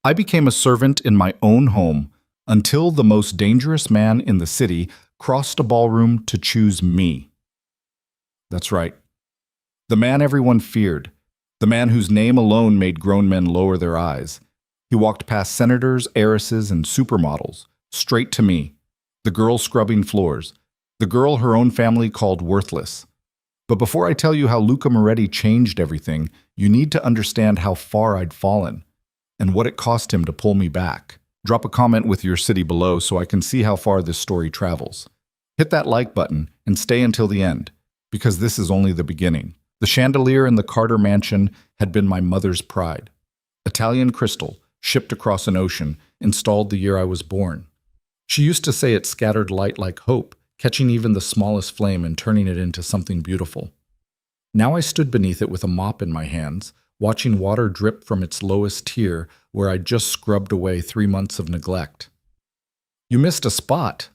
I became a servant in my own home until the most dangerous man in the city crossed a ballroom to choose me. That's right. The man everyone feared. The man whose name alone made grown men lower their eyes. He walked past senators, heiresses, and supermodels, straight to me, the girl scrubbing floors, the girl her own family called worthless. But before I tell you how Luca Moretti changed everything, you need to understand how far I'd fallen and what it cost him to pull me back. Drop a comment with your city below so I can see how far this story travels. Hit that like button and stay until the end, because this is only the beginning. The chandelier in the Carter mansion had been my mother's pride. Italian crystal, shipped across an ocean, installed the year I was born. She used to say it scattered light like hope, catching even the smallest flame and turning it into something beautiful. Now I stood beneath it with a mop in my hands, watching water drip from its lowest tier where I'd just scrubbed away 3 months of neglect. You missed a spot.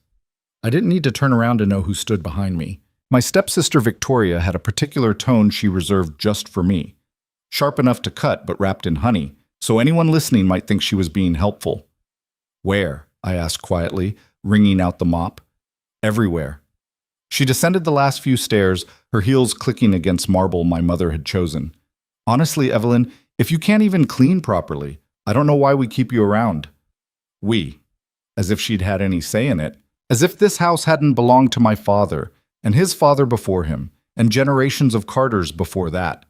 I didn't need to turn around to know who stood behind me. My stepsister Victoria had a particular tone she reserved just for me. Sharp enough to cut, but wrapped in honey, so anyone listening might think she was being helpful. Where? I asked quietly, wringing out the mop. Everywhere. She descended the last few stairs, her heels clicking against marble my mother had chosen. Honestly, Evelyn, if you can't even clean properly, I don't know why we keep you around. We. As if she'd had any say in it. As if this house hadn't belonged to my father, and his father before him, and generations of Carters before that.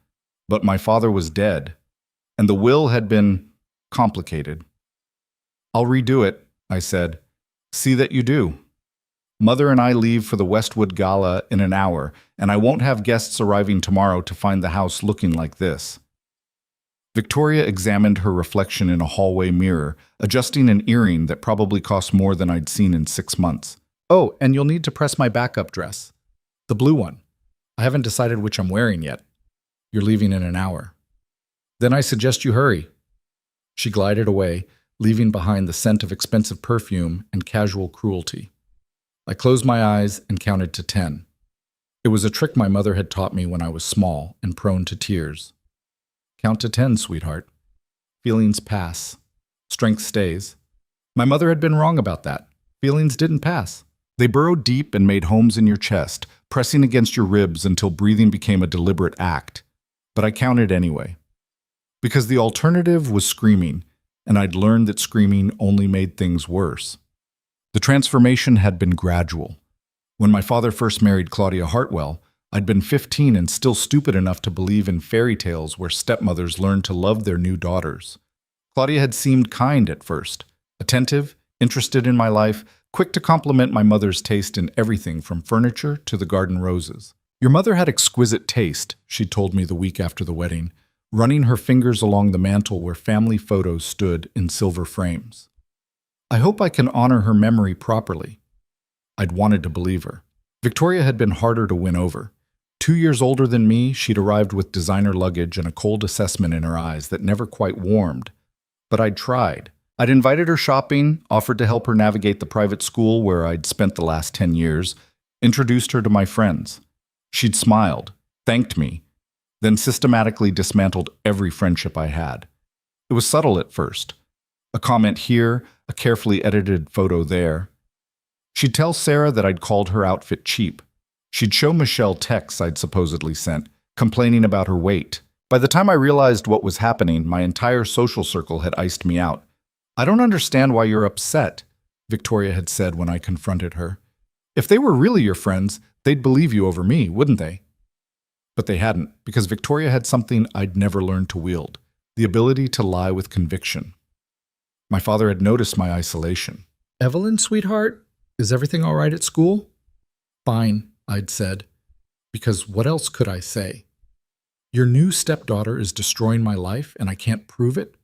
But my father was dead, and the will had been complicated. I'll redo it, I said. See that you do. Mother and I leave for the Westwood Gala in an hour, and I won't have guests arriving tomorrow to find the house looking like this. Victoria examined her reflection in a hallway mirror, adjusting an earring that probably cost more than I'd seen in 6 months. Oh, and you'll need to press my backup dress. The blue one. I haven't decided which I'm wearing yet. You're leaving in an hour. Then I suggest you hurry. She glided away, leaving behind the scent of expensive perfume and casual cruelty. I closed my eyes and counted to 10. It was a trick my mother had taught me when I was small and prone to tears. Count to 10, sweetheart. Feelings pass. Strength stays. My mother had been wrong about that. Feelings didn't pass. They burrowed deep and made homes in your chest, pressing against your ribs until breathing became a deliberate act. But I counted anyway. Because the alternative was screaming, and I'd learned that screaming only made things worse. The transformation had been gradual. When my father first married Claudia Hartwell, I'd been 15 and still stupid enough to believe in fairy tales where stepmothers learned to love their new daughters. Claudia had seemed kind at first, attentive, interested in my life, quick to compliment my mother's taste in everything from furniture to the garden roses. Your mother had exquisite taste, she told me the week after the wedding, running her fingers along the mantel where family photos stood in silver frames. I hope I can honor her memory properly. I'd wanted to believe her. Victoria had been harder to win over. 2 years older than me, she'd arrived with designer luggage and a cold assessment in her eyes that never quite warmed. But I'd tried. I'd invited her shopping, offered to help her navigate the private school where I'd spent the last 10 years, introduced her to my friends. She'd smiled, thanked me, then systematically dismantled every friendship I had. It was subtle at first. A comment here, a carefully edited photo there. She'd tell Sarah that I'd called her outfit cheap. She'd show Michelle texts I'd supposedly sent, complaining about her weight. By the time I realized what was happening, my entire social circle had iced me out. I don't understand why you're upset, Victoria had said when I confronted her. If they were really your friends, they'd believe you over me, wouldn't they? But they hadn't, because Victoria had something I'd never learned to wield, the ability to lie with conviction. My father had noticed my isolation. Evelyn, sweetheart, is everything all right at school? Fine, I'd said, because what else could I say? Your new stepdaughter is destroying my life and I can't prove it?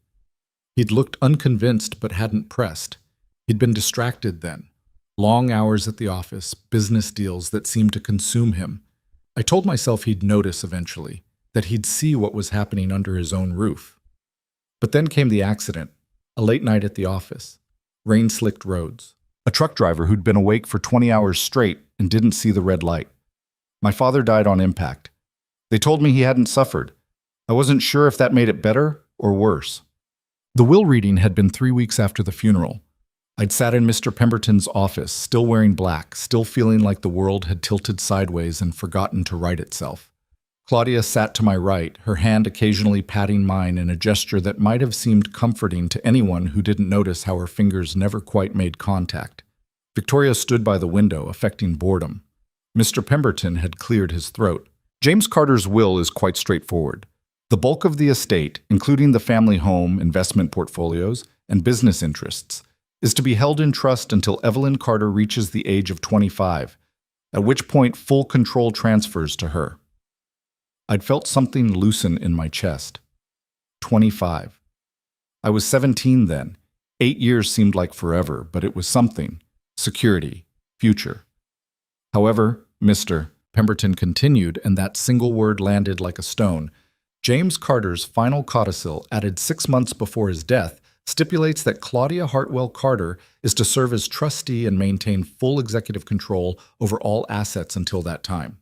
He'd looked unconvinced but hadn't pressed. He'd been distracted then. Long hours at the office, business deals that seemed to consume him. I told myself he'd notice eventually, that he'd see what was happening under his own roof. But then came the accident, a late night at the office, rain-slicked roads, a truck driver who'd been awake for 20 hours straight and didn't see the red light. My father died on impact. They told me he hadn't suffered. I wasn't sure if that made it better or worse. The will reading had been 3 weeks after the funeral. I'd sat in Mr. Pemberton's office, still wearing black, still feeling like the world had tilted sideways and forgotten to right itself. Claudia sat to my right, her hand occasionally patting mine in a gesture that might have seemed comforting to anyone who didn't notice how her fingers never quite made contact. Victoria stood by the window, affecting boredom. Mr. Pemberton had cleared his throat. James Carter's will is quite straightforward. The bulk of the estate, including the family home, investment portfolios, and business interests, is to be held in trust until Evelyn Carter reaches the age of 25, at which point full control transfers to her. I'd felt something loosen in my chest. 25. I was 17 then. 8 years seemed like forever, but it was something. Security. Future. However, Mr. Pemberton continued, and that single word landed like a stone. James Carter's final codicil, added 6 months before his death, stipulates that Claudia Hartwell Carter is to serve as trustee and maintain full executive control over all assets until that time.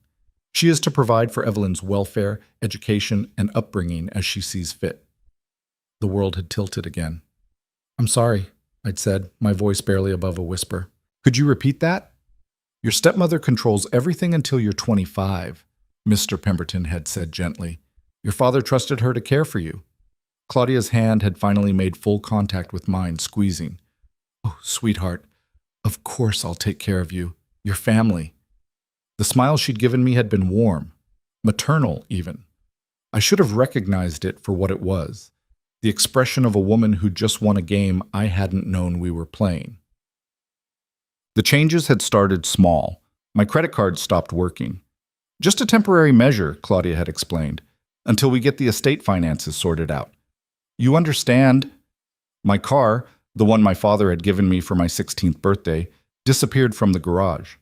She is to provide for Evelyn's welfare, education, and upbringing as she sees fit. The world had tilted again. "I'm sorry," I'd said, my voice barely above a whisper. "Could you repeat that?" "Your stepmother controls everything until you're 25, Mr. Pemberton had said gently. "Your father trusted her to care for you." Claudia's hand had finally made full contact with mine, squeezing. "Oh, sweetheart, of course I'll take care of you, your family." The smile she'd given me had been warm, maternal even. I should have recognized it for what it was, the expression of a woman who just won a game I hadn't known we were playing. The changes had started small. My credit card stopped working. "Just a temporary measure," Claudia had explained, "until we get the estate finances sorted out. You understand." My car, the one my father had given me for my 16th birthday, disappeared from the garage.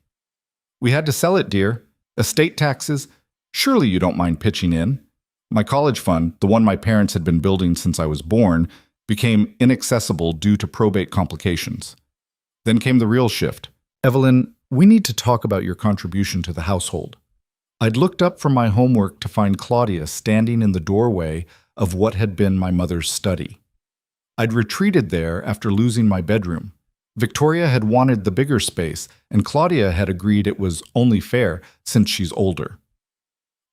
"We had to sell it, dear. Estate taxes. Surely you don't mind pitching in." My college fund, the one my parents had been building since I was born, became inaccessible due to probate complications. Then came the real shift. "Evelyn, we need to talk about your contribution to the household." I'd looked up from my homework to find Claudia standing in the doorway of what had been my mother's study. I'd retreated there after losing my bedroom. Victoria had wanted the bigger space, and Claudia had agreed it was only fair since she's older.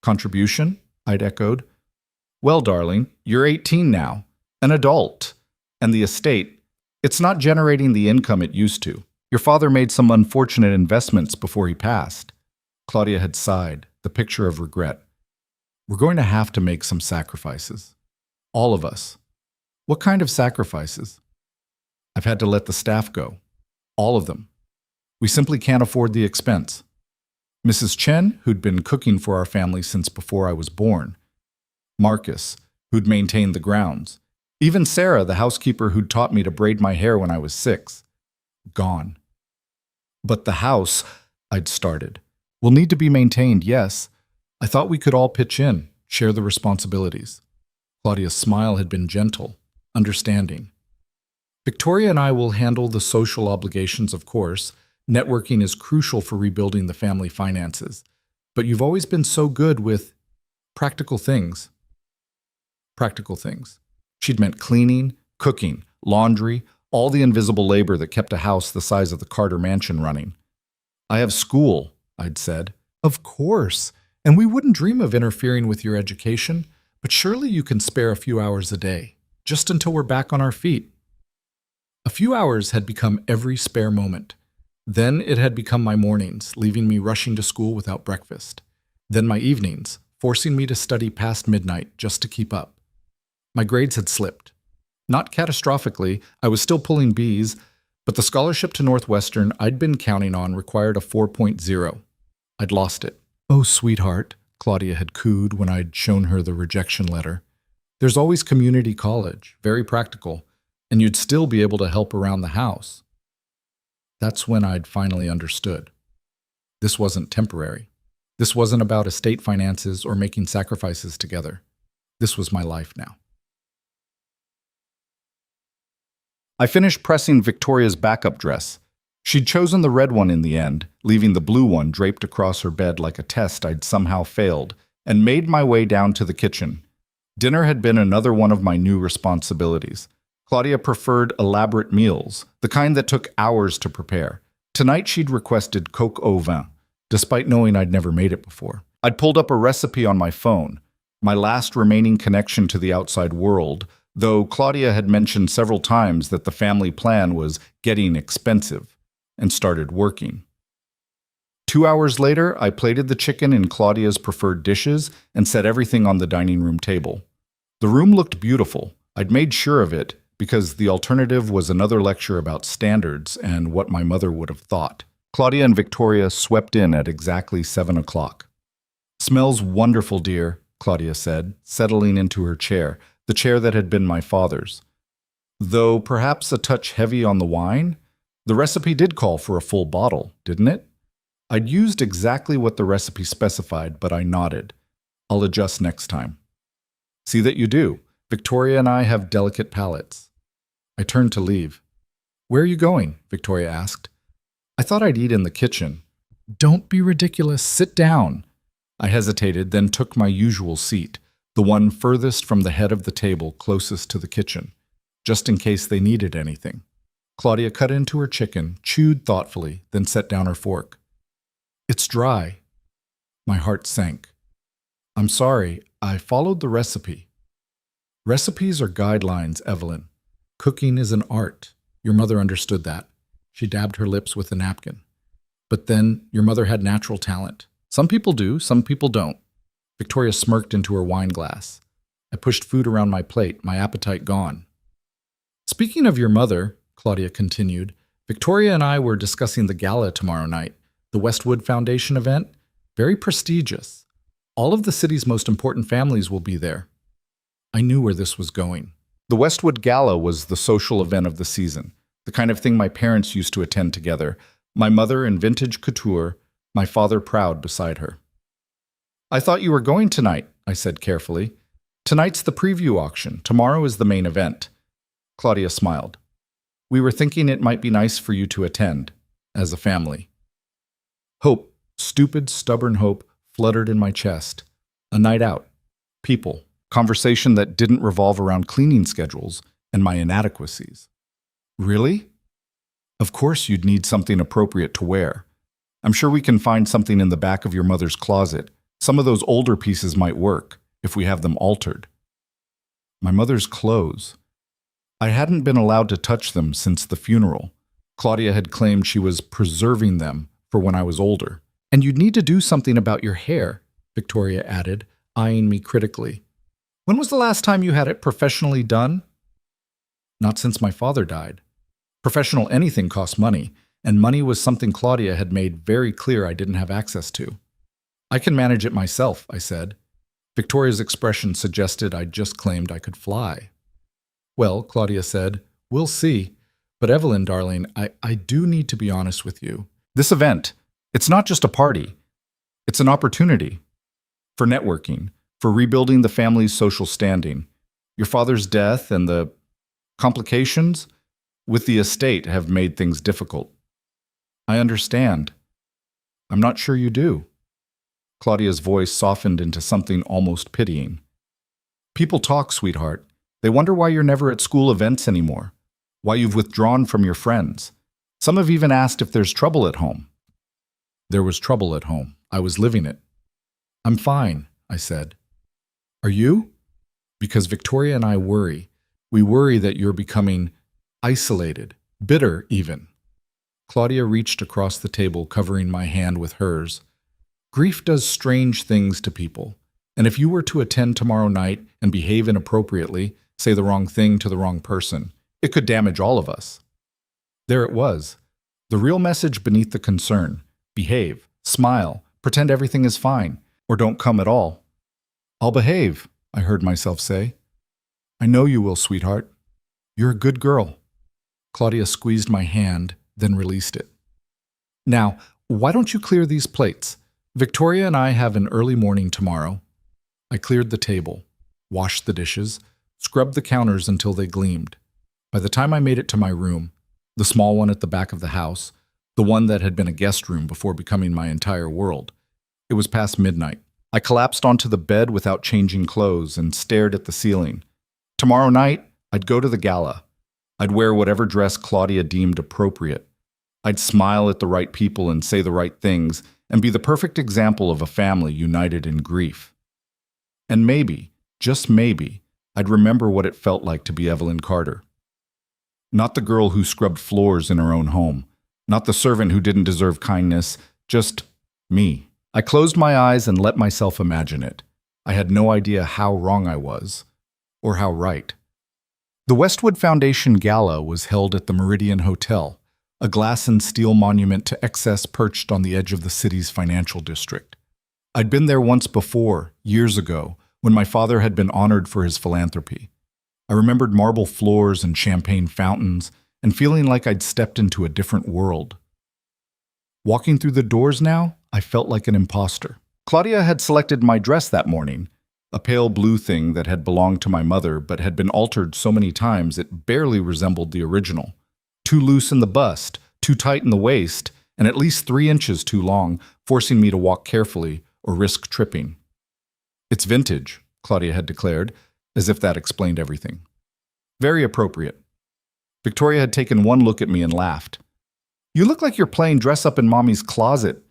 "Contribution?" I'd echoed. "Well, darling, you're 18 now, an adult, and the estate, it's not generating the income it used to. Your father made some unfortunate investments before he passed." Claudia had sighed, the picture of regret. "We're going to have to make some sacrifices. All of us." "What kind of sacrifices?" "I've had to let the staff go. All of them. We simply can't afford the expense. Mrs. Chen, who'd been cooking for our family since before I was born. Marcus, who'd maintained the grounds. Even Sarah, the housekeeper who'd taught me to braid my hair when I was 6. Gone. But the house," I'd started, "will need to be maintained, yes. I thought we could all pitch in, share the responsibilities." Claudia's smile had been gentle, understanding. "Victoria and I will handle the social obligations, of course. Networking is crucial for rebuilding the family finances. But you've always been so good with practical things." Practical things. She'd meant cleaning, cooking, laundry, all the invisible labor that kept a house the size of the Carter mansion running. "I have school," I'd said. "Of course, and we wouldn't dream of interfering with your education, but surely you can spare a few hours a day, just until we're back on our feet." A few hours had become every spare moment. Then it had become my mornings, leaving me rushing to school without breakfast. Then my evenings, forcing me to study past midnight just to keep up. My grades had slipped. Not catastrophically, I was still pulling Bs, but the scholarship to Northwestern I'd been counting on required a 4.0. I'd lost it. "Oh, sweetheart," Claudia had cooed when I'd shown her the rejection letter. "There's always community college, very practical, and you'd still be able to help around the house." That's when I'd finally understood. This wasn't temporary. This wasn't about estate finances or making sacrifices together. This was my life now. I finished pressing Victoria's backup dress. She'd chosen the red one in the end, leaving the blue one draped across her bed like a test I'd somehow failed, and made my way down to the kitchen. Dinner had been another one of my new responsibilities. Claudia preferred elaborate meals, the kind that took hours to prepare. Tonight she'd requested coq au vin, despite knowing I'd never made it before. I'd pulled up a recipe on my phone, my last remaining connection to the outside world, though Claudia had mentioned several times that the family plan was getting expensive, and started working. 2 hours later, I plated the chicken in Claudia's preferred dishes and set everything on the dining room table. The room looked beautiful. I'd made sure of it, because the alternative was another lecture about standards and what my mother would have thought. Claudia and Victoria swept in at exactly 7 o'clock. "Smells wonderful, dear," Claudia said, settling into her chair, the chair that had been my father's. Though perhaps a touch heavy on the wine, the recipe did call for a full bottle, didn't it? I'd used exactly what the recipe specified, but I nodded. "I'll adjust next time." "See that you do. Victoria and I have delicate palates." I turned to leave. "Where are you going?" Victoria asked. "I thought I'd eat in the kitchen." "Don't be ridiculous. Sit down." I hesitated, then took my usual seat, the one furthest from the head of the table closest to the kitchen, just in case they needed anything. Claudia cut into her chicken, chewed thoughtfully, then set down her fork. "It's dry." My heart sank. "I'm sorry, I followed the recipe." "Recipes are guidelines, Evelyn. Cooking is an art. Your mother understood that." She dabbed her lips with a napkin. "But then, your mother had natural talent. Some people do, some people don't." Victoria smirked into her wine glass. I pushed food around my plate, my appetite gone. "Speaking of your mother," Claudia continued, "Victoria and I were discussing the gala tomorrow night, the Westwood Foundation event. Very prestigious. All of the city's most important families will be there." I knew where this was going. The Westwood Gala was the social event of the season, the kind of thing my parents used to attend together, my mother in vintage couture, my father proud beside her. "I thought you were going tonight," I said carefully. "Tonight's the preview auction. Tomorrow is the main event." Claudia smiled. "We were thinking it might be nice for you to attend, as a family." Hope, stupid, stubborn hope, fluttered in my chest. A night out. People. Conversation that didn't revolve around cleaning schedules and my inadequacies. "Really?" "Of course you'd need something appropriate to wear. I'm sure we can find something in the back of your mother's closet. Some of those older pieces might work, if we have them altered." My mother's clothes. I hadn't been allowed to touch them since the funeral. Claudia had claimed she was preserving them for when I was older. "And you'd need to do something about your hair," Victoria added, eyeing me critically. "When was the last time you had it professionally done?" "Not since my father died. Professional anything costs money, and money was something Claudia had made very clear I didn't have access to." "I can manage it myself," I said. Victoria's expression suggested I'd just claimed I could fly. "Well," Claudia said, "we'll see. But Evelyn, darling, I do need to be honest with you. This event, it's not just a party. It's an opportunity. For networking, for rebuilding the family's social standing. Your father's death and the complications with the estate have made things difficult." "I understand." "I'm not sure you do." Claudia's voice softened into something almost pitying. "People talk, sweetheart. They wonder why you're never at school events anymore, why you've withdrawn from your friends. Some have even asked if there's trouble at home." There was trouble at home. I was living it. "I'm fine," I said. "Are you?" "Because Victoria and I worry. We worry that you're becoming isolated, bitter even." Claudia reached across the table, covering my hand with hers. "Grief does strange things to people, and if you were to attend tomorrow night and behave inappropriately, say the wrong thing to the wrong person, it could damage all of us." There it was, the real message beneath the concern. Behave, smile, pretend everything is fine, or don't come at all. "I'll behave," I heard myself say. "I know you will, sweetheart. You're a good girl." Claudia squeezed my hand, then released it. "Now, why don't you clear these plates? Victoria and I have an early morning tomorrow." I cleared the table, washed the dishes, scrubbed the counters until they gleamed. By the time I made it to my room, the small one at the back of the house, the one that had been a guest room before becoming my entire world, it was past midnight. I collapsed onto the bed without changing clothes and stared at the ceiling. Tomorrow night, I'd go to the gala. I'd wear whatever dress Claudia deemed appropriate. I'd smile at the right people and say the right things and be the perfect example of a family united in grief. And maybe, just maybe, I'd remember what it felt like to be Evelyn Carter. Not the girl who scrubbed floors in her own home, not the servant who didn't deserve kindness, just me. I closed my eyes and let myself imagine it. I had no idea how wrong I was, or how right. The Westwood Foundation Gala was held at the Meridian Hotel, a glass and steel monument to excess perched on the edge of the city's financial district. I'd been there once before, years ago, when my father had been honored for his philanthropy. I remembered marble floors and champagne fountains, and feeling like I'd stepped into a different world. Walking through the doors now, I felt like an imposter. Claudia had selected my dress that morning, a pale blue thing that had belonged to my mother but had been altered so many times it barely resembled the original. Too loose in the bust, too tight in the waist, and at least 3 inches too long, forcing me to walk carefully or risk tripping. "It's vintage," Claudia had declared, as if that explained everything. "Very appropriate." Victoria had taken one look at me and laughed. "You look like you're playing dress-up in Mommy's closet."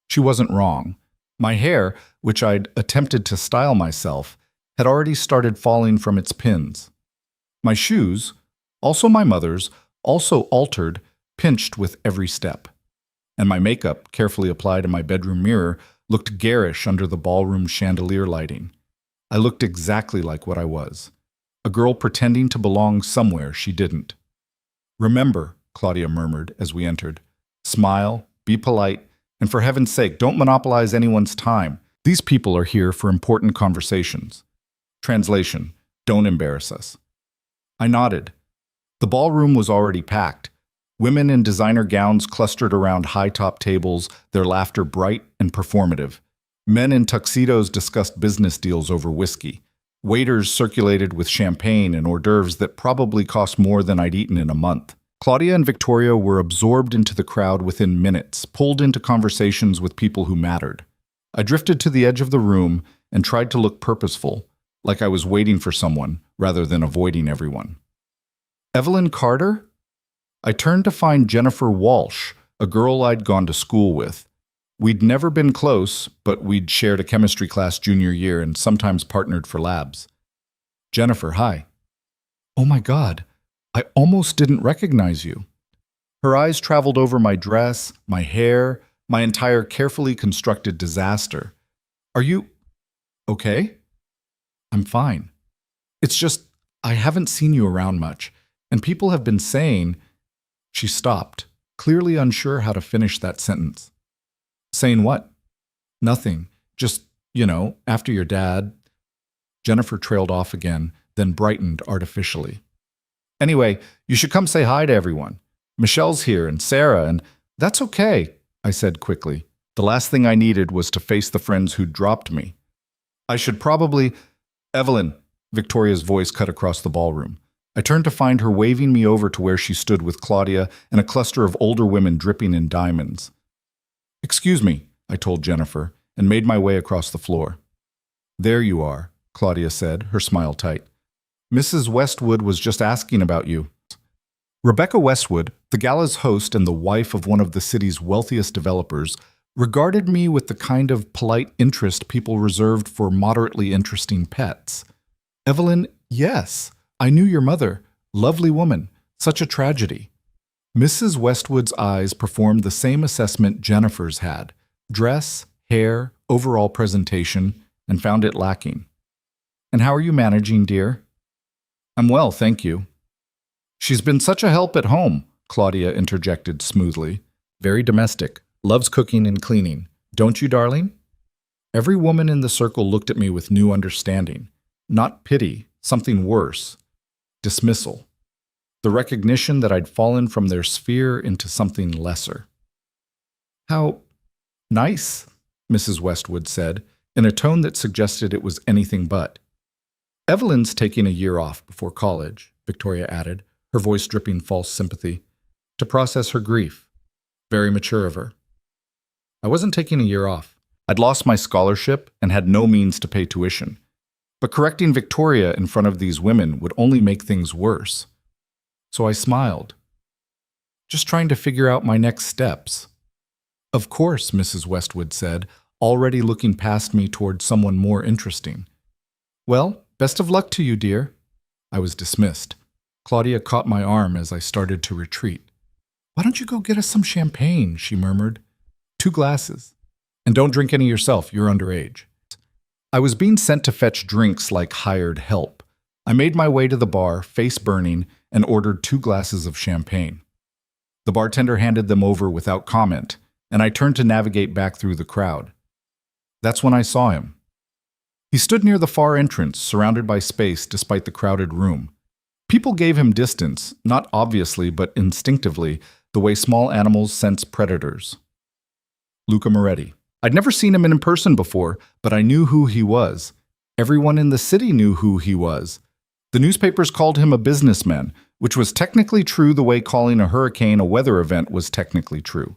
She wasn't wrong. My hair, which I'd attempted to style myself, had already started falling from its pins. My shoes, also my mother's, also altered, pinched with every step. And my makeup, carefully applied in my bedroom mirror, looked garish under the ballroom chandelier lighting. I looked exactly like what I was. A girl pretending to belong somewhere she didn't. "Remember," Claudia murmured as we entered, "smile, be polite, and for heaven's sake, don't monopolize anyone's time. These people are here for important conversations." Translation: don't embarrass us. I nodded. The ballroom was already packed. Women in designer gowns clustered around high-top tables, their laughter bright and performative. Men in tuxedos discussed business deals over whiskey. Waiters circulated with champagne and hors d'oeuvres that probably cost more than I'd eaten in a month. Claudia and Victoria were absorbed into the crowd within minutes, pulled into conversations with people who mattered. I drifted to the edge of the room and tried to look purposeful, like I was waiting for someone rather than avoiding everyone. "Evelyn Carter?" I turned to find Jennifer Walsh, a girl I'd gone to school with. We'd never been close, but we'd shared a chemistry class junior year and sometimes partnered for labs. "Jennifer, hi." "Oh my God, I almost didn't recognize you." Her eyes traveled over my dress, my hair, my entire carefully constructed disaster. "Are you okay?" "I'm fine. It's just, I haven't seen you around much, and people have been saying—" She stopped, clearly unsure how to finish that sentence. "Saying what?" "Nothing. Just, after your dad." Jennifer trailed off again, then brightened artificially. "Anyway, you should come say hi to everyone. Michelle's here and Sarah, and—" "That's okay," I said quickly. The last thing I needed was to face the friends who'd dropped me. "I should probably—" "Evelyn," Victoria's voice cut across the ballroom. I turned to find her waving me over to where she stood with Claudia and a cluster of older women dripping in diamonds. "Excuse me," I told Jennifer, and made my way across the floor. "There you are," Claudia said, her smile tight. "Mrs. Westwood was just asking about you." Rebecca Westwood, the gala's host and the wife of one of the city's wealthiest developers, regarded me with the kind of polite interest people reserved for moderately interesting pets. "Evelyn, yes, I knew your mother. Lovely woman. Such a tragedy." Mrs. Westwood's eyes performed the same assessment Jennifer's had: dress, hair, overall presentation, and found it lacking. "And how are you managing, dear?" "I'm well, thank you." "She's been such a help at home," Claudia interjected smoothly. "Very domestic. Loves cooking and cleaning. Don't you, darling?" Every woman in the circle looked at me with new understanding. Not pity, something worse. Dismissal. The recognition that I'd fallen from their sphere into something lesser. "How nice," Mrs. Westwood said, in a tone that suggested it was anything but. "Evelyn's taking a year off before college," Victoria added, her voice dripping false sympathy, "to process her grief. Very mature of her." I wasn't taking a year off. I'd lost my scholarship and had no means to pay tuition. But correcting Victoria in front of these women would only make things worse. So I smiled, just trying to figure out my next steps. Of course, Mrs. Westwood said, already looking past me toward someone more interesting. Well, best of luck to you, dear. I was dismissed. Claudia caught my arm as I started to retreat. Why don't you go get us some champagne, she murmured. 2 glasses. And don't drink any yourself, you're underage. I was being sent to fetch drinks like hired help. I made my way to the bar, face burning, and ordered 2 glasses of champagne. The bartender handed them over without comment, and I turned to navigate back through the crowd. That's when I saw him. He stood near the far entrance, surrounded by space despite the crowded room. People gave him distance, not obviously but instinctively, the way small animals sense predators. Luca Moretti. I'd never seen him in person before, but I knew who he was. Everyone in the city knew who he was. The newspapers called him a businessman, which was technically true the way calling a hurricane a weather event was technically true.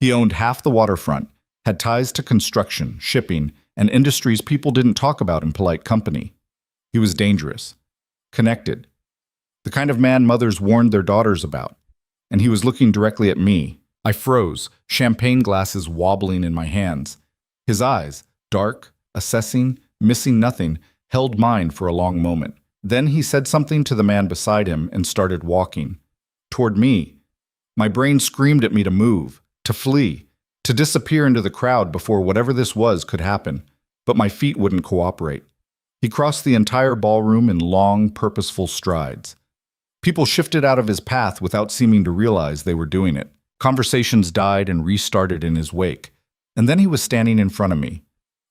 He owned half the waterfront, had ties to construction, shipping, and industries people didn't talk about in polite company. He was dangerous, connected, the kind of man mothers warned their daughters about. And he was looking directly at me. I froze, champagne glasses wobbling in my hands. His eyes, dark, assessing, missing nothing, held mine for a long moment. Then he said something to the man beside him and started walking. Toward me. My brain screamed at me to move, to flee, to disappear into the crowd before whatever this was could happen. But my feet wouldn't cooperate. He crossed the entire ballroom in long, purposeful strides. People shifted out of his path without seeming to realize they were doing it. Conversations died and restarted in his wake. And then he was standing in front of me.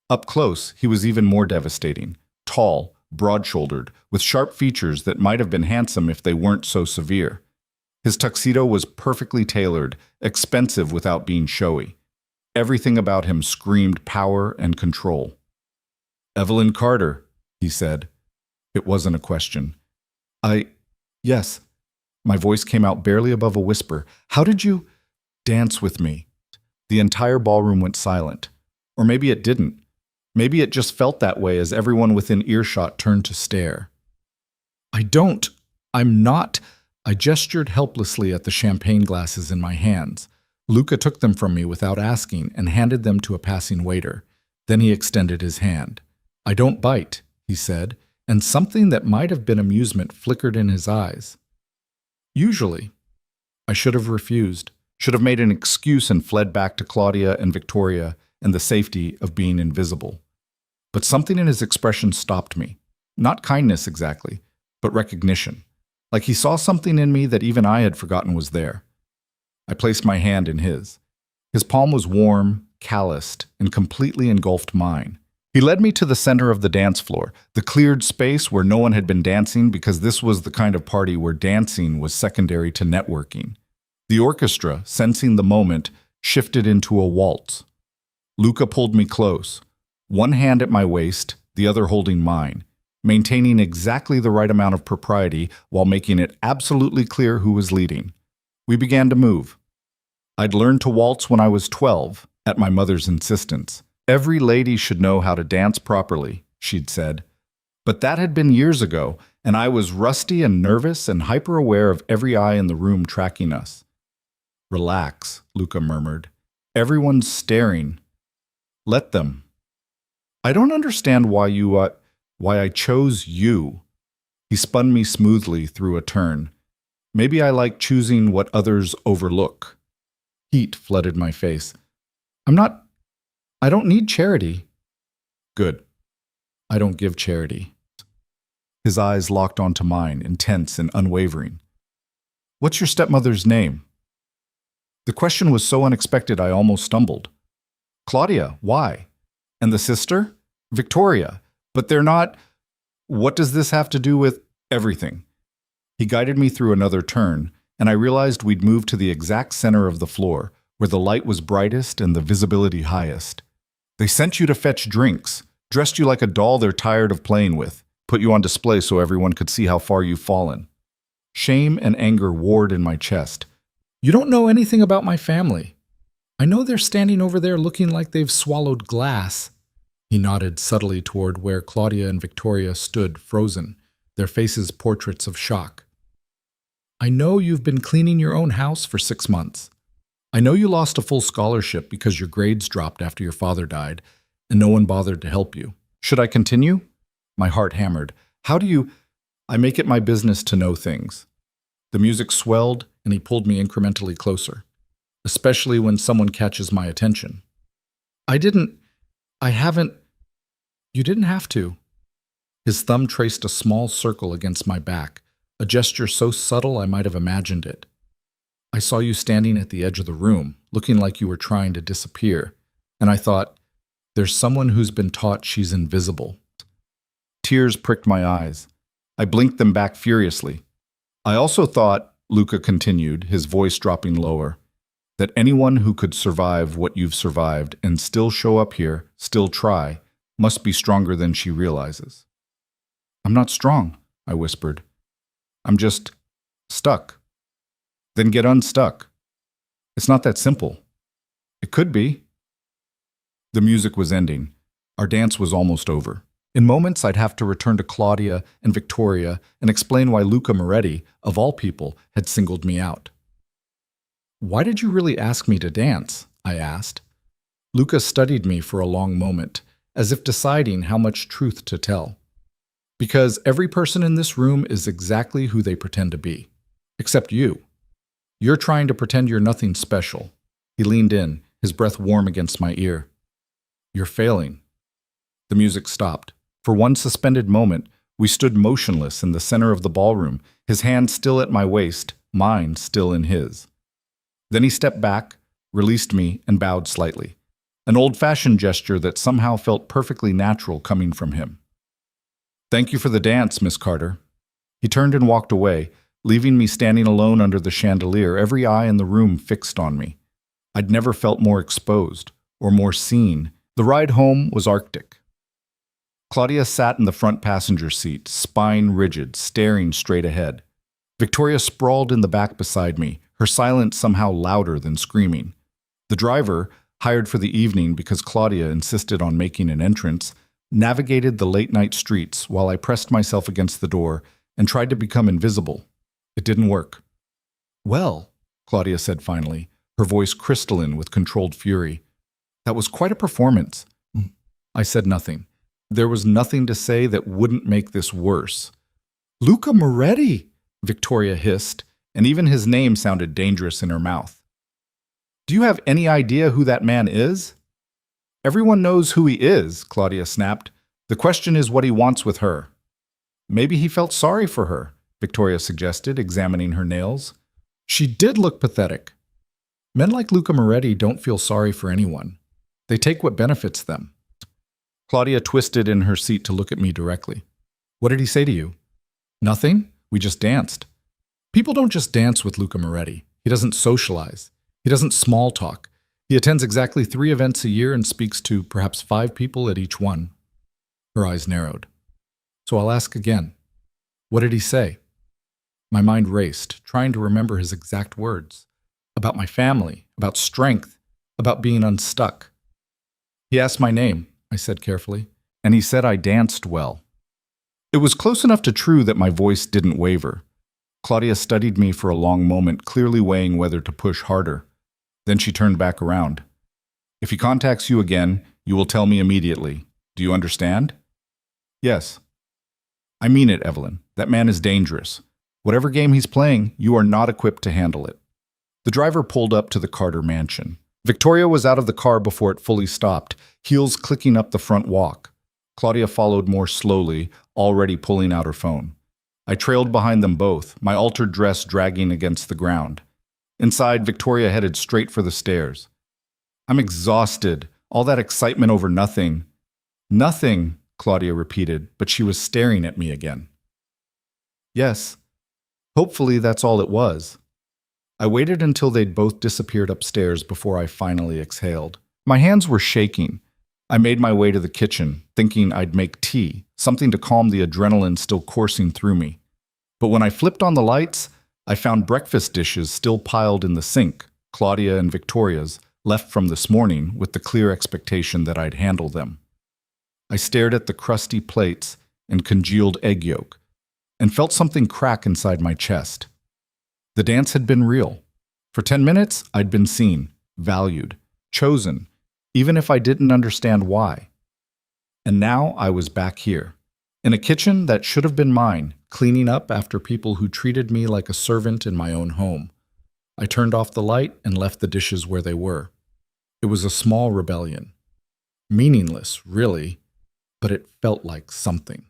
Up close, he was even more devastating. Tall, broad-shouldered, with sharp features that might have been handsome if they weren't so severe. His tuxedo was perfectly tailored, expensive without being showy. Everything about him screamed power and control. "Evelyn Carter," he said. It wasn't a question. Yes. My voice came out barely above a whisper. "How did you dance with me?" The entire ballroom went silent. Or maybe it didn't. Maybe it just felt that way as everyone within earshot turned to stare. I'm not. I gestured helplessly at the champagne glasses in my hands. Luca took them from me without asking and handed them to a passing waiter. Then he extended his hand. "I don't bite," he said, and something that might have been amusement flickered in his eyes. Usually, I should have refused, should have made an excuse and fled back to Claudia and Victoria and the safety of being invisible. But something in his expression stopped me. Not kindness exactly, but recognition. Like he saw something in me that even I had forgotten was there. I placed my hand in his. His palm was warm, calloused, and completely engulfed mine. He led me to the center of the dance floor, the cleared space where no one had been dancing because this was the kind of party where dancing was secondary to networking. The orchestra, sensing the moment, shifted into a waltz. Luca pulled me close, one hand at my waist, the other holding mine, maintaining exactly the right amount of propriety while making it absolutely clear who was leading. We began to move. I'd learned to waltz when I was 12, at my mother's insistence. Every lady should know how to dance properly, she'd said. But that had been years ago, and I was rusty and nervous and hyper-aware of every eye in the room tracking us. "Relax," Luca murmured. "Everyone's staring. Let them. I don't understand why I chose you." He spun me smoothly through a turn. "Maybe I like choosing what others overlook." Heat flooded my face. I don't need charity." "Good. I don't give charity." His eyes locked onto mine, intense and unwavering. "What's your stepmother's name?" The question was so unexpected I almost stumbled. "Claudia, why? And the sister? Victoria. But they're not. What does this have to do with everything?" He guided me through another turn, and I realized we'd moved to the exact center of the floor, where the light was brightest and the visibility highest. "They sent you to fetch drinks, dressed you like a doll they're tired of playing with, put you on display so everyone could see how far you've fallen." Shame and anger warred in my chest. "You don't know anything about my family. I know they're standing over there looking like they've swallowed glass." He nodded subtly toward where Claudia and Victoria stood frozen, their faces portraits of shock. I know you've been cleaning your own house for 6 months. I know you lost a full scholarship because your grades dropped after your father died, and no one bothered to help you. Should I continue? My heart hammered. How do you... I make it my business to know things. The music swelled, and he pulled me incrementally closer, especially when someone catches my attention. I haven't... You didn't have to. His thumb traced a small circle against my back, a gesture so subtle I might have imagined it. I saw you standing at the edge of the room, looking like you were trying to disappear, and I thought, there's someone who's been taught she's invisible. Tears pricked my eyes. I blinked them back furiously. I also thought, Luca continued, his voice dropping lower, that anyone who could survive what you've survived and still show up here, still try, must be stronger than she realizes. I'm not strong, I whispered. I'm just stuck. Then get unstuck. It's not that simple. It could be. The music was ending. Our dance was almost over. In moments, I'd have to return to Claudia and Victoria and explain why Luca Moretti, of all people, had singled me out. Why did you really ask me to dance? I asked. Luca studied me for a long moment, as if deciding how much truth to tell. Because every person in this room is exactly who they pretend to be. Except you. You're trying to pretend you're nothing special. He leaned in, his breath warm against my ear. You're failing. The music stopped. For one suspended moment, we stood motionless in the center of the ballroom, his hand still at my waist, mine still in his. Then he stepped back, released me, and bowed slightly. An old-fashioned gesture that somehow felt perfectly natural coming from him. Thank you for the dance, Miss Carter. He turned and walked away, leaving me standing alone under the chandelier, every eye in the room fixed on me. I'd never felt more exposed, or more seen. The ride home was arctic. Claudia sat in the front passenger seat, spine rigid, staring straight ahead. Victoria sprawled in the back beside me, her silence somehow louder than screaming. The driver, hired for the evening because Claudia insisted on making an entrance, navigated the late-night streets while I pressed myself against the door and tried to become invisible. It didn't work. Well, Claudia said finally, her voice crystalline with controlled fury. That was quite a performance. I said nothing. There was nothing to say that wouldn't make this worse. Luca Moretti, Victoria hissed, and even his name sounded dangerous in her mouth. Do you have any idea who that man is? Everyone knows who he is, Claudia snapped. The question is what he wants with her. Maybe he felt sorry for her, Victoria suggested, examining her nails. She did look pathetic. Men like Luca Moretti don't feel sorry for anyone. They take what benefits them. Claudia twisted in her seat to look at me directly. What did he say to you? Nothing. We just danced. People don't just dance with Luca Moretti. He doesn't socialize. He doesn't small talk. He attends exactly 3 events a year and speaks to perhaps 5 people at each one. Her eyes narrowed. So I'll ask again. What did he say? My mind raced, trying to remember his exact words. About my family, about strength, about being unstuck. He asked my name, I said carefully, and he said I danced well. It was close enough to true that my voice didn't waver. Claudia studied me for a long moment, clearly weighing whether to push harder. Then she turned back around. If he contacts you again, you will tell me immediately. Do you understand? Yes. I mean it, Evelyn. That man is dangerous. Whatever game he's playing, you are not equipped to handle it. The driver pulled up to the Carter mansion. Victoria was out of the car before it fully stopped, heels clicking up the front walk. Claudia followed more slowly, already pulling out her phone. I trailed behind them both, my altered dress dragging against the ground. Inside, Victoria headed straight for the stairs. I'm exhausted. All that excitement over nothing. Nothing, Claudia repeated, but she was staring at me again. Yes. Hopefully that's all it was. I waited until they'd both disappeared upstairs before I finally exhaled. My hands were shaking. I made my way to the kitchen, thinking I'd make tea, something to calm the adrenaline still coursing through me. But when I flipped on the lights, I found breakfast dishes still piled in the sink, Claudia and Victoria's, left from this morning with the clear expectation that I'd handle them. I stared at the crusty plates and congealed egg yolk, and felt something crack inside my chest. The dance had been real. For 10 minutes, I'd been seen, valued, chosen, even if I didn't understand why. And now I was back here, in a kitchen that should have been mine, cleaning up after people who treated me like a servant in my own home. I turned off the light and left the dishes where they were. It was a small rebellion. Meaningless, really, but it felt like something.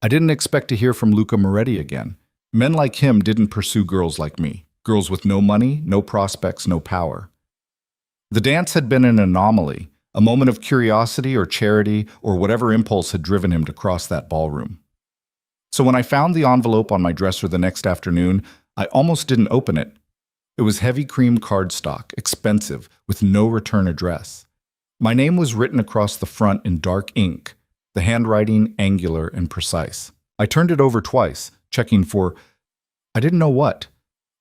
I didn't expect to hear from Luca Moretti again. Men like him didn't pursue girls like me, girls with no money, no prospects, no power. The dance had been an anomaly, a moment of curiosity or charity or whatever impulse had driven him to cross that ballroom. So when I found the envelope on my dresser the next afternoon, I almost didn't open it. It was heavy cream cardstock, expensive, with no return address. My name was written across the front in dark ink, the handwriting angular and precise. I turned it over twice, checking for, I didn't know what,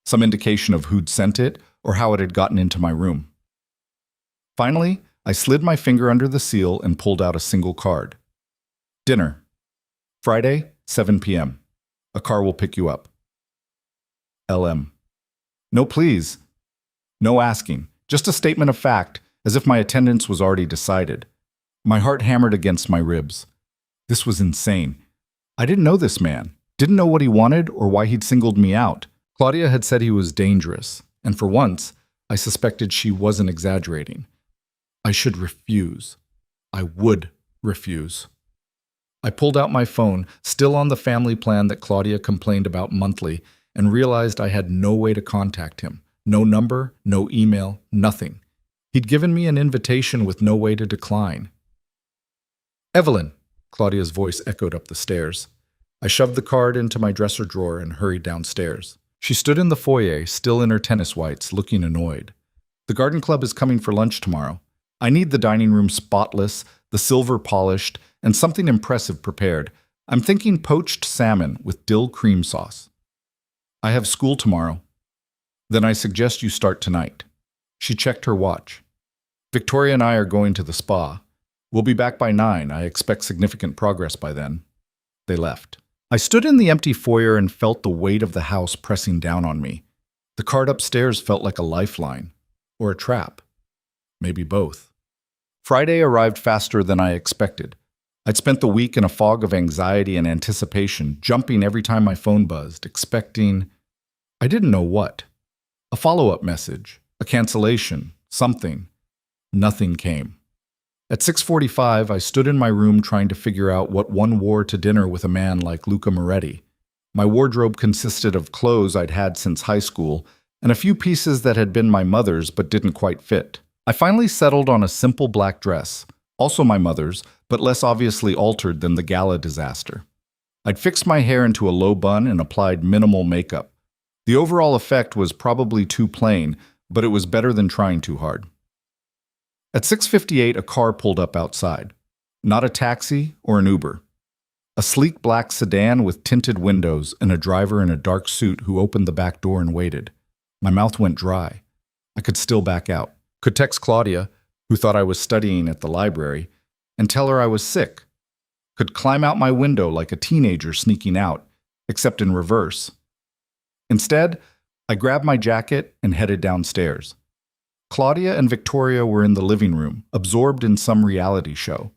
some indication of who'd sent it or how it had gotten into my room. Finally, I slid my finger under the seal and pulled out a single card. Dinner. Friday, 7 p.m. A car will pick you up. LM. No please. No asking. Just a statement of fact, as if my attendance was already decided. My heart hammered against my ribs. This was insane. I didn't know this man, didn't know what he wanted or why he'd singled me out. Claudia had said he was dangerous, and for once, I suspected she wasn't exaggerating. I should refuse. I would refuse. I pulled out my phone, still on the family plan that Claudia complained about monthly, and realized I had no way to contact him. No number, no email, nothing. He'd given me an invitation with no way to decline. Evelyn, Claudia's voice echoed up the stairs. I shoved the card into my dresser drawer and hurried downstairs. She stood in the foyer, still in her tennis whites, looking annoyed. The garden club is coming for lunch tomorrow. I need the dining room spotless, the silver polished, and something impressive prepared. I'm thinking poached salmon with dill cream sauce. I have school tomorrow. Then I suggest you start tonight. She checked her watch. Victoria and I are going to the spa. We'll be back by 9. I expect significant progress by then. They left. I stood in the empty foyer and felt the weight of the house pressing down on me. The card upstairs felt like a lifeline. Or a trap. Maybe both. Friday arrived faster than I expected. I'd spent the week in a fog of anxiety and anticipation, jumping every time my phone buzzed, expecting, I didn't know what. A follow-up message, a cancellation, something. Nothing came. At 6:45, I stood in my room trying to figure out what one wore to dinner with a man like Luca Moretti. My wardrobe consisted of clothes I'd had since high school and a few pieces that had been my mother's but didn't quite fit. I finally settled on a simple black dress, also my mother's, but less obviously altered than the gala disaster. I'd fixed my hair into a low bun and applied minimal makeup. The overall effect was probably too plain, but it was better than trying too hard. At 6:58, a car pulled up outside. Not a taxi or an Uber. A sleek black sedan with tinted windows and a driver in a dark suit who opened the back door and waited. My mouth went dry. I could still back out. Could text Claudia, who thought I was studying at the library, and tell her I was sick. Could climb out my window like a teenager sneaking out, except in reverse. Instead, I grabbed my jacket and headed downstairs. Claudia and Victoria were in the living room, absorbed in some reality show.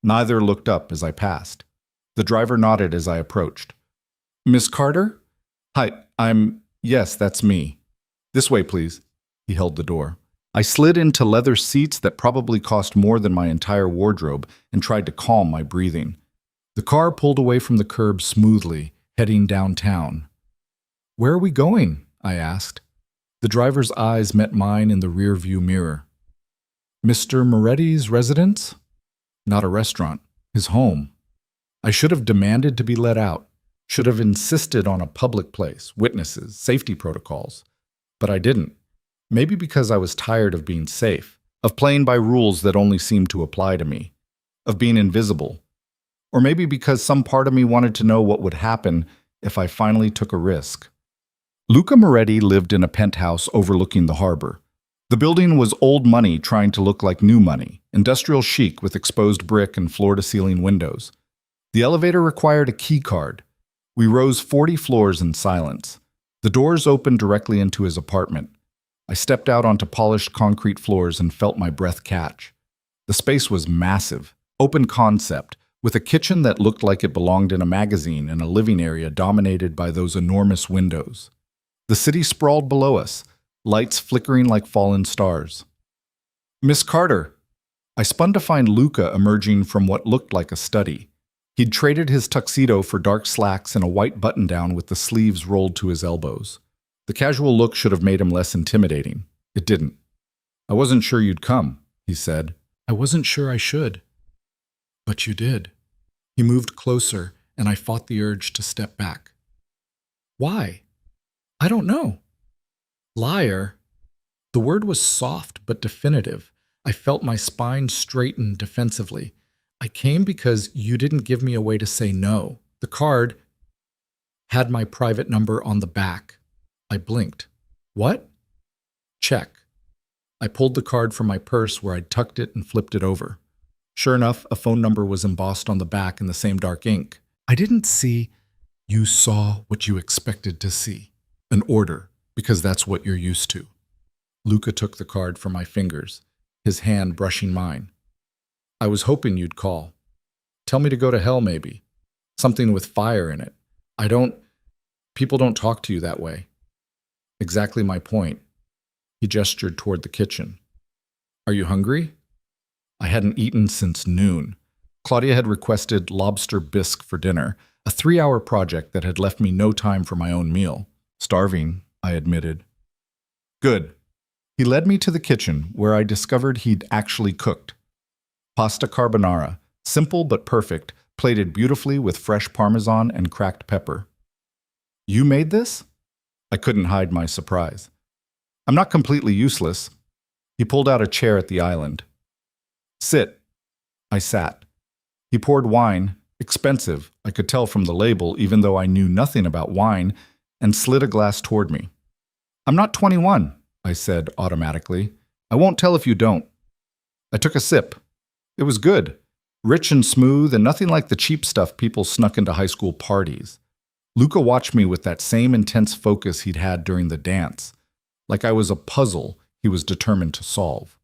Neither looked up as I passed. The driver nodded as I approached. Miss Carter? Hi, yes, that's me. This way, please. He held the door. I slid into leather seats that probably cost more than my entire wardrobe and tried to calm my breathing. The car pulled away from the curb smoothly, heading downtown. Where are we going? I asked. The driver's eyes met mine in the rearview mirror. Mr. Moretti's residence? Not a restaurant. His home. I should have demanded to be let out. Should have insisted on a public place, witnesses, safety protocols. But I didn't. Maybe because I was tired of being safe, of playing by rules that only seemed to apply to me, of being invisible. Or maybe because some part of me wanted to know what would happen if I finally took a risk. Luca Moretti lived in a penthouse overlooking the harbor. The building was old money trying to look like new money, industrial chic with exposed brick and floor-to-ceiling windows. The elevator required a key card. We rose 40 floors in silence. The doors opened directly into his apartment. I stepped out onto polished concrete floors and felt my breath catch. The space was massive, open concept, with a kitchen that looked like it belonged in a magazine and a living area dominated by those enormous windows. The city sprawled below us, lights flickering like fallen stars. "Miss Carter!" I spun to find Luca emerging from what looked like a study. He'd traded his tuxedo for dark slacks and a white button-down with the sleeves rolled to his elbows. The casual look should have made him less intimidating. It didn't. "I wasn't sure you'd come," he said. "I wasn't sure I should." "But you did." He moved closer, and I fought the urge to step back. "Why?" "I don't know." "Liar." The word was soft but definitive. I felt my spine straighten defensively. "I came because you didn't give me a way to say no. The card had my private number on the back." I blinked. "What?" "Check." I pulled the card from my purse where I'd tucked it and flipped it over. Sure enough, a phone number was embossed on the back in the same dark ink. I didn't see. "You saw what you expected to see. An order, because that's what you're used to." Luca took the card from my fingers, his hand brushing mine. "I was hoping you'd call. Tell me to go to hell, maybe. Something with fire in it. People don't talk to you that way." "Exactly my point." He gestured toward the kitchen. "Are you hungry?" I hadn't eaten since noon. Claudia had requested lobster bisque for dinner, a 3-hour project that had left me no time for my own meal. "Starving," I admitted. "Good." He led me to the kitchen, where I discovered he'd actually cooked. Pasta carbonara, simple but perfect, plated beautifully with fresh Parmesan and cracked pepper. "You made this?" I couldn't hide my surprise. "I'm not completely useless." He pulled out a chair at the island. "Sit." I sat. He poured wine, expensive, I could tell from the label even though I knew nothing about wine, and slid a glass toward me. "I'm not 21, I said automatically. "I won't tell if you don't." I took a sip. It was good, rich and smooth, and nothing like the cheap stuff people snuck into high school parties. Luca watched me with that same intense focus he'd had during the dance, like I was a puzzle he was determined to solve.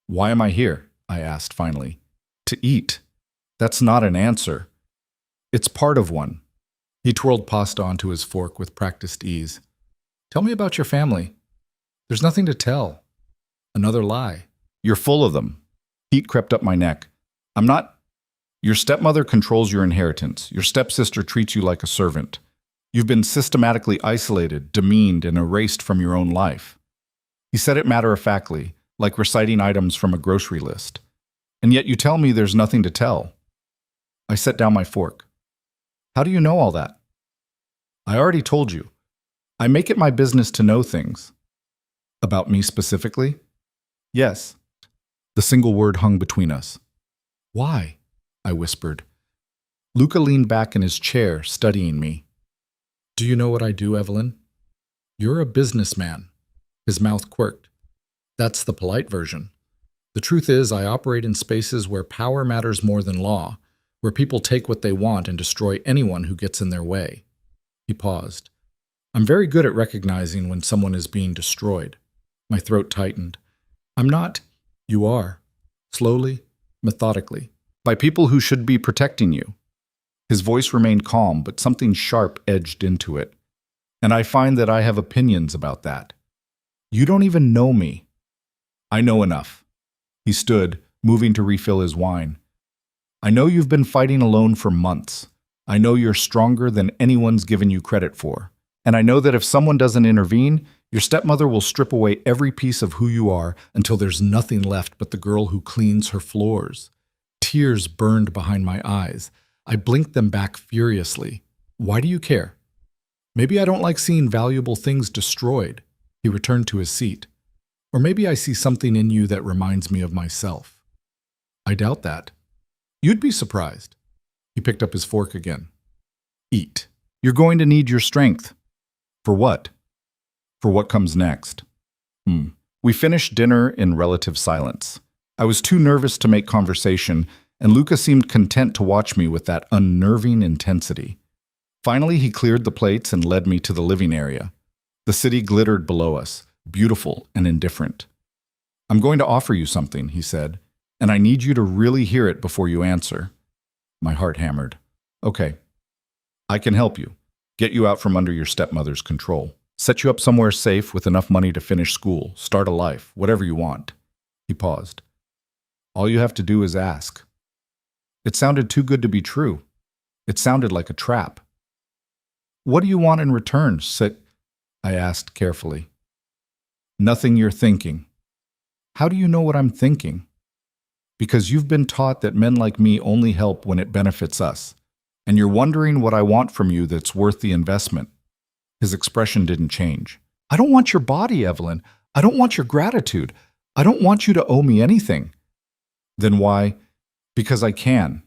"Why am I here?" I asked finally. "To eat." "That's not an answer." "It's part of one." He twirled pasta onto his fork with practiced ease. "Tell me about your family." "There's nothing to tell." "Another lie." "You're full of them." Heat crept up my neck. "I'm not. Your stepmother controls your inheritance. Your stepsister treats you like a servant. You've been systematically isolated, demeaned, and erased from your own life." He said it matter-of-factly, like reciting items from a grocery list. "And yet you tell me there's nothing to tell." I set down my fork. "How do you know all that?" "I already told you. I make it my business to know things." "About me specifically?" "Yes." The single word hung between us. "Why?" I whispered. Luca leaned back in his chair, studying me. "Do you know what I do, Evelyn?" "You're a businessman." His mouth quirked. "That's the polite version. The truth is, I operate in spaces where power matters more than law, where people take what they want and destroy anyone who gets in their way." He paused. "I'm very good at recognizing when someone is being destroyed." My throat tightened. "I'm not." "You are. Slowly, methodically. By people who should be protecting you." His voice remained calm, but something sharp edged into it. "And I find that I have opinions about that. You don't even know me." "I know enough." He stood, moving to refill his wine. "I know you've been fighting alone for months. I know you're stronger than anyone's given you credit for. And I know that if someone doesn't intervene, your stepmother will strip away every piece of who you are until there's nothing left but the girl who cleans her floors." Tears burned behind my eyes. I blinked them back furiously. "Why do you care?" "Maybe I don't like seeing valuable things destroyed." He returned to his seat. "Or maybe I see something in you that reminds me of myself." "I doubt that." "You'd be surprised." He picked up his fork again. "Eat. You're going to need your strength." "For what?" "For what comes next." We finished dinner in relative silence. I was too nervous to make conversation, and Luca seemed content to watch me with that unnerving intensity. Finally, he cleared the plates and led me to the living area. The city glittered below us, beautiful and indifferent. "I'm going to offer you something," he said, "and I need you to really hear it before you answer." My heart hammered. "Okay, I can help you. Get you out from under your stepmother's control. Set you up somewhere safe with enough money to finish school, start a life, whatever you want." He paused. "All you have to do is ask." It sounded too good to be true. It sounded like a trap. "What do you want in return?" I asked carefully. "Nothing you're thinking." "How do you know what I'm thinking?" "Because you've been taught that men like me only help when it benefits us. And you're wondering what I want from you that's worth the investment." His expression didn't change. "I don't want your body, Evelyn. I don't want your gratitude. I don't want you to owe me anything." "Then why?" "Because I can.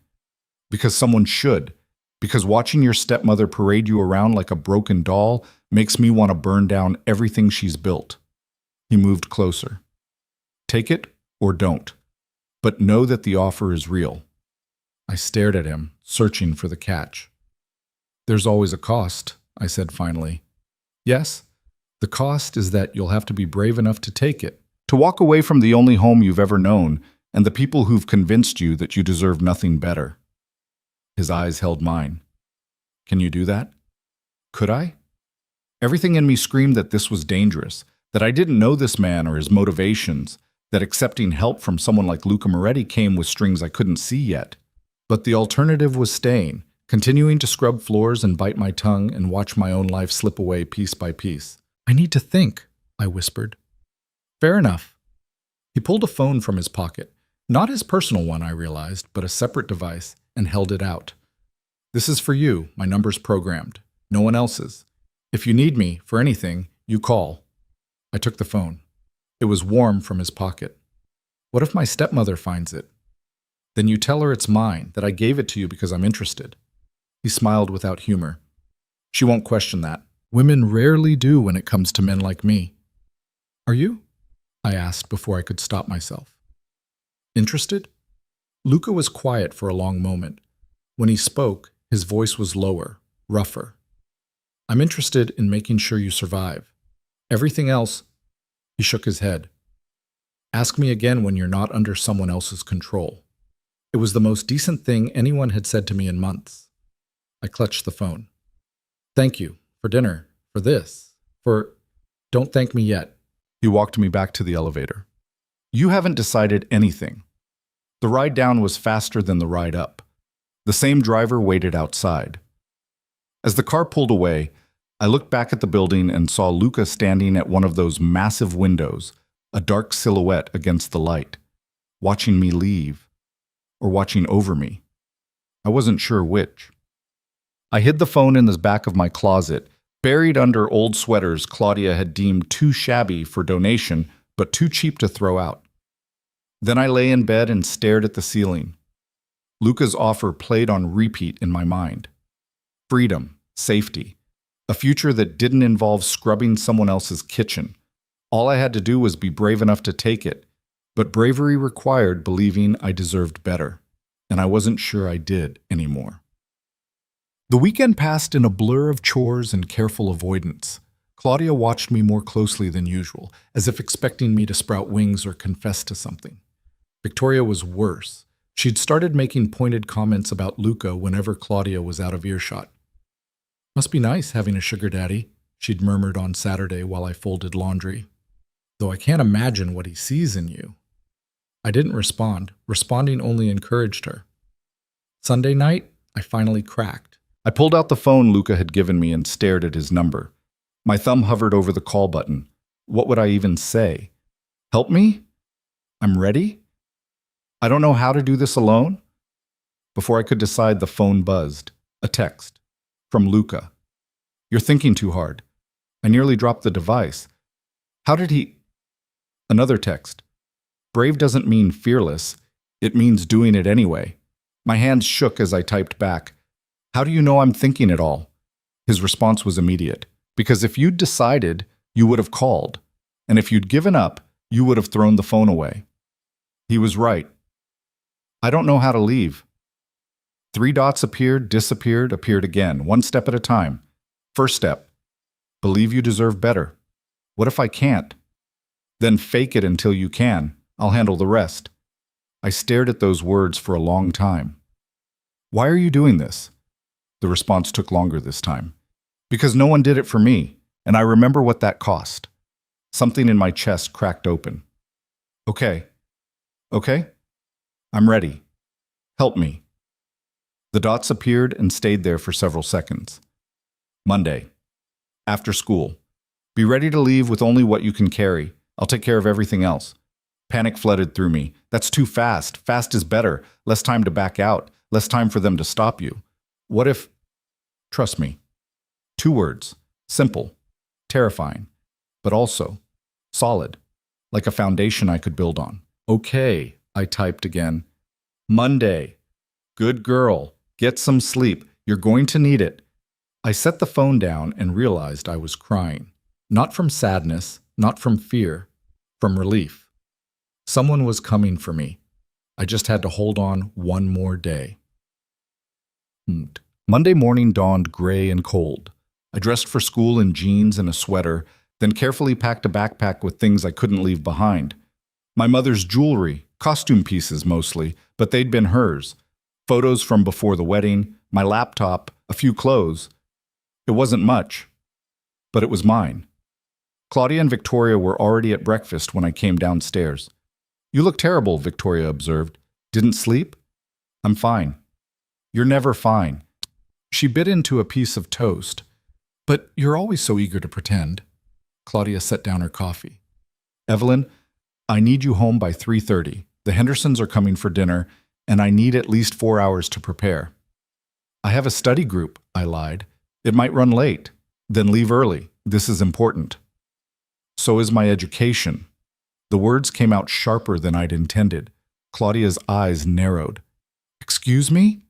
Because someone should. Because watching your stepmother parade you around like a broken doll makes me want to burn down everything she's built." He moved closer. "Take it or don't. But know that the offer is real." I stared at him, searching for the catch. "There's always a cost," I said finally. "Yes, the cost is that you'll have to be brave enough to take it, to walk away from the only home you've ever known and the people who've convinced you that you deserve nothing better." His eyes held mine. "Can you do that?" Could I? Everything in me screamed that this was dangerous, that I didn't know this man or his motivations, that accepting help from someone like Luca Moretti came with strings I couldn't see yet. But the alternative was staying, continuing to scrub floors and bite my tongue and watch my own life slip away piece by piece. "I need to think," I whispered. "Fair enough." He pulled a phone from his pocket, not his personal one, I realized, but a separate device, and held it out. "This is for you, my number's programmed. No one else's. If you need me for anything, you call." I took the phone. It was warm from his pocket. "What if my stepmother finds it?" "Then you tell her it's mine, that I gave it to you because I'm interested." He smiled without humor. "She won't question that. Women rarely do when it comes to men like me." "Are you?" I asked before I could stop myself. "Interested?" Luca was quiet for a long moment. When he spoke, his voice was lower, rougher. "I'm interested in making sure you survive. Everything else—" He shook his head. "Ask me again when you're not under someone else's control." It was the most decent thing anyone had said to me in months. I clutched the phone. "Thank you. For dinner. For this. For—" "Don't thank me yet." He walked me back to the elevator. "You haven't decided anything." The ride down was faster than the ride up. The same driver waited outside. As the car pulled away, I looked back at the building and saw Luca standing at one of those massive windows, a dark silhouette against the light, watching me leave, or watching over me. I wasn't sure which. I hid the phone in the back of my closet, buried under old sweaters Claudia had deemed too shabby for donation, but too cheap to throw out. Then I lay in bed and stared at the ceiling. Luca's offer played on repeat in my mind. Freedom, safety, a future that didn't involve scrubbing someone else's kitchen. All I had to do was be brave enough to take it, but bravery required believing I deserved better, and I wasn't sure I did anymore. The weekend passed in a blur of chores and careful avoidance. Claudia watched me more closely than usual, as if expecting me to sprout wings or confess to something. Victoria was worse. She'd started making pointed comments about Luca whenever Claudia was out of earshot. "Must be nice having a sugar daddy," she'd murmured on Saturday while I folded laundry. "Though I can't imagine what he sees in you." I didn't respond. Responding only encouraged her. Sunday night, I finally cracked. I pulled out the phone Luca had given me and stared at his number. My thumb hovered over the call button. What would I even say? "Help me? I'm ready? I don't know how to do this alone?" Before I could decide, the phone buzzed. A text. From Luca. "You're thinking too hard." I nearly dropped the device. How did he... Another text. "Brave doesn't mean fearless. It means doing it anyway." My hands shook as I typed back. "How do you know I'm thinking it all?" His response was immediate. "Because if you'd decided, you would have called. And if you'd given up, you would have thrown the phone away." He was right. I don't know how to leave. 3 dots appeared, disappeared, appeared again, one step at a time. First step, believe you deserve better. What if I can't? Then fake it until you can. I'll handle the rest. I stared at those words for a long time. Why are you doing this? The response took longer this time. Because no one did it for me, and I remember what that cost. Something in my chest cracked open. Okay. I'm ready. Help me. The dots appeared and stayed there for several seconds. Monday. After school. Be ready to leave with only what you can carry. I'll take care of everything else. Panic flooded through me. That's too fast. Fast is better. Less time to back out. Less time for them to stop you. What if... Trust me. 2 words. Simple. Terrifying. But also solid. Like a foundation I could build on. Okay, I typed again. Monday. Good girl. Get some sleep. You're going to need it. I set the phone down and realized I was crying. Not from sadness, not from fear, from relief. Someone was coming for me. I just had to hold on one more day. Monday morning dawned gray and cold. I dressed for school in jeans and a sweater, then carefully packed a backpack with things I couldn't leave behind. My mother's jewelry, costume pieces mostly, but they'd been hers. Photos from before the wedding, my laptop, a few clothes. It wasn't much, but it was mine. Claudia and Victoria were already at breakfast when I came downstairs. You look terrible, Victoria observed. Didn't sleep? I'm fine. You're never fine. She bit into a piece of toast. But you're always so eager to pretend. Claudia set down her coffee. Evelyn, I need you home by 3:30. The Hendersons are coming for dinner, and I need at least 4 hours to prepare. I have a study group, I lied. It might run late. Then leave early. This is important. So is my education. The words came out sharper than I'd intended. Claudia's eyes narrowed. Excuse me?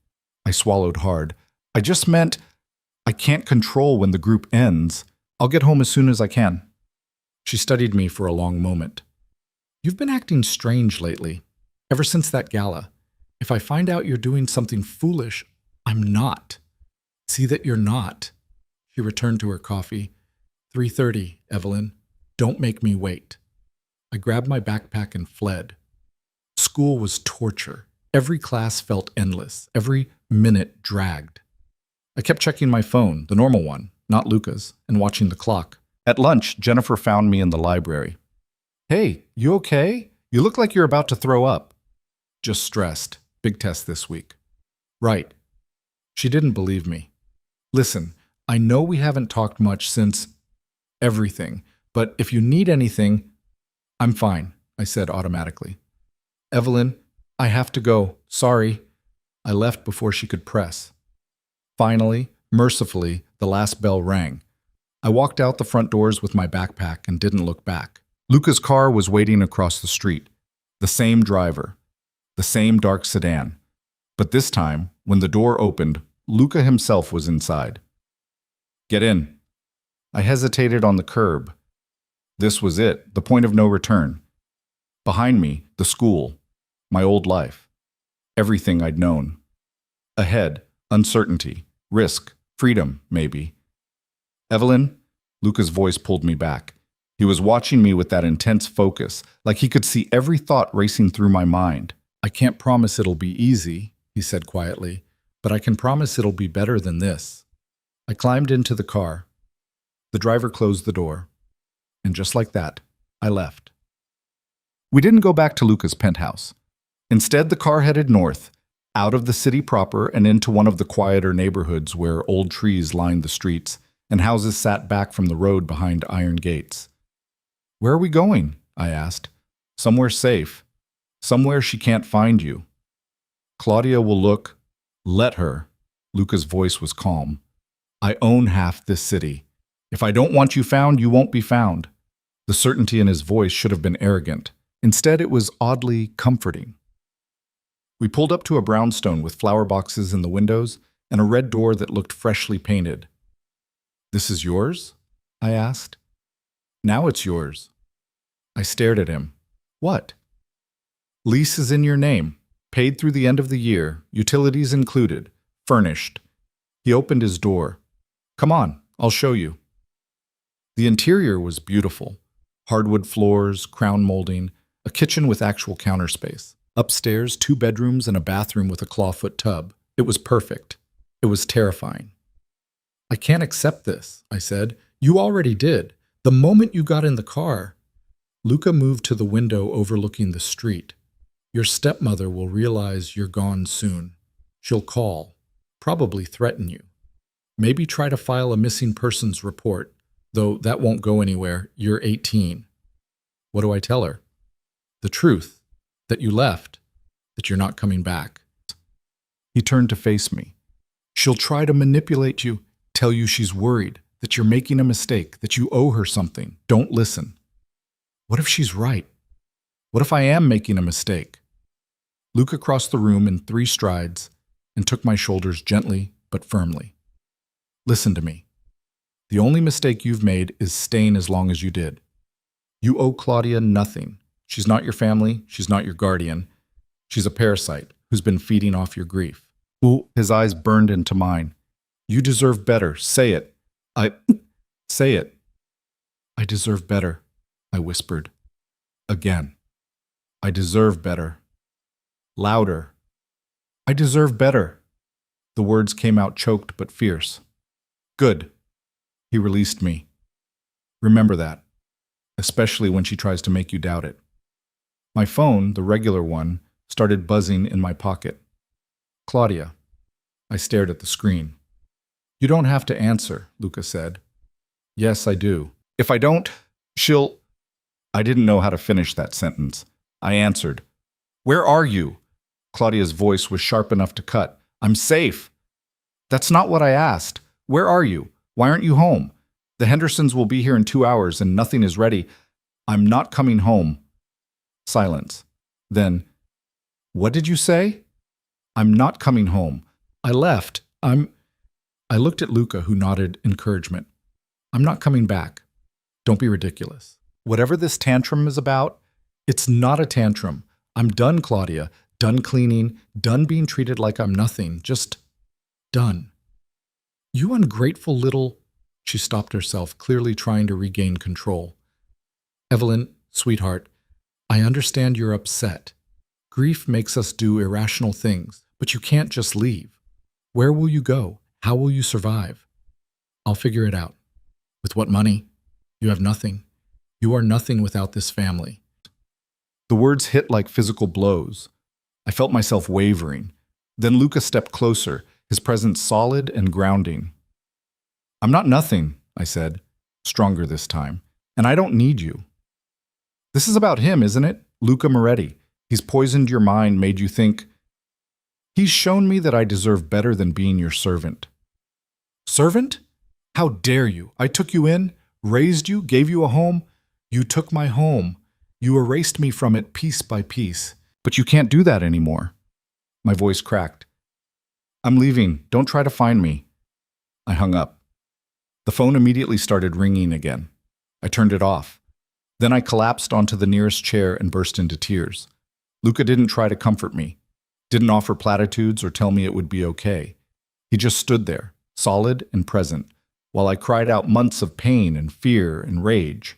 I swallowed hard. I just meant I can't control when the group ends. I'll get home as soon as I can. She studied me for a long moment. You've been acting strange lately, ever since that gala. If I find out you're doing something foolish, I'm not. See that you're not. She returned to her coffee. 3:30, Evelyn. Don't make me wait. I grabbed my backpack and fled. School was torture. Every class felt endless. Every minute dragged. I kept checking my phone, the normal one, not Luca's, and watching the clock. At lunch, Jennifer found me in the library. Hey, you okay? You look like you're about to throw up. Just stressed. Big test this week. Right. She didn't believe me. Listen, I know we haven't talked much since everything, but if you need anything, I'm fine, I said automatically. Evelyn, I have to go. Sorry. I left before she could press. Finally, mercifully, the last bell rang. I walked out the front doors with my backpack and didn't look back. Luca's car was waiting across the street. The same driver. The same dark sedan. But this time, when the door opened, Luca himself was inside. Get in. I hesitated on the curb. This was it, the point of no return. Behind me, the school, my old life, everything I'd known. Ahead, uncertainty, risk, freedom, maybe. Evelyn, Luca's voice pulled me back. He was watching me with that intense focus, like he could see every thought racing through my mind. I can't promise it'll be easy, he said quietly, but I can promise it'll be better than this. I climbed into the car. The driver closed the door. And just like that, I left. We didn't go back to Luca's penthouse. Instead, the car headed north, out of the city proper and into one of the quieter neighborhoods where old trees lined the streets and houses sat back from the road behind iron gates. Where are we going? I asked. Somewhere safe. Somewhere she can't find you. Claudia will look. Let her. Luca's voice was calm. I own half this city. If I don't want you found, you won't be found. The certainty in his voice should have been arrogant. Instead, it was oddly comforting. We pulled up to a brownstone with flower boxes in the windows and a red door that looked freshly painted. This is yours? I asked. Now it's yours. I stared at him. What? Lease is in your name, paid through the end of the year, utilities included. Furnished. He opened his door. Come on, I'll show you. The interior was beautiful. Hardwood floors, crown molding, a kitchen with actual counter space. Upstairs, 2 bedrooms and a bathroom with a clawfoot tub. It was perfect. It was terrifying. I can't accept this, I said. You already did. The moment you got in the car. Luca moved to the window overlooking the street. Your stepmother will realize you're gone soon. She'll call, probably threaten you. Maybe try to file a missing persons report, though that won't go anywhere. You're 18. What do I tell her? The truth, that you left, that you're not coming back. He turned to face me. She'll try to manipulate you, tell you she's worried, that you're making a mistake, that you owe her something. Don't listen. What if she's right? What if I am making a mistake? Luca crossed the room in 3 strides and took my shoulders gently but firmly. Listen to me. The only mistake you've made is staying as long as you did. You owe Claudia nothing. She's not your family. She's not your guardian. She's a parasite who's been feeding off your grief. Ooh, his eyes burned into mine. You deserve better. Say it. Say it. I deserve better, I whispered. Again. I deserve better. Louder. I deserve better. The words came out choked but fierce. Good. He released me. Remember that, especially when she tries to make you doubt it. My phone, the regular one, started buzzing in my pocket. Claudia. I stared at the screen. You don't have to answer, Luca said. Yes, I do. If I don't, she'll... I didn't know how to finish that sentence. I answered. Where are you? Claudia's voice was sharp enough to cut. I'm safe. That's not what I asked. Where are you? Why aren't you home? The Hendersons will be here in 2 hours and nothing is ready. I'm not coming home. Silence. Then, what did you say? I'm not coming home. I left. I looked at Luca, who nodded encouragement. I'm not coming back. Don't be ridiculous. Whatever this tantrum is about, it's not a tantrum. I'm done, Claudia. Done cleaning. Done being treated like I'm nothing. Just done. You ungrateful little... She stopped herself, clearly trying to regain control. Evelyn, sweetheart, I understand you're upset. Grief makes us do irrational things, but you can't just leave. Where will you go? How will you survive? I'll figure it out. With what money? You have nothing. You are nothing without this family. The words hit like physical blows. I felt myself wavering. Then Luca stepped closer, his presence solid and grounding. I'm not nothing, I said, stronger this time, and I don't need you. This is about him, isn't it? Luca Moretti. He's poisoned your mind, made you think. He's shown me that I deserve better than being your servant. Servant? How dare you? I took you in, raised you, gave you a home. You took my home. You erased me from it piece by piece. But you can't do that anymore. My voice cracked. I'm leaving. Don't try to find me. I hung up. The phone immediately started ringing again. I turned it off. Then I collapsed onto the nearest chair and burst into tears. Luca didn't try to comfort me, didn't offer platitudes or tell me it would be okay. He just stood there, solid and present, while I cried out months of pain and fear and rage.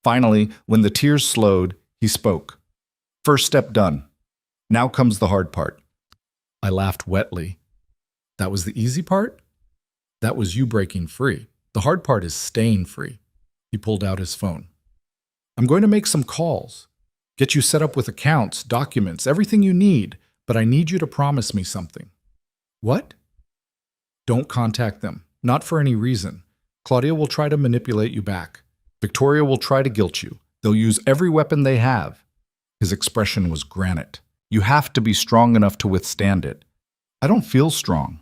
Finally, when the tears slowed, he spoke. First step done. Now comes the hard part. I laughed wetly. That was the easy part? That was you breaking free. The hard part is staying free. He pulled out his phone. I'm going to make some calls. Get you set up with accounts, documents, everything you need, but I need you to promise me something. What? Don't contact them. Not for any reason. Claudia will try to manipulate you back. Victoria will try to guilt you. They'll use every weapon they have. His expression was granite. You have to be strong enough to withstand it. I don't feel strong.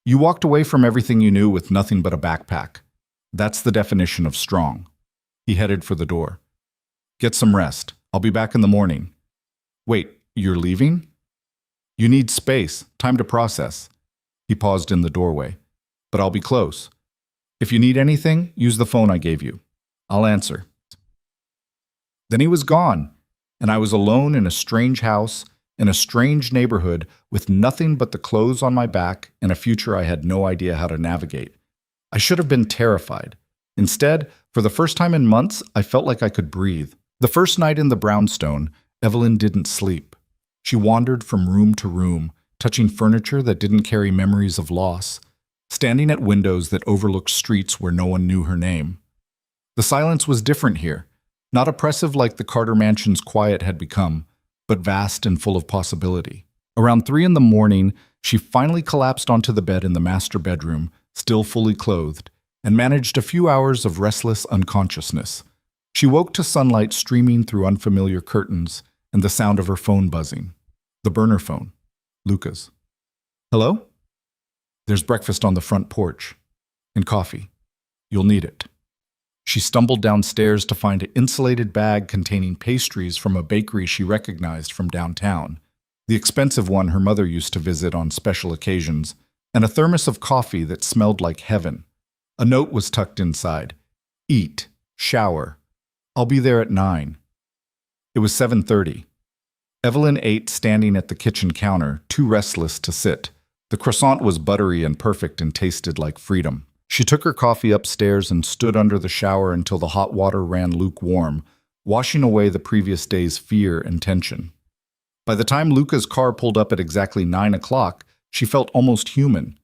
You walked away from everything you knew with nothing but a backpack. That's the definition of strong. He headed for the door. Get some rest. I'll be back in the morning. Wait, you're leaving? You need space, time to process. He paused in the doorway. But I'll be close. If you need anything, use the phone I gave you. I'll answer. Then he was gone, and I was alone in a strange house in a strange neighborhood with nothing but the clothes on my back and a future I had no idea how to navigate. I should have been terrified. Instead, for the first time in months, I felt like I could breathe. The first night in the brownstone, Evelyn didn't sleep. She wandered from room to room, touching furniture that didn't carry memories of loss, standing at windows that overlooked streets where no one knew her name. The silence was different here, not oppressive like the Carter Mansion's quiet had become, but vast and full of possibility. Around 3 in the morning, she finally collapsed onto the bed in the master bedroom, still fully clothed, and managed a few hours of restless unconsciousness. She woke to sunlight streaming through unfamiliar curtains and the sound of her phone buzzing. The burner phone. Luca's. Hello? There's breakfast on the front porch. And coffee. You'll need it. She stumbled downstairs to find an insulated bag containing pastries from a bakery she recognized from downtown, the expensive one her mother used to visit on special occasions, and a thermos of coffee that smelled like heaven. A note was tucked inside. Eat. Shower. I'll be there at 9. It was 7:30. Evelyn ate standing at the kitchen counter, too restless to sit. The croissant was buttery and perfect and tasted like freedom. She took her coffee upstairs and stood under the shower until the hot water ran lukewarm, washing away the previous day's fear and tension. By the time Luca's car pulled up at exactly 9 o'clock, she felt almost human.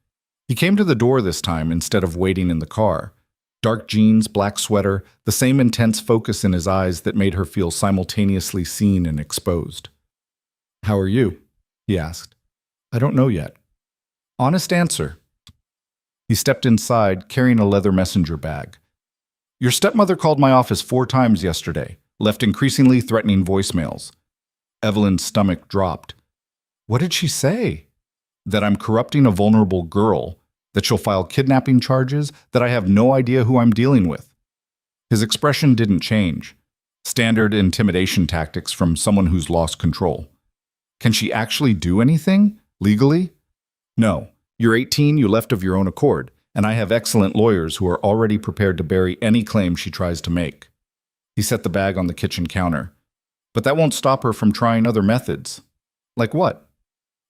He came to the door this time instead of waiting in the car. Dark jeans, black sweater, the same intense focus in his eyes that made her feel simultaneously seen and exposed. "How are you?" he asked. "I don't know yet." "Honest answer." He stepped inside, carrying a leather messenger bag. "Your stepmother called my office 4 times yesterday, left increasingly threatening voicemails." Evelyn's stomach dropped. "What did she say?" "That I'm corrupting a vulnerable girl, that she'll file kidnapping charges, that I have no idea who I'm dealing with." His expression didn't change. Standard intimidation tactics from someone who's lost control. "Can she actually do anything? Legally?" "No. You're 18, you left of your own accord, and I have excellent lawyers who are already prepared to bury any claim she tries to make." He set the bag on the kitchen counter. "But that won't stop her from trying other methods." "Like what?"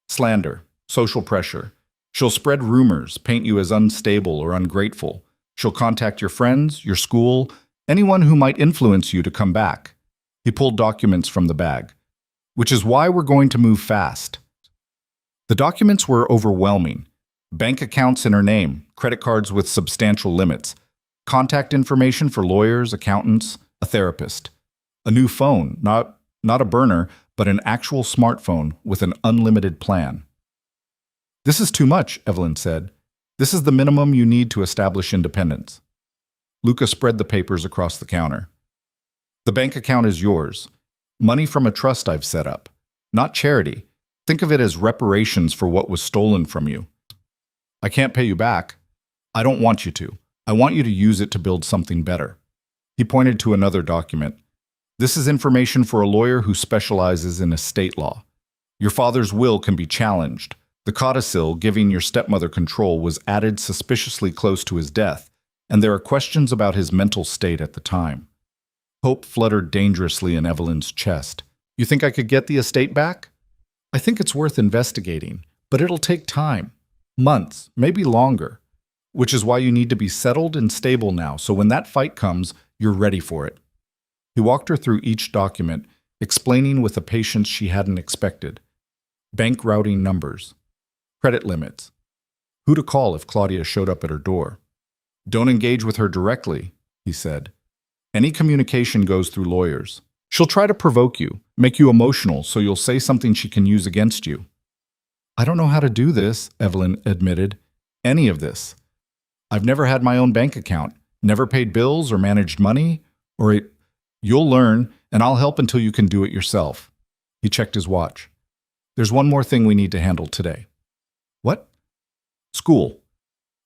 "Slander, social pressure. She'll spread rumors, paint you as unstable or ungrateful. She'll contact your friends, your school, anyone who might influence you to come back." He pulled documents from the bag. "Which is why we're going to move fast." The documents were overwhelming. Bank accounts in her name, credit cards with substantial limits, contact information for lawyers, accountants, a therapist, a new phone, not a burner, but an actual smartphone with an unlimited plan. "This is too much," Evelyn said. "This is the minimum you need to establish independence." Luca spread the papers across the counter. "The bank account is yours. Money from a trust I've set up. Not charity. Think of it as reparations for what was stolen from you. I can't pay you back. I don't want you to. I want you to use it to build something better." He pointed to another document. "This is information for a lawyer who specializes in estate law. Your father's will can be challenged. The codicil giving your stepmother control was added suspiciously close to his death, and there are questions about his mental state at the time." Hope fluttered dangerously in Evelyn's chest. "You think I could get the estate back?" "I think it's worth investigating, but it'll take time. Months, maybe longer. Which is why you need to be settled and stable now, so when that fight comes, you're ready for it." He walked her through each document, explaining with a patience she hadn't expected. Bank routing numbers. Credit limits. Who to call if Claudia showed up at her door. "Don't engage with her directly," he said. "Any communication goes through lawyers. She'll try to provoke you, make you emotional so you'll say something she can use against you." "I don't know how to do this," Evelyn admitted. "Any of this. I've never had my own bank account, never paid bills or managed money, You'll learn, and I'll help until you can do it yourself." He checked his watch. "There's one more thing we need to handle today." "What?" "School.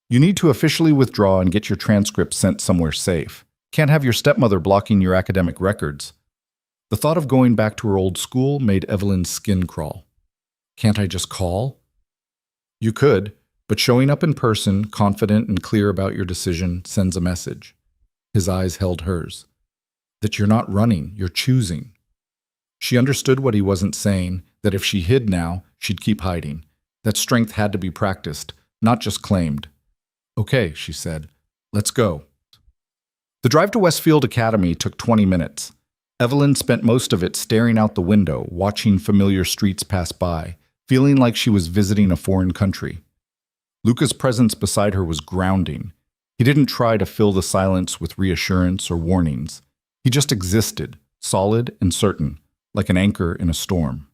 You need to officially withdraw and get your transcript sent somewhere safe. Can't have your stepmother blocking your academic records." The thought of going back to her old school made Evelyn's skin crawl. "Can't I just call?" "You could, but showing up in person, confident and clear about your decision, sends a message." His eyes held hers. "That you're not running, you're choosing." She understood what he wasn't saying, that if she hid now, she'd keep hiding. That strength had to be practiced, not just claimed. "Okay," she said. "Let's go." The drive to Westfield Academy took 20 minutes. Evelyn spent most of it staring out the window, watching familiar streets pass by, feeling like she was visiting a foreign country. Luca's presence beside her was grounding. He didn't try to fill the silence with reassurance or warnings. He just existed, solid and certain, like an anchor in a storm.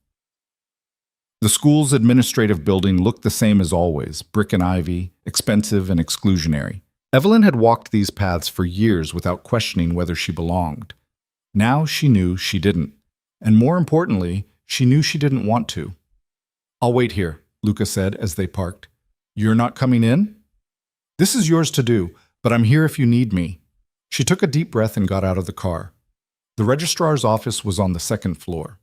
The school's administrative building looked the same as always, brick and ivy, expensive and exclusionary. Evelyn had walked these paths for years without questioning whether she belonged. Now she knew she didn't. And more importantly, she knew she didn't want to. "I'll wait here," Luca said as they parked. "You're not coming in?" "This is yours to do, but I'm here if you need me." She took a deep breath and got out of the car. The registrar's office was on the second floor.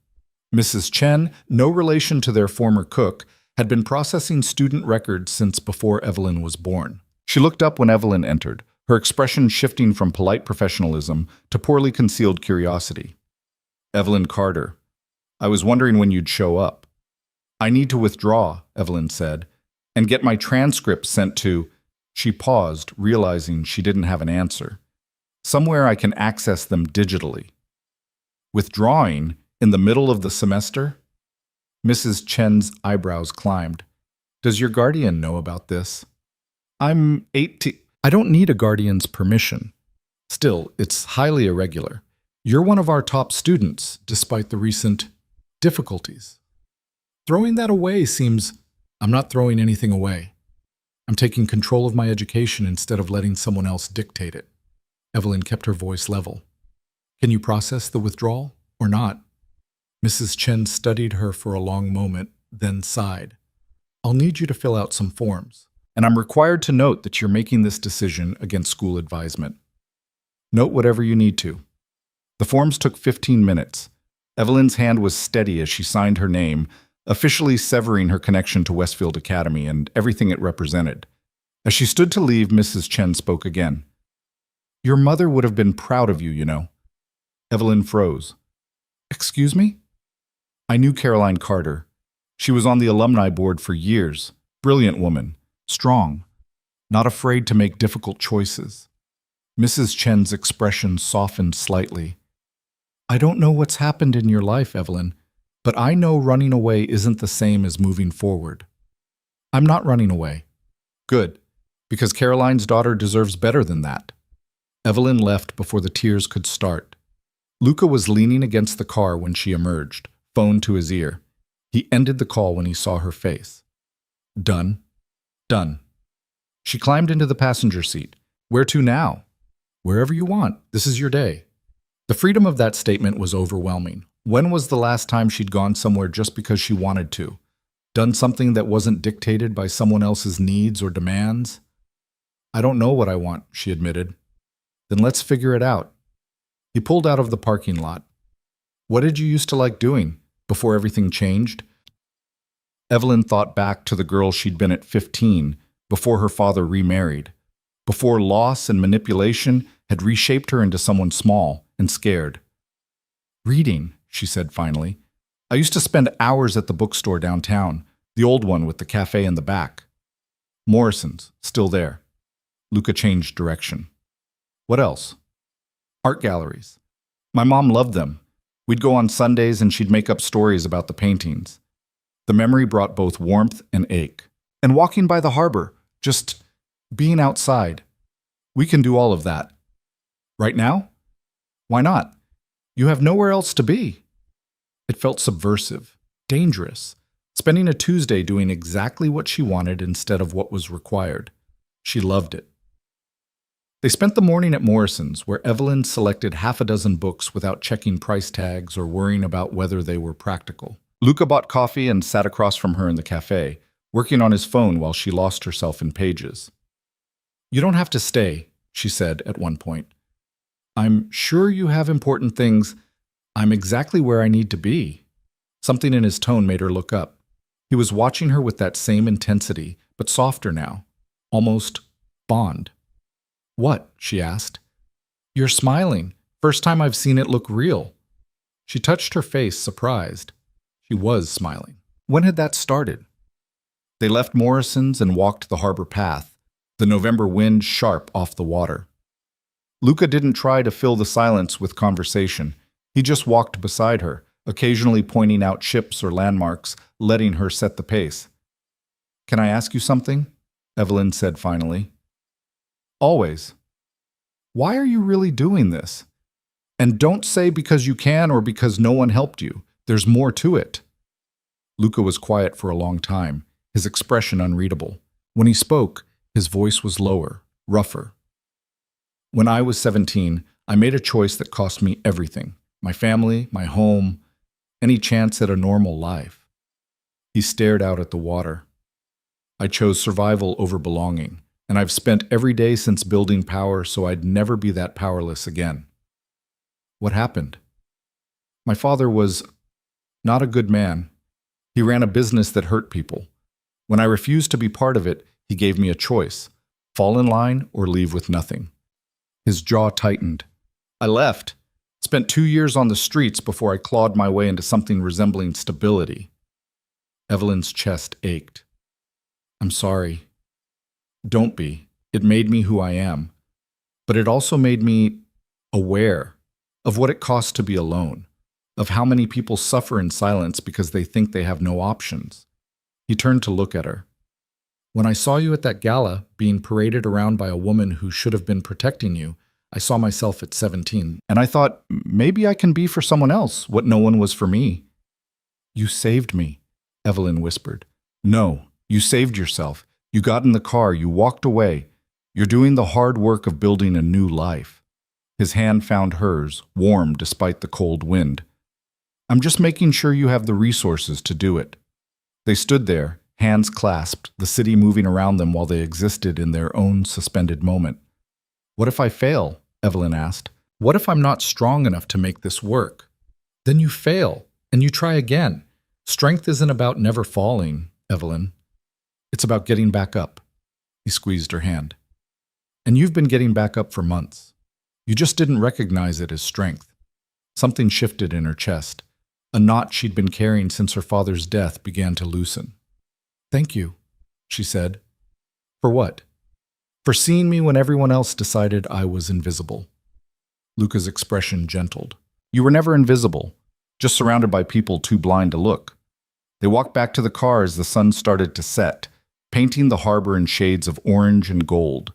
Mrs. Chen, no relation to their former cook, had been processing student records since before Evelyn was born. She looked up when Evelyn entered, her expression shifting from polite professionalism to poorly concealed curiosity. "Evelyn Carter, I was wondering when you'd show up." "I need to withdraw," Evelyn said, "and get my transcript sent to—" She paused, realizing she didn't have an answer. "Somewhere I can access them digitally." "Withdrawing in the middle of the semester?" Mrs. Chen's eyebrows climbed. "Does your guardian know about this?" "I'm 18. I don't need a guardian's permission. Still, it's highly irregular. You're one of our top students, despite the recent difficulties. Throwing that away seems—" "I'm not throwing anything away. I'm taking control of my education instead of letting someone else dictate it." Evelyn kept her voice level. "Can you process the withdrawal, or not?" Mrs. Chen studied her for a long moment, then sighed. "I'll need you to fill out some forms, and I'm required to note that you're making this decision against school advisement. Note whatever you need to." The forms took 15 minutes. Evelyn's hand was steady as she signed her name, officially severing her connection to Westfield Academy and everything it represented. As she stood to leave, Mrs. Chen spoke again. "Your mother would have been proud of you, you know." Evelyn froze. "Excuse me?" "I knew Caroline Carter. She was on the alumni board for years. Brilliant woman. Strong. Not afraid to make difficult choices." Mrs. Chen's expression softened slightly. "I don't know what's happened in your life, Evelyn, but I know running away isn't the same as moving forward." "I'm not running away." "Good, because Caroline's daughter deserves better than that." Evelyn left before the tears could start. Luca was leaning against the car when she emerged, phone to his ear. He ended the call when he saw her face. "Done." "Done." She climbed into the passenger seat. "Where to now?" "Wherever you want. This is your day." The freedom of that statement was overwhelming. When was the last time she'd gone somewhere just because she wanted to? Done something that wasn't dictated by someone else's needs or demands? "I don't know what I want," she admitted. "Then let's figure it out." He pulled out of the parking lot. "What did you used to like doing before everything changed?" Evelyn thought back to the girl she'd been at 15, before her father remarried, before loss and manipulation had reshaped her into someone small and scared. "Reading," she said finally. "I used to spend hours at the bookstore downtown, the old one with the cafe in the back." "Morrison's, still there." Luca changed direction. "What else?" "Art galleries. My mom loved them. We'd go on Sundays and she'd make up stories about the paintings." The memory brought both warmth and ache. "And walking by the harbor, just being outside. We can do all of that." "Right now?" "Why not? You have nowhere else to be." It felt subversive, dangerous, spending a Tuesday doing exactly what she wanted instead of what was required. She loved it. They spent the morning at Morrison's, where Evelyn selected half a dozen books without checking price tags or worrying about whether they were practical. Luca bought coffee and sat across from her in the cafe, working on his phone while she lost herself in pages. "You don't have to stay," she said at one point. "I'm sure you have important things. I'm exactly where I need to be." Something in his tone made her look up. He was watching her with that same intensity, but softer now, almost bond. "What?" she asked. "You're smiling. First time I've seen it look real." She touched her face, surprised. She was smiling. When had that started? They left Morrison's and walked the harbor path, the November wind sharp off the water. Luca didn't try to fill the silence with conversation. He just walked beside her, occasionally pointing out ships or landmarks, letting her set the pace. "Can I ask you something?" Evelyn said finally. "Always." "Why are you really doing this? And don't say because you can or because no one helped you. There's more to it." Luca was quiet for a long time, his expression unreadable. When he spoke, his voice was lower, rougher. "When I was 17, I made a choice that cost me everything. My family, my home, any chance at a normal life." He stared out at the water. "I chose survival over belonging, and I've spent every day since building power so I'd never be that powerless again." "What happened?" "My father was not a good man. He ran a business that hurt people. When I refused to be part of it, he gave me a choice: fall in line or leave with nothing." His jaw tightened. "I left. Spent 2 years on the streets before I clawed my way into something resembling stability." Evelyn's chest ached. "I'm sorry." "Don't be. It made me who I am. But it also made me aware of what it costs to be alone, of how many people suffer in silence because they think they have no options." He turned to look at her. "When I saw you at that gala, being paraded around by a woman who should have been protecting you, I saw myself at 17, and I thought, maybe I can be for someone else what no one was for me." "You saved me," Evelyn whispered. "No, you saved yourself. You got in the car, you walked away. You're doing the hard work of building a new life." His hand found hers, warm despite the cold wind. "I'm just making sure you have the resources to do it." They stood there, hands clasped, the city moving around them while they existed in their own suspended moment. "What if I fail?" Evelyn asked. "What if I'm not strong enough to make this work?" "Then you fail, and you try again. Strength isn't about never falling, Evelyn. It's about getting back up." He squeezed her hand. "And you've been getting back up for months. You just didn't recognize it as strength." Something shifted in her chest. A knot she'd been carrying since her father's death began to loosen. "Thank you," she said. "For what?" "For seeing me when everyone else decided I was invisible." Luca's expression gentled. "You were never invisible, just surrounded by people too blind to look." They walked back to the car as the sun started to set, painting the harbor in shades of orange and gold.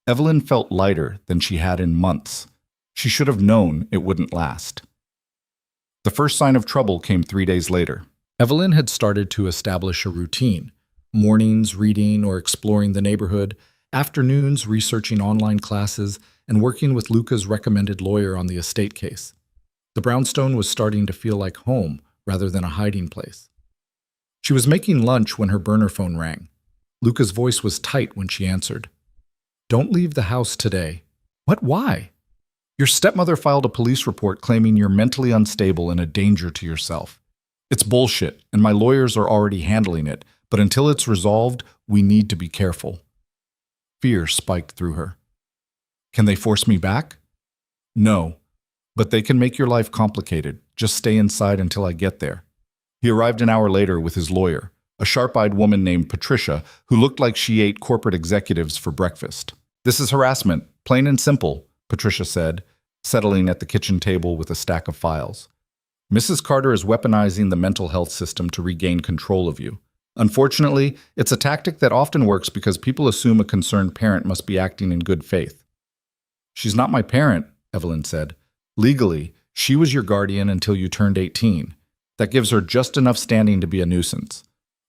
Evelyn felt lighter than she had in months. She should have known it wouldn't last. The first sign of trouble came 3 days later. Evelyn had started to establish a routine: mornings reading or exploring the neighborhood, afternoons researching online classes, and working with Luca's recommended lawyer on the estate case. The brownstone was starting to feel like home rather than a hiding place. She was making lunch when her burner phone rang. Luca's voice was tight when she answered. "Don't leave the house today." "What? Why?" "Your stepmother filed a police report claiming you're mentally unstable and a danger to yourself. It's bullshit, and my lawyers are already handling it, but until it's resolved, we need to be careful." Fear spiked through her. "Can they force me back?" "No, but they can make your life complicated. Just stay inside until I get there." He arrived an hour later with his lawyer, a sharp-eyed woman named Patricia who looked like she ate corporate executives for breakfast. "This is harassment, plain and simple," Patricia said, settling at the kitchen table with a stack of files. "Mrs. Carter is weaponizing the mental health system to regain control of you. Unfortunately, it's a tactic that often works because people assume a concerned parent must be acting in good faith." "She's not my parent," Evelyn said. "Legally, she was your guardian until you turned 18. That gives her just enough standing to be a nuisance."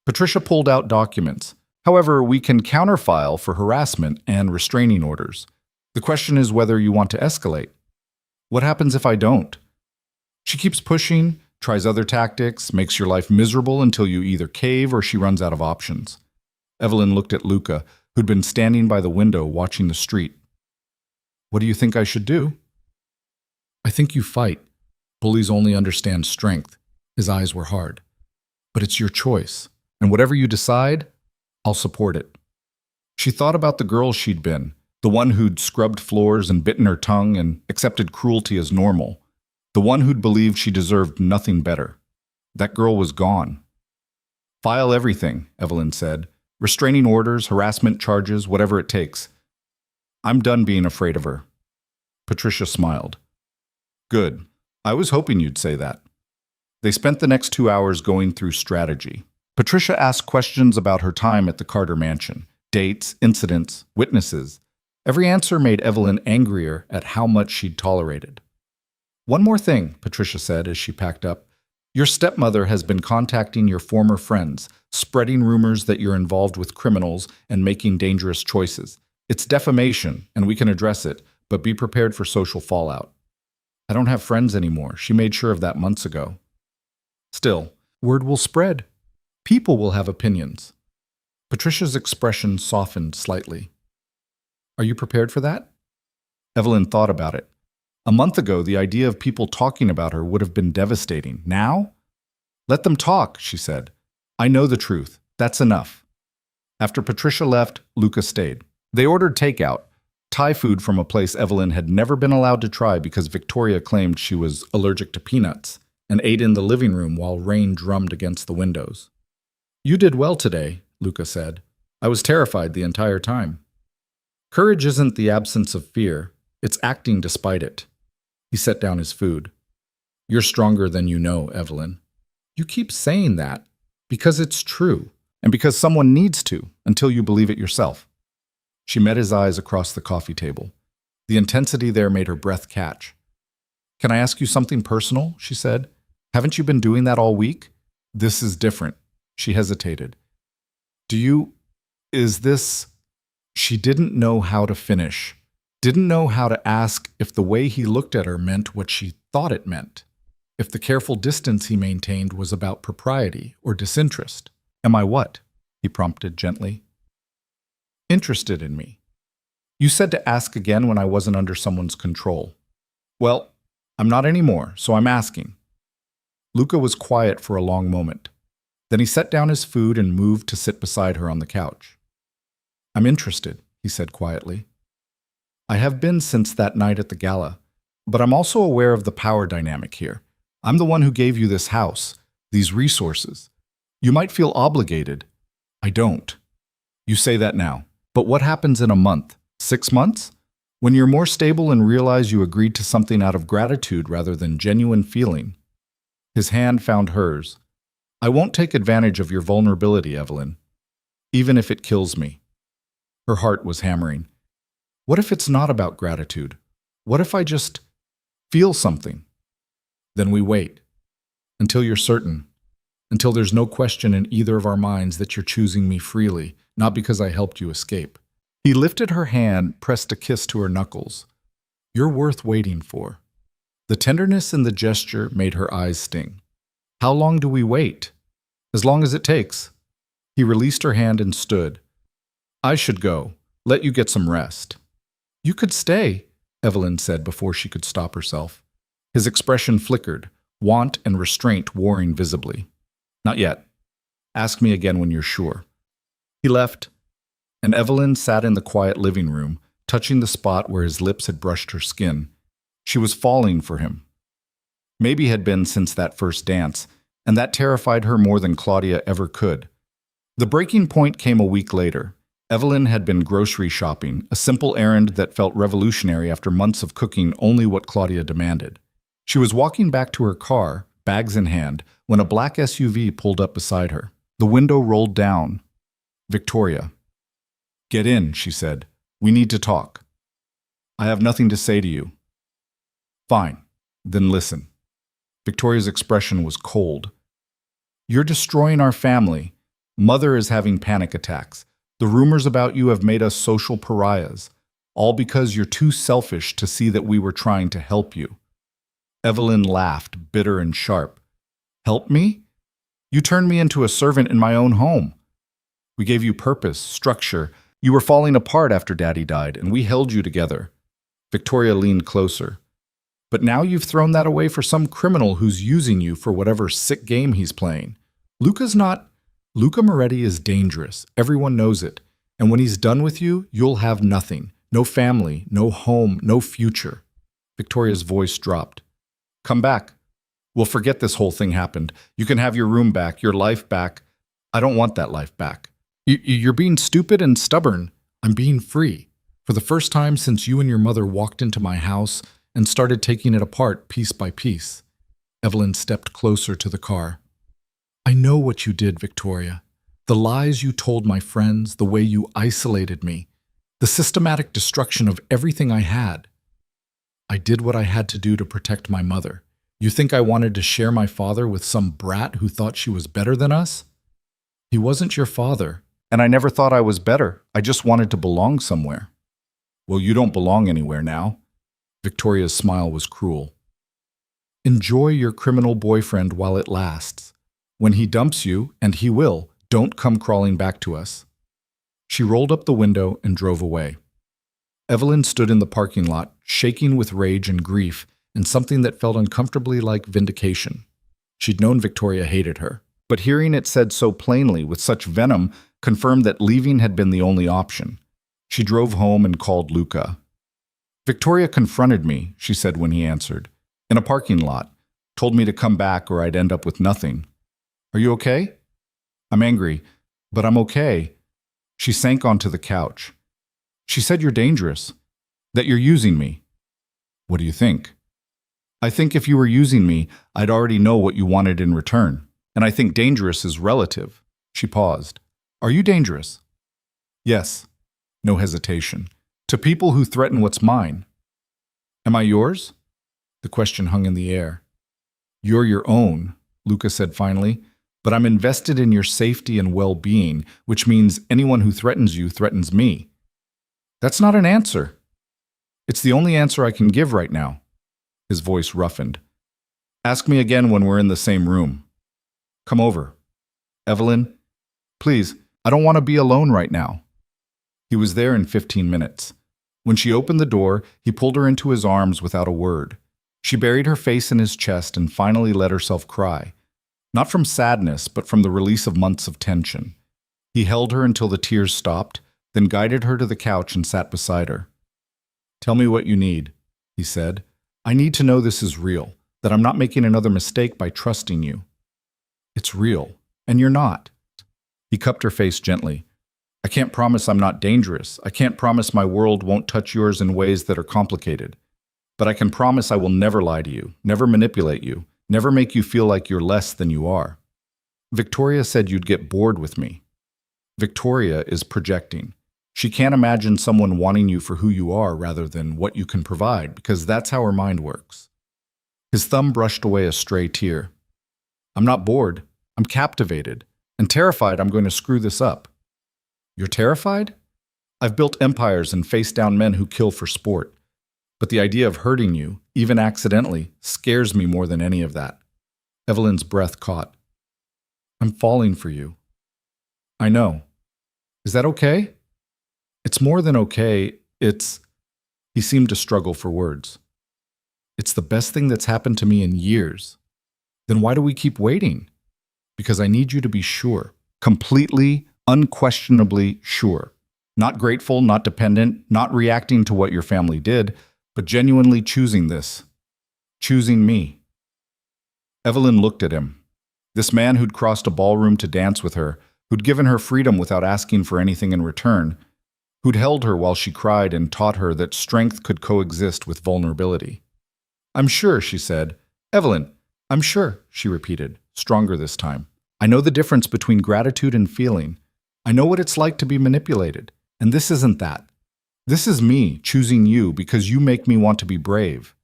Patricia pulled out documents. "However, we can counterfile for harassment and restraining orders. The question is whether you want to escalate." "What happens if I don't?" She keeps pushing, tries other tactics, makes your life miserable until you either cave or she runs out of options. Evelyn looked at Luca, who'd been standing by the window watching the street. "What do you think I should do?" "I think you fight. Bullies only understand strength." His eyes were hard. "But it's your choice, and whatever you decide, I'll support it." She thought about the girl she'd been, the one who'd scrubbed floors and bitten her tongue and accepted cruelty as normal, the one who'd believed she deserved nothing better. That girl was gone. File everything, Evelyn said. Restraining orders, harassment charges, whatever it takes. I'm done being afraid of her. Patricia smiled. Good. I was hoping you'd say that. They spent the next 2 hours going through strategy. Patricia asked questions about her time at the Carter mansion. Dates, incidents, witnesses. Every answer made Evelyn angrier at how much she'd tolerated. One more thing, Patricia said as she packed up. Your stepmother has been contacting your former friends, spreading rumors that you're involved with criminals and making dangerous choices. It's defamation, and we can address it, but be prepared for social fallout. I don't have friends anymore. She made sure of that months ago. Still, word will spread. People will have opinions. Patricia's expression softened slightly. Are you prepared for that? Evelyn thought about it. A month ago, the idea of people talking about her would have been devastating. Now? Let them talk, she said. I know the truth. That's enough. After Patricia left, Luca stayed. They ordered takeout, Thai food from a place Evelyn had never been allowed to try because Victoria claimed she was allergic to peanuts, and ate in the living room while rain drummed against the windows. You did well today, Luca said. I was terrified the entire time. Courage isn't the absence of fear, it's acting despite it. He set down his food. You're stronger than you know, Evelyn. You keep saying that because it's true, and because someone needs to, until you believe it yourself. She met his eyes across the coffee table. The intensity there made her breath catch. Can I ask you something personal? She said. Haven't you been doing that all week? This is different. She hesitated. Is this... She didn't know how to finish. Didn't know how to ask if the way he looked at her meant what she thought it meant. If the careful distance he maintained was about propriety or disinterest. Am I what? He prompted gently. Interested in me. You said to ask again when I wasn't under someone's control. Well, I'm not anymore, so I'm asking. Luca was quiet for a long moment. Then he set down his food and moved to sit beside her on the couch. I'm interested, he said quietly. I have been since that night at the gala, but I'm also aware of the power dynamic here. I'm the one who gave you this house, these resources. You might feel obligated. I don't. You say that now. But what happens in a month? 6 months? When you're more stable and realize you agreed to something out of gratitude rather than genuine feeling. His hand found hers. I won't take advantage of your vulnerability, Evelyn, even if it kills me. Her heart was hammering. What if it's not about gratitude? What if I just feel something? Then we wait. Until you're certain. Until there's no question in either of our minds that you're choosing me freely, not because I helped you escape. He lifted her hand, pressed a kiss to her knuckles. You're worth waiting for. The tenderness in the gesture made her eyes sting. How long do we wait? As long as it takes. He released her hand and stood. I should go. Let you get some rest. You could stay, Evelyn said before she could stop herself. His expression flickered, want and restraint warring visibly. Not yet. Ask me again when you're sure. He left, and Evelyn sat in the quiet living room, touching the spot where his lips had brushed her skin. She was falling for him. Maybe had been since that first dance, and that terrified her more than Claudia ever could. The breaking point came a week later. Evelyn had been grocery shopping, a simple errand that felt revolutionary after months of cooking only what Claudia demanded. She was walking back to her car, bags in hand, when a black SUV pulled up beside her. The window rolled down. Victoria. Get in, she said. We need to talk. I have nothing to say to you. Fine. Then listen. Victoria's expression was cold. You're destroying our family. Mother is having panic attacks. The rumors about you have made us social pariahs, all because you're too selfish to see that we were trying to help you. Evelyn laughed, bitter and sharp. Help me? You turned me into a servant in my own home. We gave you purpose, structure. You were falling apart after Daddy died, and we held you together. Victoria leaned closer. But now you've thrown that away for some criminal who's using you for whatever sick game he's playing. Luca Moretti is dangerous. Everyone knows it. And when he's done with you, you'll have nothing. No family, no home, no future. Victoria's voice dropped. Come back. We'll forget this whole thing happened. You can have your room back, your life back. I don't want that life back. You're being stupid and stubborn. I'm being free. For the first time since you and your mother walked into my house and started taking it apart piece by piece. Evelyn stepped closer to the car. I know what you did, Victoria. The lies you told my friends, the way you isolated me, the systematic destruction of everything I had. I did what I had to do to protect my mother. You think I wanted to share my father with some brat who thought she was better than us? He wasn't your father, and I never thought I was better. I just wanted to belong somewhere. Well, you don't belong anywhere now. Victoria's smile was cruel. Enjoy your criminal boyfriend while it lasts. When he dumps you, and he will, don't come crawling back to us. She rolled up the window and drove away. Evelyn stood in the parking lot, shaking with rage and grief, and something that felt uncomfortably like vindication. She'd known Victoria hated her, but hearing it said so plainly with such venom confirmed that leaving had been the only option. She drove home and called Luca. Victoria confronted me, she said when he answered, in a parking lot, told me to come back or I'd end up with nothing. Are you okay? I'm angry, but I'm okay. She sank onto the couch. She said you're dangerous, that you're using me. What do you think? I think if you were using me, I'd already know what you wanted in return. And I think dangerous is relative. She paused. Are you dangerous? Yes. No hesitation. To people who threaten what's mine. Am I yours? The question hung in the air. You're your own, Luca said finally, but I'm invested in your safety and well-being, which means anyone who threatens you threatens me. That's not an answer. It's the only answer I can give right now. His voice roughened. Ask me again when we're in the same room. Come over. Evelyn, please, I don't want to be alone right now. He was there in 15 minutes. When she opened the door, he pulled her into his arms without a word. She buried her face in his chest and finally let herself cry. Not from sadness, but from the release of months of tension. He held her until the tears stopped, then guided her to the couch and sat beside her. Tell me what you need, he said. I need to know this is real, that I'm not making another mistake by trusting you. It's real, and you're not. He cupped her face gently. I can't promise I'm not dangerous. I can't promise my world won't touch yours in ways that are complicated. But I can promise I will never lie to you, never manipulate you, never make you feel like you're less than you are. Victoria said you'd get bored with me. Victoria is projecting. She can't imagine someone wanting you for who you are rather than what you can provide, because that's how her mind works. His thumb brushed away a stray tear. I'm not bored. I'm captivated and terrified I'm going to screw this up. You're terrified? I've built empires and faced down men who kill for sport. But the idea of hurting you, even accidentally, scares me more than any of that. Evelyn's breath caught. I'm falling for you. I know. Is that okay? It's more than okay. He seemed to struggle for words. It's the best thing that's happened to me in years. Then why do we keep waiting? Because I need you to be sure. Completely, unquestionably sure. Not grateful, not dependent, not reacting to what your family did, but genuinely choosing this. Choosing me. Evelyn looked at him. This man who'd crossed a ballroom to dance with her, who'd given her freedom without asking for anything in return, who'd held her while she cried and taught her that strength could coexist with vulnerability. I'm sure, she said. Evelyn, I'm sure, she repeated, stronger this time. I know the difference between gratitude and feeling. I know what it's like to be manipulated, and this isn't that. This is me choosing you because you make me want to be brave.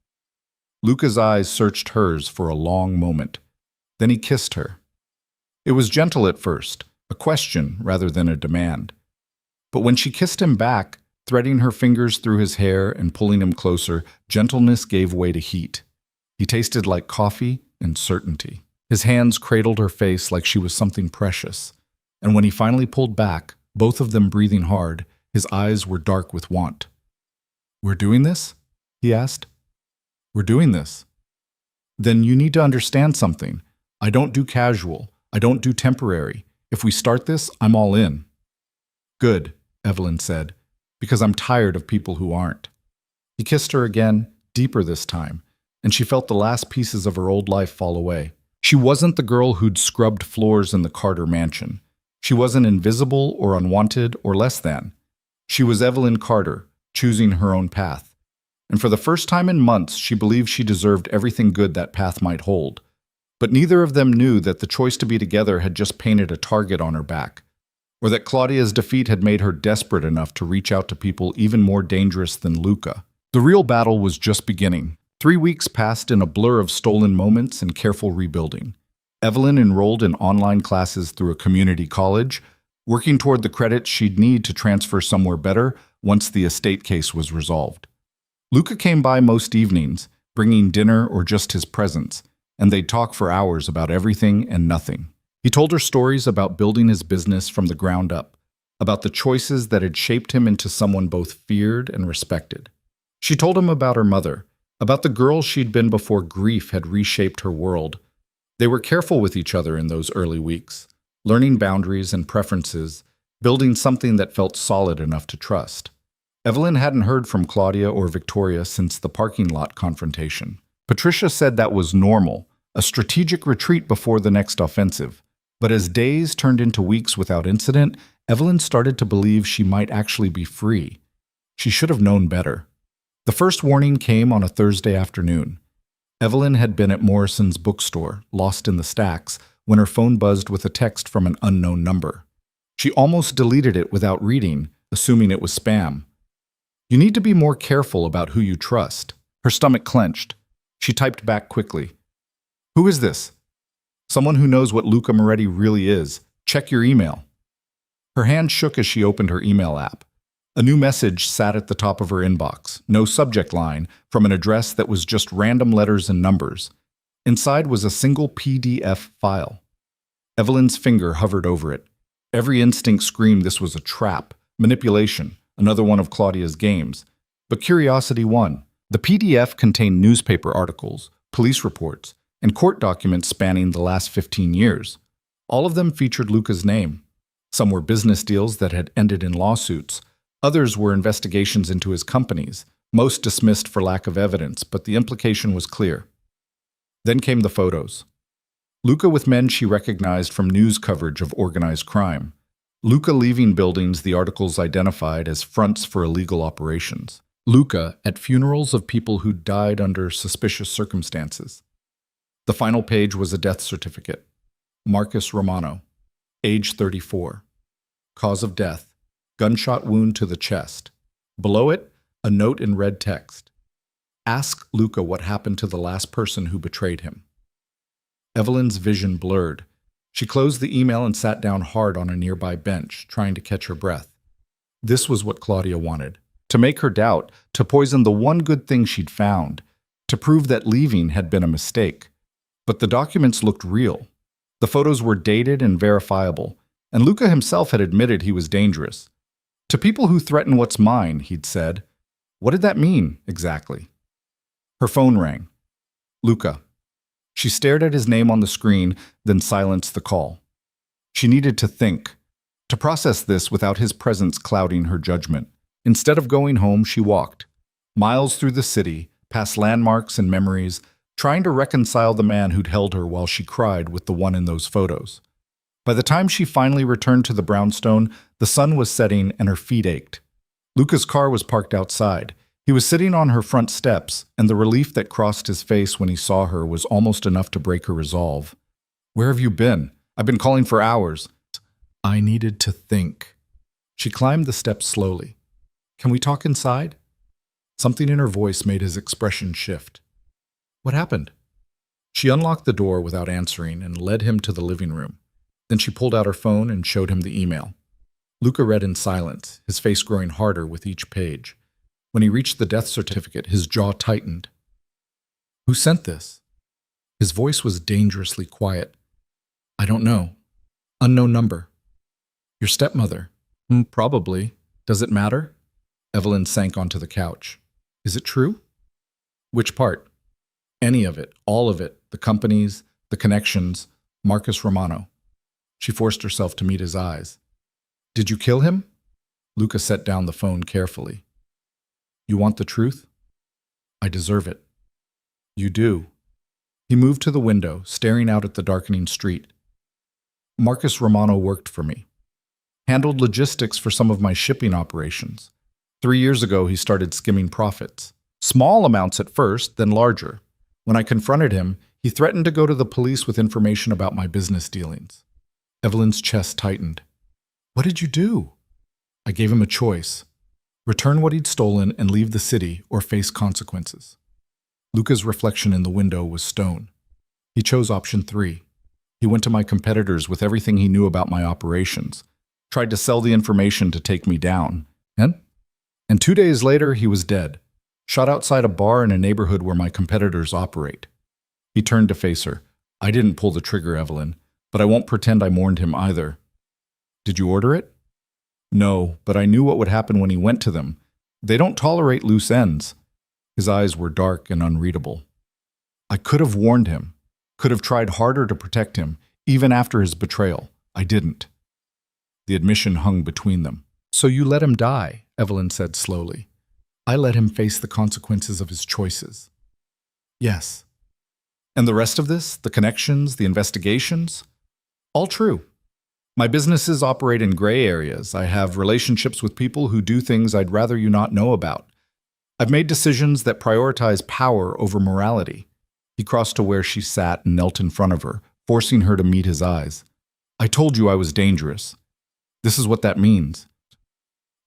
Luca's eyes searched hers for a long moment. Then he kissed her. It was gentle at first, a question rather than a demand. But when she kissed him back, threading her fingers through his hair and pulling him closer, gentleness gave way to heat. He tasted like coffee and certainty. His hands cradled her face like she was something precious. And when he finally pulled back, both of them breathing hard, his eyes were dark with want. We're doing this? He asked. We're doing this. Then you need to understand something. I don't do casual. I don't do temporary. If we start this, I'm all in. Good, Evelyn said, because I'm tired of people who aren't. He kissed her again, deeper this time, and she felt the last pieces of her old life fall away. She wasn't the girl who'd scrubbed floors in the Carter mansion. She wasn't invisible or unwanted or less than. She was Evelyn Carter, choosing her own path. And for the first time in months, she believed she deserved everything good that path might hold. But neither of them knew that the choice to be together had just painted a target on her back, or that Claudia's defeat had made her desperate enough to reach out to people even more dangerous than Luca. The real battle was just beginning. 3 weeks passed in a blur of stolen moments and careful rebuilding. Evelyn enrolled in online classes through a community college, working toward the credits she'd need to transfer somewhere better once the estate case was resolved. Luca came by most evenings, bringing dinner or just his presence, and they'd talk for hours about everything and nothing. He told her stories about building his business from the ground up, about the choices that had shaped him into someone both feared and respected. She told him about her mother, about the girl she'd been before grief had reshaped her world. They were careful with each other in those early weeks, learning boundaries and preferences, building something that felt solid enough to trust. Evelyn hadn't heard from Claudia or Victoria since the parking lot confrontation. Patricia said that was normal, a strategic retreat before the next offensive. But as days turned into weeks without incident, Evelyn started to believe she might actually be free. She should have known better. The first warning came on a Thursday afternoon. Evelyn had been at Morrison's bookstore, lost in the stacks, when her phone buzzed with a text from an unknown number. She almost deleted it without reading, assuming it was spam. You need to be more careful about who you trust. Her stomach clenched. She typed back quickly. Who is this? Someone who knows what Luca Moretti really is. Check your email. Her hand shook as she opened her email app. A new message sat at the top of her inbox, no subject line, from an address that was just random letters and numbers. Inside was a single PDF file. Evelyn's finger hovered over it. Every instinct screamed this was a trap, manipulation, another one of Claudia's games. But curiosity won. The PDF contained newspaper articles, police reports, and court documents spanning the last 15 years. All of them featured Luca's name. Some were business deals that had ended in lawsuits. Others were investigations into his companies, most dismissed for lack of evidence, but the implication was clear. Then came the photos. Luca with men she recognized from news coverage of organized crime. Luca leaving buildings the articles identified as fronts for illegal operations. Luca at funerals of people who died under suspicious circumstances. The final page was a death certificate. Marcus Romano, age 34. Cause of death. Gunshot wound to the chest. Below it, a note in red text. Ask Luca what happened to the last person who betrayed him. Evelyn's vision blurred. She closed the email and sat down hard on a nearby bench, trying to catch her breath. This was what Claudia wanted. To make her doubt, to poison the one good thing she'd found, to prove that leaving had been a mistake. But the documents looked real. The photos were dated and verifiable, and Luca himself had admitted he was dangerous. To people who threaten what's mine, he'd said. What did that mean, exactly? Her phone rang. Luca. She stared at his name on the screen, then silenced the call. She needed to think, to process this without his presence clouding her judgment. Instead of going home, she walked. Miles through the city, past landmarks and memories, trying to reconcile the man who'd held her while she cried with the one in those photos. By the time she finally returned to the brownstone, the sun was setting and her feet ached. Luca's car was parked outside. He was sitting on her front steps, and the relief that crossed his face when he saw her was almost enough to break her resolve. Where have you been? I've been calling for hours. I needed to think. She climbed the steps slowly. Can we talk inside? Something in her voice made his expression shift. What happened? She unlocked the door without answering and led him to the living room. Then she pulled out her phone and showed him the email. Luca read in silence, his face growing harder with each page. When he reached the death certificate, his jaw tightened. Who sent this? His voice was dangerously quiet. I don't know. Unknown number. Your stepmother. Probably. Does it matter? Evelyn sank onto the couch. Is it true? Which part? Any of it, all of it, the companies, the connections, Marcus Romano. She forced herself to meet his eyes. Did you kill him? Luca set down the phone carefully. You want the truth? I deserve it. You do. He moved to the window, staring out at the darkening street. Marcus Romano worked for me. Handled logistics for some of my shipping operations. 3 years ago, he started skimming profits. Small amounts at first, then larger. When I confronted him, he threatened to go to the police with information about my business dealings. Evelyn's chest tightened. What did you do? I gave him a choice. Return what he'd stolen and leave the city or face consequences. Luca's reflection in the window was stone. He chose option 3. He went to my competitors with everything he knew about my operations, tried to sell the information to take me down, and 2 days later he was dead, shot outside a bar in a neighborhood where my competitors operate. He turned to face her. I didn't pull the trigger, Evelyn, but I won't pretend I mourned him either. Did you order it? No, but I knew what would happen when he went to them. They don't tolerate loose ends. His eyes were dark and unreadable. I could have warned him, could have tried harder to protect him, even after his betrayal. I didn't. The admission hung between them. So you let him die, Evelyn said slowly. I let him face the consequences of his choices. Yes. And the rest of this, the connections, the investigations? All true. My businesses operate in gray areas. I have relationships with people who do things I'd rather you not know about. I've made decisions that prioritize power over morality. He crossed to where she sat and knelt in front of her, forcing her to meet his eyes. I told you I was dangerous. This is what that means.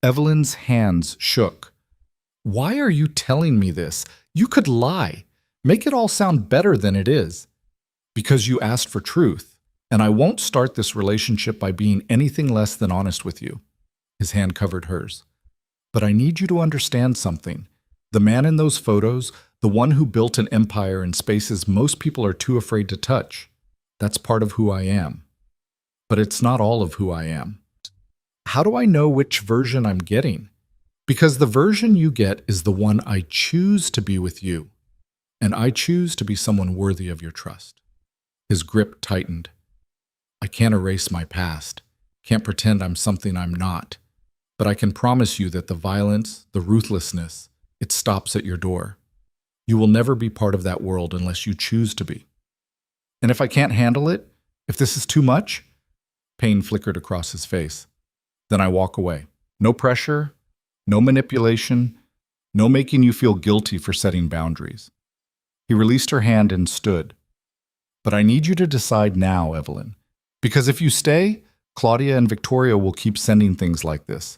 Evelyn's hands shook. Why are you telling me this? You could lie. Make it all sound better than it is. Because you asked for truth, and I won't start this relationship by being anything less than honest with you. His hand covered hers. But I need you to understand something. The man in those photos, the one who built an empire in spaces most people are too afraid to touch, that's part of who I am. But it's not all of who I am. How do I know which version I'm getting? Because the version you get is the one I choose to be with you, and I choose to be someone worthy of your trust. His grip tightened. I can't erase my past, can't pretend I'm something I'm not, but I can promise you that the violence, the ruthlessness, it stops at your door. You will never be part of that world unless you choose to be. And if I can't handle it, if this is too much, pain flickered across his face. Then I walk away. No pressure, no manipulation, no making you feel guilty for setting boundaries. He released her hand and stood. But I need you to decide now, Evelyn. Because if you stay, Claudia and Victoria will keep sending things like this.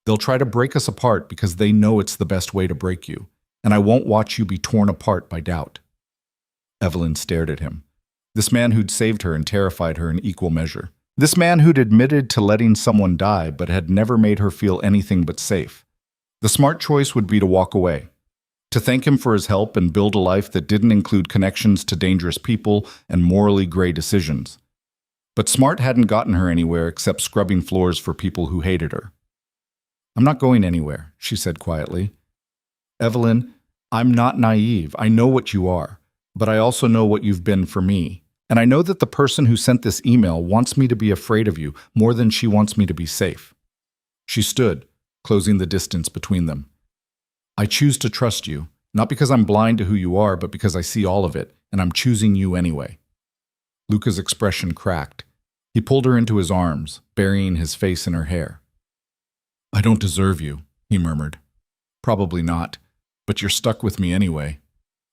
They'll try to break us apart because they know it's the best way to break you, and I won't watch you be torn apart by doubt. Evelyn stared at him. This man who'd saved her and terrified her in equal measure. This man who'd admitted to letting someone die but had never made her feel anything but safe. The smart choice would be to walk away, to thank him for his help and build a life that didn't include connections to dangerous people and morally gray decisions. But smart hadn't gotten her anywhere except scrubbing floors for people who hated her. I'm not going anywhere, she said quietly. Evelyn, I'm not naive. I know what you are, but I also know what you've been for me. And I know that the person who sent this email wants me to be afraid of you more than she wants me to be safe. She stood, closing the distance between them. I choose to trust you, not because I'm blind to who you are, but because I see all of it, and I'm choosing you anyway. Luca's expression cracked. He pulled her into his arms, burying his face in her hair. I don't deserve you, he murmured. Probably not, but you're stuck with me anyway.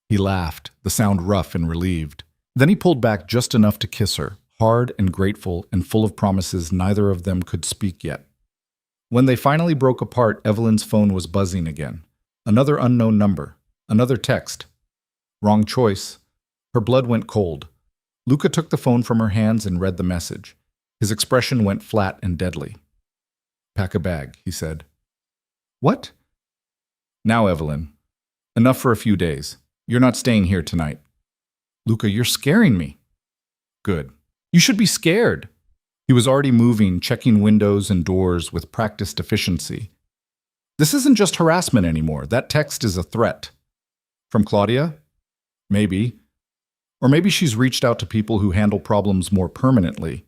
He laughed, the sound rough and relieved. Then he pulled back just enough to kiss her, hard and grateful and full of promises neither of them could speak yet. When they finally broke apart, Evelyn's phone was buzzing again. Another unknown number, another text. Wrong choice. Her blood went cold. Luca took the phone from her hands and read the message. His expression went flat and deadly. Pack a bag, he said. What? Now, Evelyn. Enough for a few days. You're not staying here tonight. Luca, you're scaring me. Good. You should be scared. He was already moving, checking windows and doors with practiced efficiency. This isn't just harassment anymore. That text is a threat. From Claudia? Maybe. Or maybe she's reached out to people who handle problems more permanently.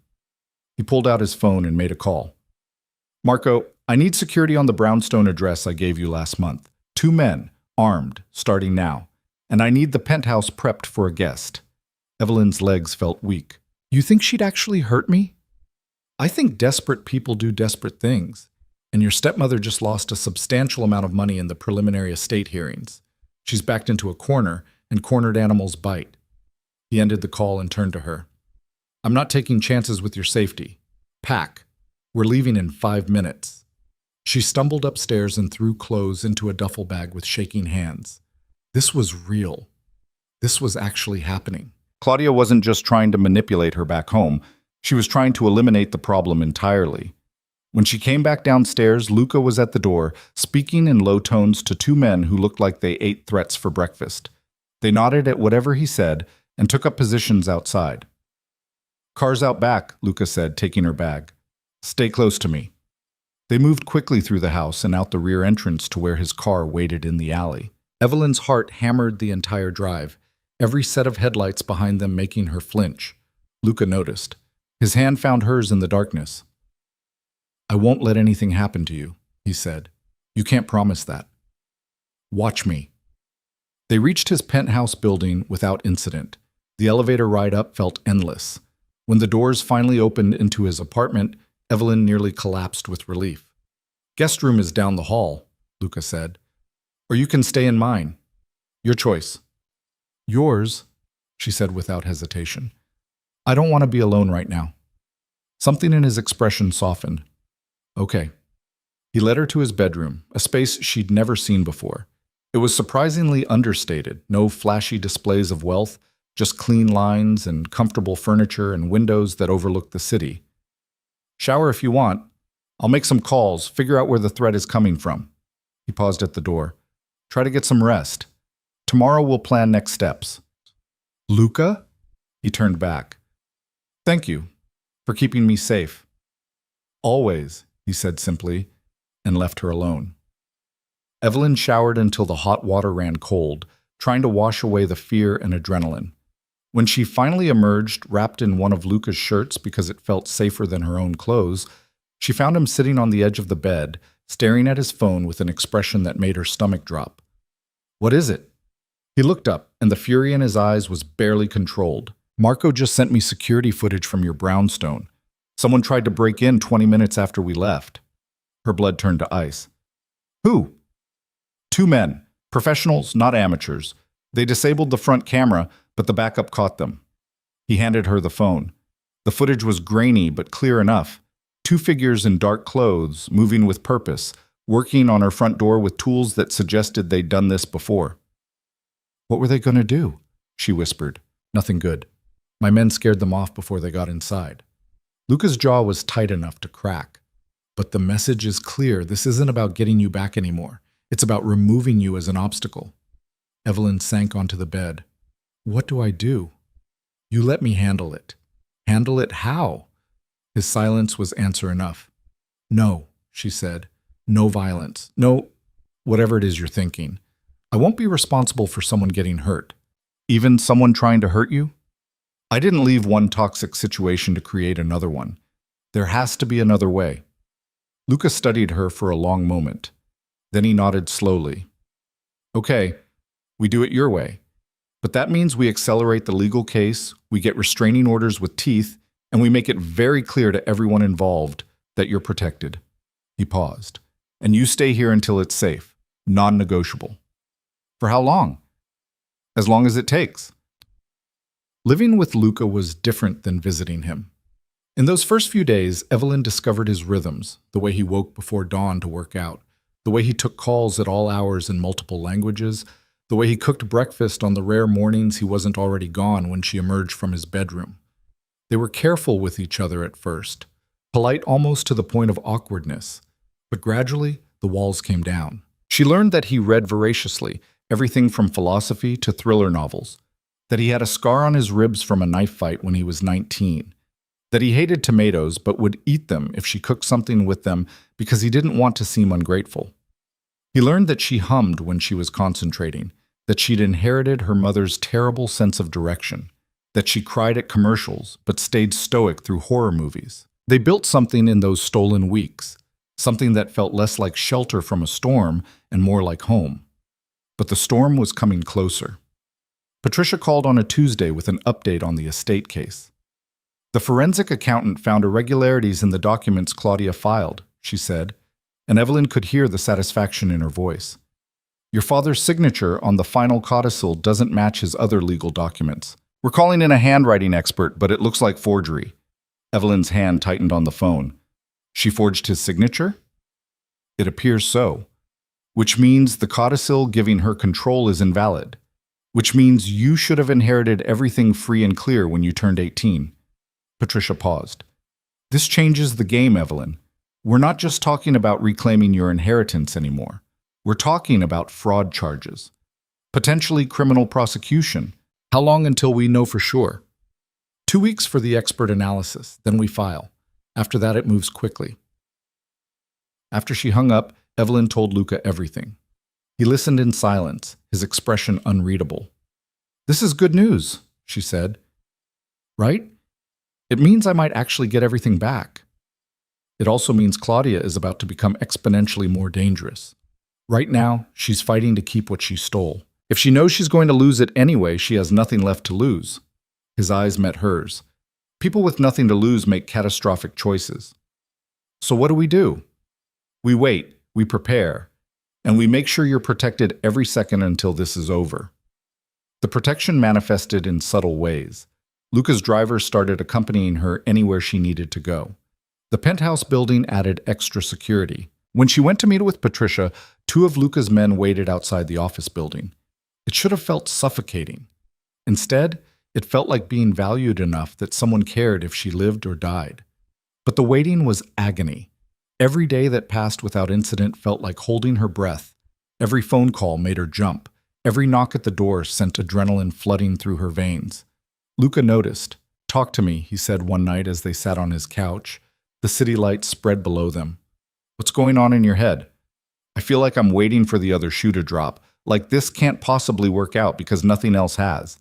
He pulled out his phone and made a call. Marco, I need security on the brownstone address I gave you last month. 2 men, armed, starting now. and I need the penthouse prepped for a guest. Evelyn's legs felt weak. You think she'd actually hurt me? I think desperate people do desperate things, and your stepmother just lost a substantial amount of money in the preliminary estate hearings. She's backed into a corner, and cornered animals bite. He ended the call and turned to her. I'm not taking chances with your safety. Pack. We're leaving in 5 minutes. She stumbled upstairs and threw clothes into a duffel bag with shaking hands. This was real. This was actually happening. Claudia wasn't just trying to manipulate her back home. She was trying to eliminate the problem entirely. When she came back downstairs, Luca was at the door, speaking in low tones to 2 men who looked like they ate threats for breakfast. They nodded at whatever he said and took up positions outside. Car's out back, Luca said, taking her bag. Stay close to me. They moved quickly through the house and out the rear entrance to where his car waited in the alley. Evelyn's heart hammered the entire drive, every set of headlights behind them making her flinch. Luca noticed. His hand found hers in the darkness. I won't let anything happen to you, he said. You can't promise that. Watch me. They reached his penthouse building without incident. The elevator ride up felt endless. When the doors finally opened into his apartment, Evelyn nearly collapsed with relief. Guest room is down the hall, Luca said. Or you can stay in mine. Your choice. Yours, she said without hesitation. I don't want to be alone right now. Something in his expression softened. Okay. He led her to his bedroom, a space she'd never seen before. It was surprisingly understated, no flashy displays of wealth, just clean lines and comfortable furniture and windows that overlooked the city. Shower if you want. I'll make some calls, figure out where the threat is coming from. He paused at the door. Try to get some rest. Tomorrow we'll plan next steps. Luca? He turned back. Thank you for keeping me safe. Always, he said simply, and left her alone. Evelyn showered until the hot water ran cold, trying to wash away the fear and adrenaline. When she finally emerged, wrapped in one of Luca's shirts because it felt safer than her own clothes, she found him sitting on the edge of the bed, staring at his phone with an expression that made her stomach drop. What is it? He looked up, and the fury in his eyes was barely controlled. Marco just sent me security footage from your brownstone. Someone tried to break in 20 minutes after we left. Her blood turned to ice. Who? 2 men. Professionals, not amateurs. They disabled the front camera, but the backup caught them. He handed her the phone. The footage was grainy but clear enough. 2 figures in dark clothes, moving with purpose, working on her front door with tools that suggested they'd done this before. What were they going to do? She whispered. Nothing good. My men scared them off before they got inside. Luca's jaw was tight enough to crack. But the message is clear. This isn't about getting you back anymore. It's about removing you as an obstacle. Evelyn sank onto the bed. What do I do? You let me handle it. Handle it how? His silence was answer enough. No, she said. No violence. No, whatever it is you're thinking. I won't be responsible for someone getting hurt. Even someone trying to hurt you? I didn't leave one toxic situation to create another one. There has to be another way. Luca studied her for a long moment. Then he nodded slowly. Okay, we do it your way. But that means we accelerate the legal case, we get restraining orders with teeth, and we make it very clear to everyone involved that you're protected. He paused. And you stay here until it's safe, non-negotiable. For how long? As long as it takes. Living with Luca was different than visiting him. In those first few days, Evelyn discovered his rhythms, the way he woke before dawn to work out, the way he took calls at all hours in multiple languages, the way he cooked breakfast on the rare mornings he wasn't already gone when she emerged from his bedroom. They were careful with each other at first, polite almost to the point of awkwardness, but gradually the walls came down. She learned that he read voraciously, everything from philosophy to thriller novels, that he had a scar on his ribs from a knife fight when he was 19, that he hated tomatoes but would eat them if she cooked something with them because he didn't want to seem ungrateful. He learned that she hummed when she was concentrating, that she'd inherited her mother's terrible sense of direction, that she cried at commercials but stayed stoic through horror movies. They built something in those stolen weeks, something that felt less like shelter from a storm and more like home. But the storm was coming closer. Patricia called on a Tuesday with an update on the estate case. The forensic accountant found irregularities in the documents Claudia filed, she said, and Evelyn could hear the satisfaction in her voice. Your father's signature on the final codicil doesn't match his other legal documents. We're calling in a handwriting expert, but it looks like forgery. Evelyn's hand tightened on the phone. She forged his signature? It appears so. Which means the codicil giving her control is invalid. Which means you should have inherited everything free and clear when you turned 18. Patricia paused. This changes the game, Evelyn. We're not just talking about reclaiming your inheritance anymore. We're talking about fraud charges. Potentially criminal prosecution. How long until we know for sure? 2 weeks for the expert analysis, then we file. After that, it moves quickly. After she hung up, Evelyn told Luca everything. He listened in silence, his expression unreadable. This is good news, she said. Right? It means I might actually get everything back. It also means Claudia is about to become exponentially more dangerous. Right now, she's fighting to keep what she stole. If she knows she's going to lose it anyway, she has nothing left to lose. His eyes met hers. People with nothing to lose make catastrophic choices. So what do? We wait, we prepare, and we make sure you're protected every second until this is over. The protection manifested in subtle ways. Luca's driver started accompanying her anywhere she needed to go. The penthouse building added extra security. When she went to meet with Patricia, 2 of Luca's men waited outside the office building. It should have felt suffocating. Instead, it felt like being valued enough that someone cared if she lived or died. But the waiting was agony. Every day that passed without incident felt like holding her breath. Every phone call made her jump. Every knock at the door sent adrenaline flooding through her veins. Luca noticed. Talk to me, he said one night as they sat on his couch. The city lights spread below them. What's going on in your head? I feel like I'm waiting for the other shoe to drop. Like this can't possibly work out because nothing else has.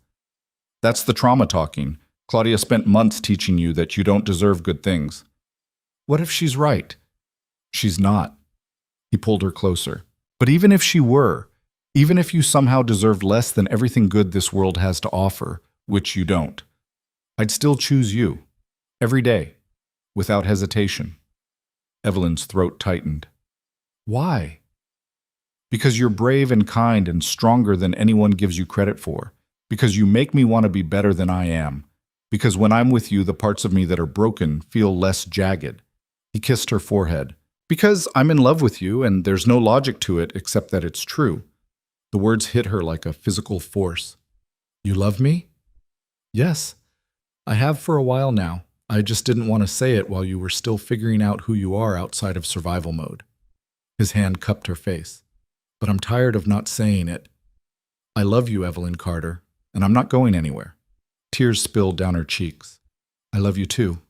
That's the trauma talking. Claudia spent months teaching you that you don't deserve good things. What if she's right? She's not. He pulled her closer. But even if she were, even if you somehow deserved less than everything good this world has to offer, which you don't, I'd still choose you. Every day. Without hesitation. Evelyn's throat tightened. Why? Because you're brave and kind and stronger than anyone gives you credit for. Because you make me want to be better than I am. Because when I'm with you, the parts of me that are broken feel less jagged. He kissed her forehead. Because I'm in love with you, and there's no logic to it except that it's true. The words hit her like a physical force. You love me? Yes. I have for a while now. I just didn't want to say it while you were still figuring out who you are outside of survival mode. His hand cupped her face. But I'm tired of not saying it. I love you, Evelyn Carter, and I'm not going anywhere. Tears spilled down her cheeks. I love you too.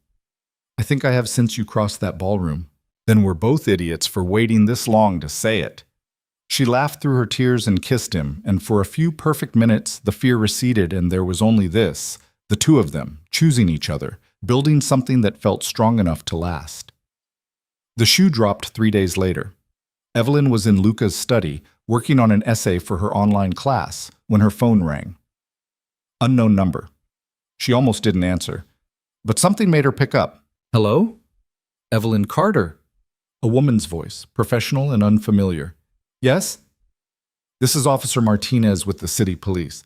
I think I have since you crossed that ballroom. Then we're both idiots for waiting this long to say it. She laughed through her tears and kissed him, and for a few perfect minutes the fear receded and there was only this, the 2 of them, choosing each other, building something that felt strong enough to last. The shoe dropped 3 days later. Evelyn was in Luca's study, working on an essay for her online class, when her phone rang. Unknown number. She almost didn't answer, but something made her pick up. Hello? Evelyn Carter. A woman's voice, professional and unfamiliar. Yes? This is Officer Martinez with the city police.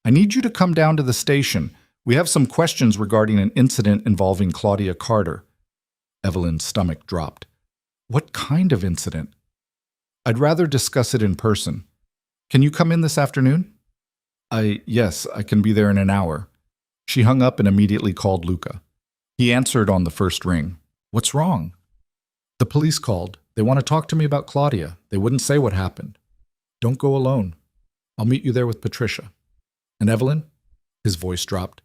I need you to come down to the station. We have some questions regarding an incident involving Claudia Carter. Evelyn's stomach dropped. What kind of incident? I'd rather discuss it in person. Can you come in this afternoon? Yes, I can be there in an hour. She hung up and immediately called Luca. He answered on the first ring. What's wrong? The police called. They want to talk to me about Claudia. They wouldn't say what happened. Don't go alone. I'll meet you there with Patricia. And Evelyn? His voice dropped.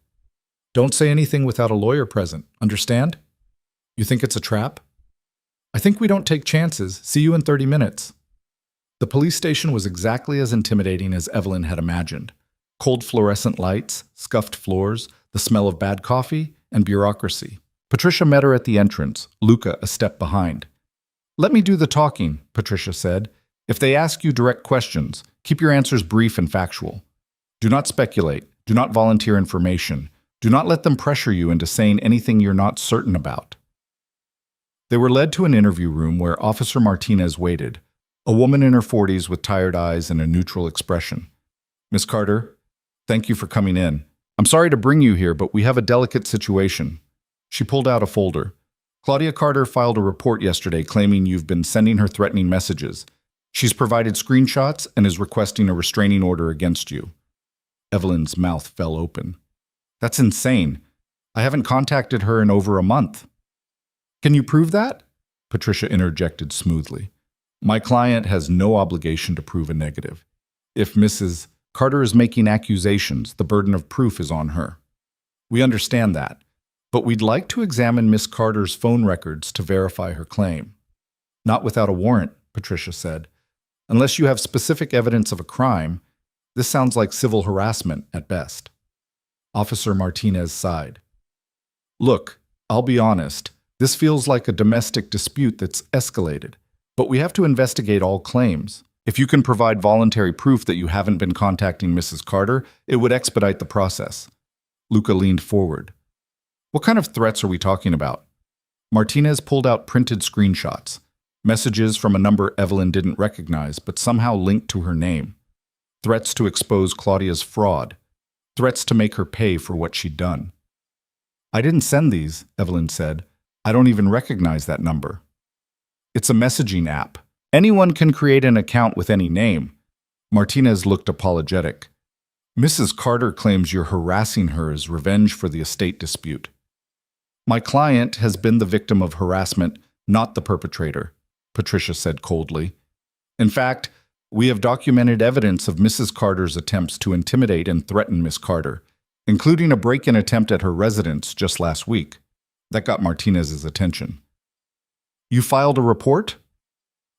Don't say anything without a lawyer present. Understand? You think it's a trap? I think we don't take chances. See you in 30 minutes. The police station was exactly as intimidating as Evelyn had imagined. Cold fluorescent lights, scuffed floors, the smell of bad coffee, and bureaucracy. Patricia met her at the entrance, Luca a step behind. Let me do the talking, Patricia said. If they ask you direct questions, keep your answers brief and factual. Do not speculate. Do not volunteer information. Do not let them pressure you into saying anything you're not certain about. They were led to an interview room where Officer Martinez waited, a woman in her 40s with tired eyes and a neutral expression. Miss Carter, thank you for coming in. I'm sorry to bring you here, but we have a delicate situation. She pulled out a folder. Claudia Carter filed a report yesterday claiming you've been sending her threatening messages. She's provided screenshots and is requesting a restraining order against you. Evelyn's mouth fell open. That's insane. I haven't contacted her in over a month. Can you prove that? Patricia interjected smoothly. My client has no obligation to prove a negative. If Mrs. Carter is making accusations, the burden of proof is on her. We understand that, but we'd like to examine Miss Carter's phone records to verify her claim. Not without a warrant, Patricia said. Unless you have specific evidence of a crime, this sounds like civil harassment at best. Officer Martinez sighed. Look, I'll be honest, this feels like a domestic dispute that's escalated, but we have to investigate all claims. If you can provide voluntary proof that you haven't been contacting Mrs. Carter, it would expedite the process. Luca leaned forward. What kind of threats are we talking about? Martinez pulled out printed screenshots, messages from a number Evelyn didn't recognize but somehow linked to her name. Threats to expose Claudia's fraud. Threats to make her pay for what she'd done. I didn't send these, Evelyn said. I don't even recognize that number. It's a messaging app. Anyone can create an account with any name. Martinez looked apologetic. Mrs. Carter claims you're harassing her as revenge for the estate dispute. My client has been the victim of harassment, not the perpetrator, Patricia said coldly. In fact, we have documented evidence of Mrs. Carter's attempts to intimidate and threaten Miss Carter, including a break-in attempt at her residence just last week. That got Martinez's attention. You filed a report?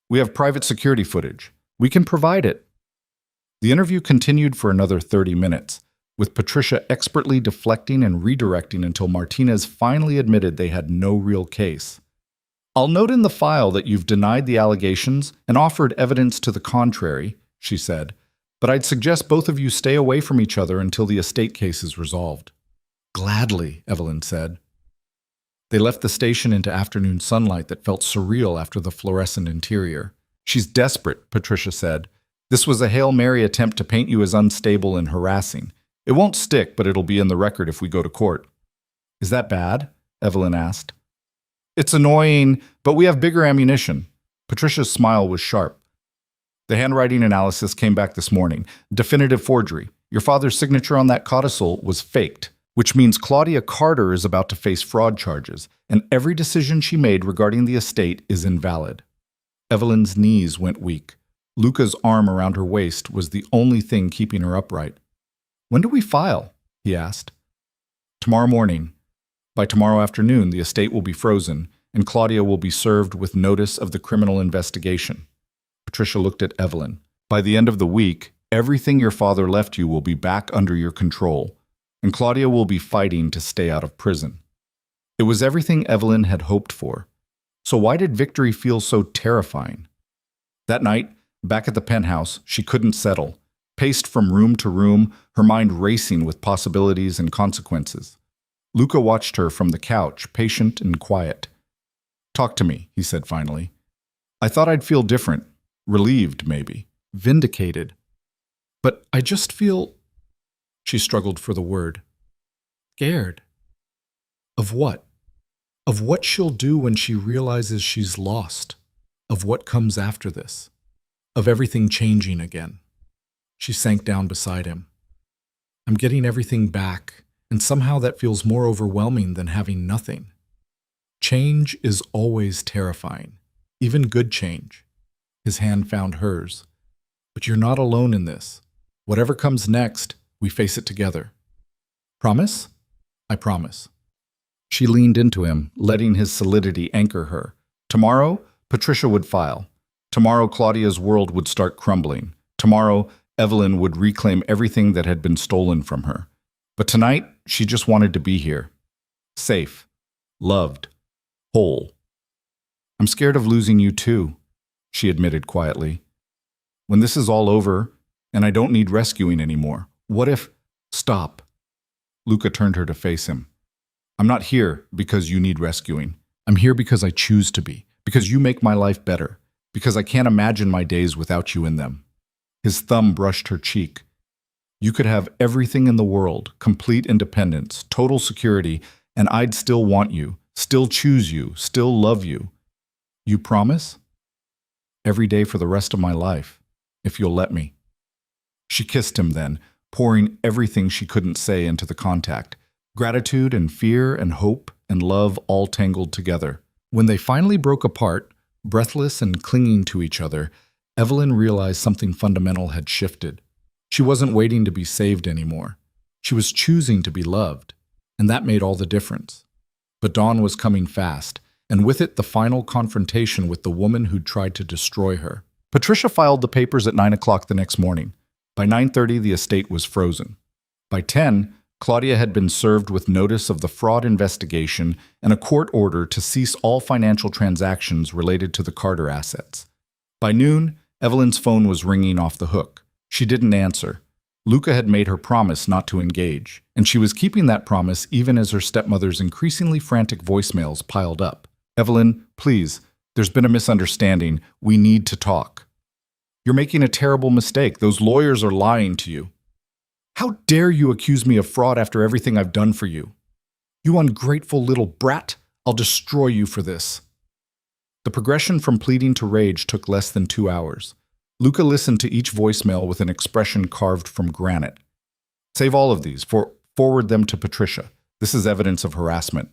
We have private security footage. We can provide it. The interview continued for another 30 minutes, with Patricia expertly deflecting and redirecting until Martinez finally admitted they had no real case. I'll note in the file that you've denied the allegations and offered evidence to the contrary, she said, but I'd suggest both of you stay away from each other until the estate case is resolved. Gladly, Evelyn said. They left the station into afternoon sunlight that felt surreal after the fluorescent interior. She's desperate, Patricia said. This was a Hail Mary attempt to paint you as unstable and harassing. It won't stick, but it'll be in the record if we go to court. Is that bad? Evelyn asked. It's annoying, but we have bigger ammunition. Patricia's smile was sharp. The handwriting analysis came back this morning. Definitive forgery. Your father's signature on that codicil was faked, which means Claudia Carter is about to face fraud charges, and every decision she made regarding the estate is invalid. Evelyn's knees went weak. Luca's arm around her waist was the only thing keeping her upright. When do we file? He asked. Tomorrow morning. By tomorrow afternoon, the estate will be frozen, and Claudia will be served with notice of the criminal investigation. Patricia looked at Evelyn. By the end of the week, everything your father left you will be back under your control, and Claudia will be fighting to stay out of prison. It was everything Evelyn had hoped for. So why did victory feel so terrifying? That night, back at the penthouse, she couldn't settle. Paced from room to room, her mind racing with possibilities and consequences. Luca watched her from the couch, patient and quiet. Talk to me, he said finally. I thought I'd feel different. Relieved, maybe. Vindicated. But I just feel... She struggled for the word. Scared. Of what? Of what she'll do when she realizes she's lost. Of what comes after this. Of everything changing again. She sank down beside him. I'm getting everything back, and somehow that feels more overwhelming than having nothing. Change is always terrifying, even good change. His hand found hers. But you're not alone in this. Whatever comes next, we face it together. Promise? I promise. She leaned into him, letting his solidity anchor her. Tomorrow, Patricia would file. Tomorrow, Claudia's world would start crumbling. Tomorrow, Evelyn would reclaim everything that had been stolen from her. But tonight, she just wanted to be here. Safe. Loved. Whole. I'm scared of losing you too, she admitted quietly. When this is all over, and I don't need rescuing anymore, what if... Stop. Luca turned her to face him. I'm not here because you need rescuing. I'm here because I choose to be, because you make my life better, because I can't imagine my days without you in them. His thumb brushed her cheek. You could have everything in the world, complete independence, total security, and I'd still want you, still choose you, still love you. You promise? Every day for the rest of my life, if you'll let me. She kissed him then, pouring everything she couldn't say into the contact. Gratitude and fear and hope and love all tangled together. When they finally broke apart, breathless and clinging to each other, Evelyn realized something fundamental had shifted. She wasn't waiting to be saved anymore. She was choosing to be loved, and that made all the difference. But dawn was coming fast, and with it the final confrontation with the woman who'd tried to destroy her. Patricia filed the papers at 9 o'clock the next morning. By 9:30, the estate was frozen. By 10, Claudia had been served with notice of the fraud investigation and a court order to cease all financial transactions related to the Carter assets. By noon, Evelyn's phone was ringing off the hook. She didn't answer. Luca had made her promise not to engage, and she was keeping that promise even as her stepmother's increasingly frantic voicemails piled up. Evelyn, please, there's been a misunderstanding. We need to talk. You're making a terrible mistake. Those lawyers are lying to you. How dare you accuse me of fraud after everything I've done for you? You ungrateful little brat, I'll destroy you for this. The progression from pleading to rage took less than 2 hours. Luca listened to each voicemail with an expression carved from granite. Save all of these, forward them to Patricia. This is evidence of harassment.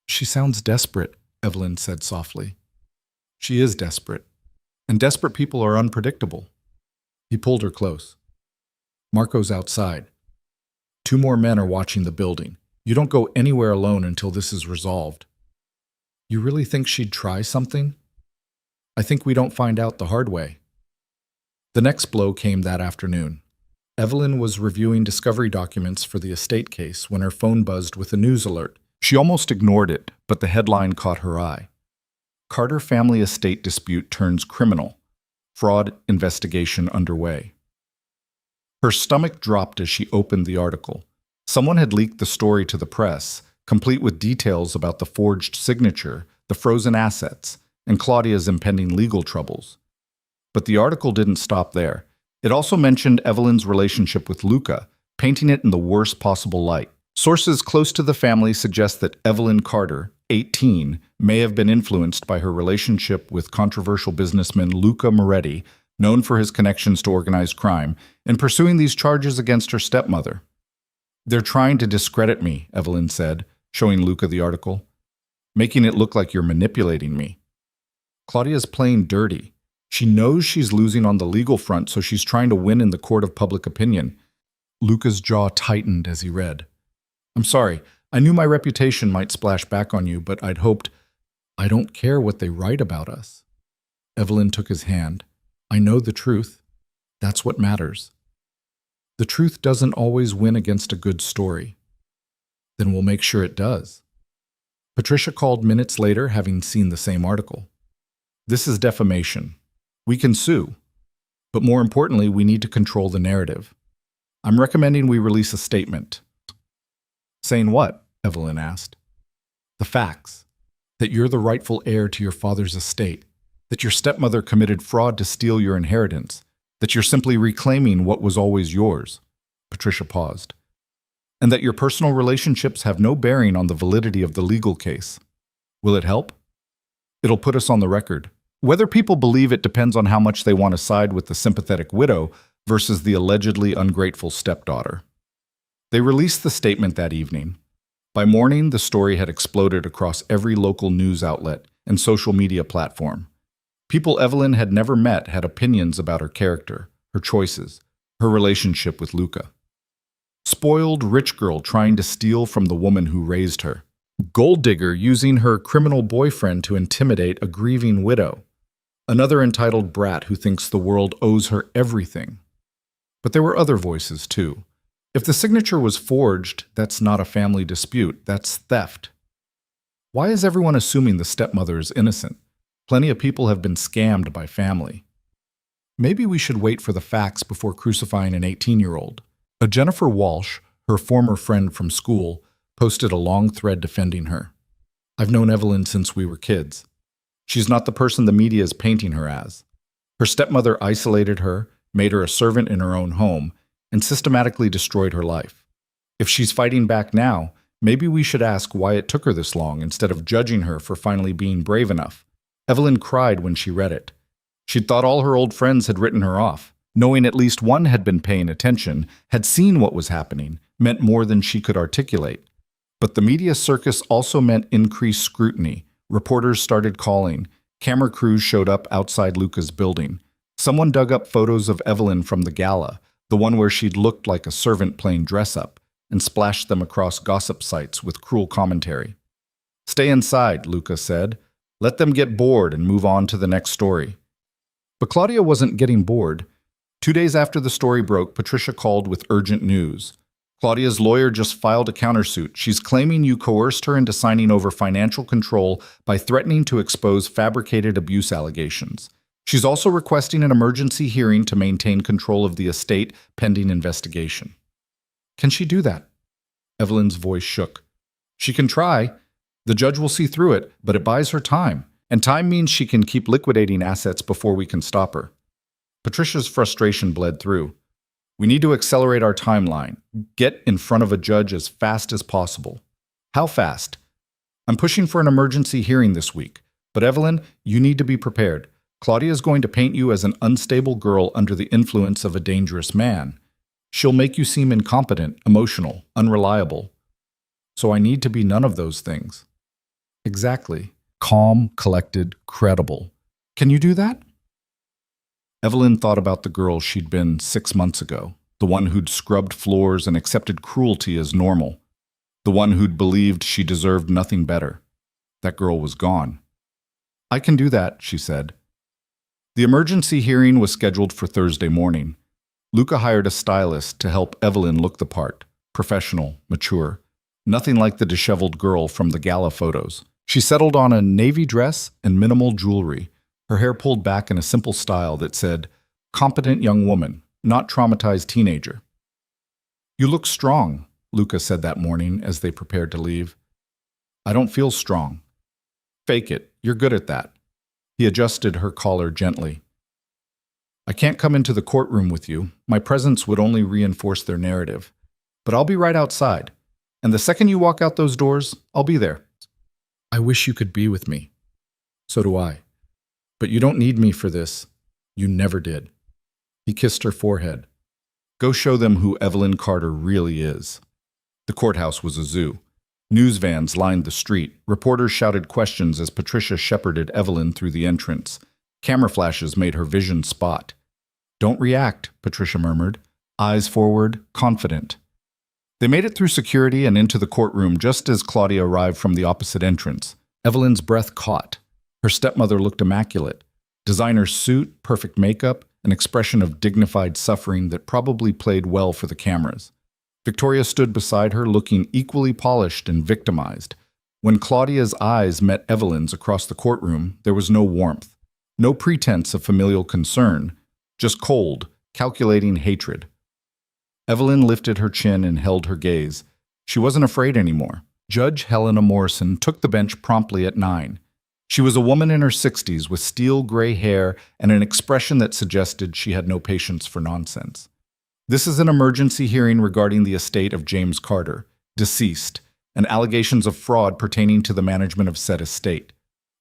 She sounds desperate, Evelyn said softly. She is desperate, and desperate people are unpredictable. He pulled her close. Marco's outside. 2 more men are watching the building. You don't go anywhere alone until this is resolved. You really think she'd try something? I think we don't find out the hard way. The next blow came that afternoon. Evelyn was reviewing discovery documents for the estate case when her phone buzzed with a news alert. She almost ignored it, but the headline caught her eye. Carter family estate dispute turns criminal. Fraud investigation underway. Her stomach dropped as she opened the article. Someone had leaked the story to the press, complete with details about the forged signature, the frozen assets, and Claudia's impending legal troubles. But the article didn't stop there. It also mentioned Evelyn's relationship with Luca, painting it in the worst possible light. Sources close to the family suggest that Evelyn Carter, 18, may have been influenced by her relationship with controversial businessman Luca Moretti, known for his connections to organized crime, in pursuing these charges against her stepmother. They're trying to discredit me, Evelyn said, showing Luca the article. Making it look like you're manipulating me. Claudia's playing dirty. She knows she's losing on the legal front, so she's trying to win in the court of public opinion. Luca's jaw tightened as he read. I'm sorry, I knew my reputation might splash back on you, but I'd hoped. I don't care what they write about us. Evelyn took his hand. I know the truth. That's what matters. The truth doesn't always win against a good story. Then we'll make sure it does. Patricia called minutes later, having seen the same article. This is defamation. We can sue. But more importantly, we need to control the narrative. I'm recommending we release a statement. Saying what? Evelyn asked. The facts. That you're the rightful heir to your father's estate. That your stepmother committed fraud to steal your inheritance. That you're simply reclaiming what was always yours. Patricia paused. And that your personal relationships have no bearing on the validity of the legal case. Will it help? It'll put us on the record. Whether people believe it depends on how much they want to side with the sympathetic widow versus the allegedly ungrateful stepdaughter. They released the statement that evening. By morning, the story had exploded across every local news outlet and social media platform. People Evelyn had never met had opinions about her character, her choices, her relationship with Luca. Spoiled rich girl trying to steal from the woman who raised her. Gold digger using her criminal boyfriend to intimidate a grieving widow. Another entitled brat who thinks the world owes her everything. But there were other voices, too. If the signature was forged, that's not a family dispute, that's theft. Why is everyone assuming the stepmother is innocent? Plenty of people have been scammed by family. Maybe we should wait for the facts before crucifying an 18-year-old. A Jennifer Walsh, her former friend from school, posted a long thread defending her. "I've known Evelyn since we were kids. She's not the person the media is painting her as. Her stepmother isolated her, made her a servant in her own home, and systematically destroyed her life. If she's fighting back now, maybe we should ask why it took her this long instead of judging her for finally being brave enough." Evelyn cried when she read it. She'd thought all her old friends had written her off. Knowing at least one had been paying attention, had seen what was happening, meant more than she could articulate. But the media circus also meant increased scrutiny. Reporters started calling. Camera crews showed up outside Luca's building. Someone dug up photos of Evelyn from the gala, the one where she'd looked like a servant playing dress-up, and splashed them across gossip sites with cruel commentary. "Stay inside," Luca said. "Let them get bored and move on to the next story." But Claudia wasn't getting bored. 2 days after the story broke, Patricia called with urgent news. "Claudia's lawyer just filed a countersuit. She's claiming you coerced her into signing over financial control by threatening to expose fabricated abuse allegations. She's also requesting an emergency hearing to maintain control of the estate pending investigation." "Can she do that?" Evelyn's voice shook. "She can try. The judge will see through it, but it buys her time. And time means she can keep liquidating assets before we can stop her." Patricia's frustration bled through. "We need to accelerate our timeline. Get in front of a judge as fast as possible." "How fast?" "I'm pushing for an emergency hearing this week. But Evelyn, you need to be prepared. Claudia is going to paint you as an unstable girl under the influence of a dangerous man. She'll make you seem incompetent, emotional, unreliable. So I need to be none of those things." "Exactly. Calm, collected, credible. Can you do that?" Evelyn thought about the girl she'd been 6 months ago, the one who'd scrubbed floors and accepted cruelty as normal, the one who'd believed she deserved nothing better. That girl was gone. "I can do that," she said. The emergency hearing was scheduled for Thursday morning. Luca hired a stylist to help Evelyn look the part, professional, mature, nothing like the disheveled girl from the gala photos. She settled on a navy dress and minimal jewelry, her hair pulled back in a simple style that said, "Competent young woman, not traumatized teenager." "You look strong," Luca said that morning as they prepared to leave. "I don't feel strong." "Fake it. You're good at that." He adjusted her collar gently. "I can't come into the courtroom with you. My presence would only reinforce their narrative. But I'll be right outside. And the second you walk out those doors, I'll be there." "I wish you could be with me." "So do I. But you don't need me for this. You never did." He kissed her forehead. "Go show them who Evelyn Carter really is." The courthouse was a zoo. News vans lined the street. Reporters shouted questions as Patricia shepherded Evelyn through the entrance. Camera flashes made her vision spot. "Don't react," Patricia murmured. Eyes forward, confident. They made it through security and into the courtroom just as Claudia arrived from the opposite entrance. Evelyn's breath caught. Her stepmother looked immaculate. Designer suit, perfect makeup, an expression of dignified suffering that probably played well for the cameras. Victoria stood beside her, looking equally polished and victimized. When Claudia's eyes met Evelyn's across the courtroom, there was no warmth, no pretense of familial concern, just cold, calculating hatred. Evelyn lifted her chin and held her gaze. She wasn't afraid anymore. Judge Helena Morrison took the bench promptly at 9. She was a woman in her 60s with steel gray hair and an expression that suggested she had no patience for nonsense. "This is an emergency hearing regarding the estate of James Carter, deceased, and allegations of fraud pertaining to the management of said estate.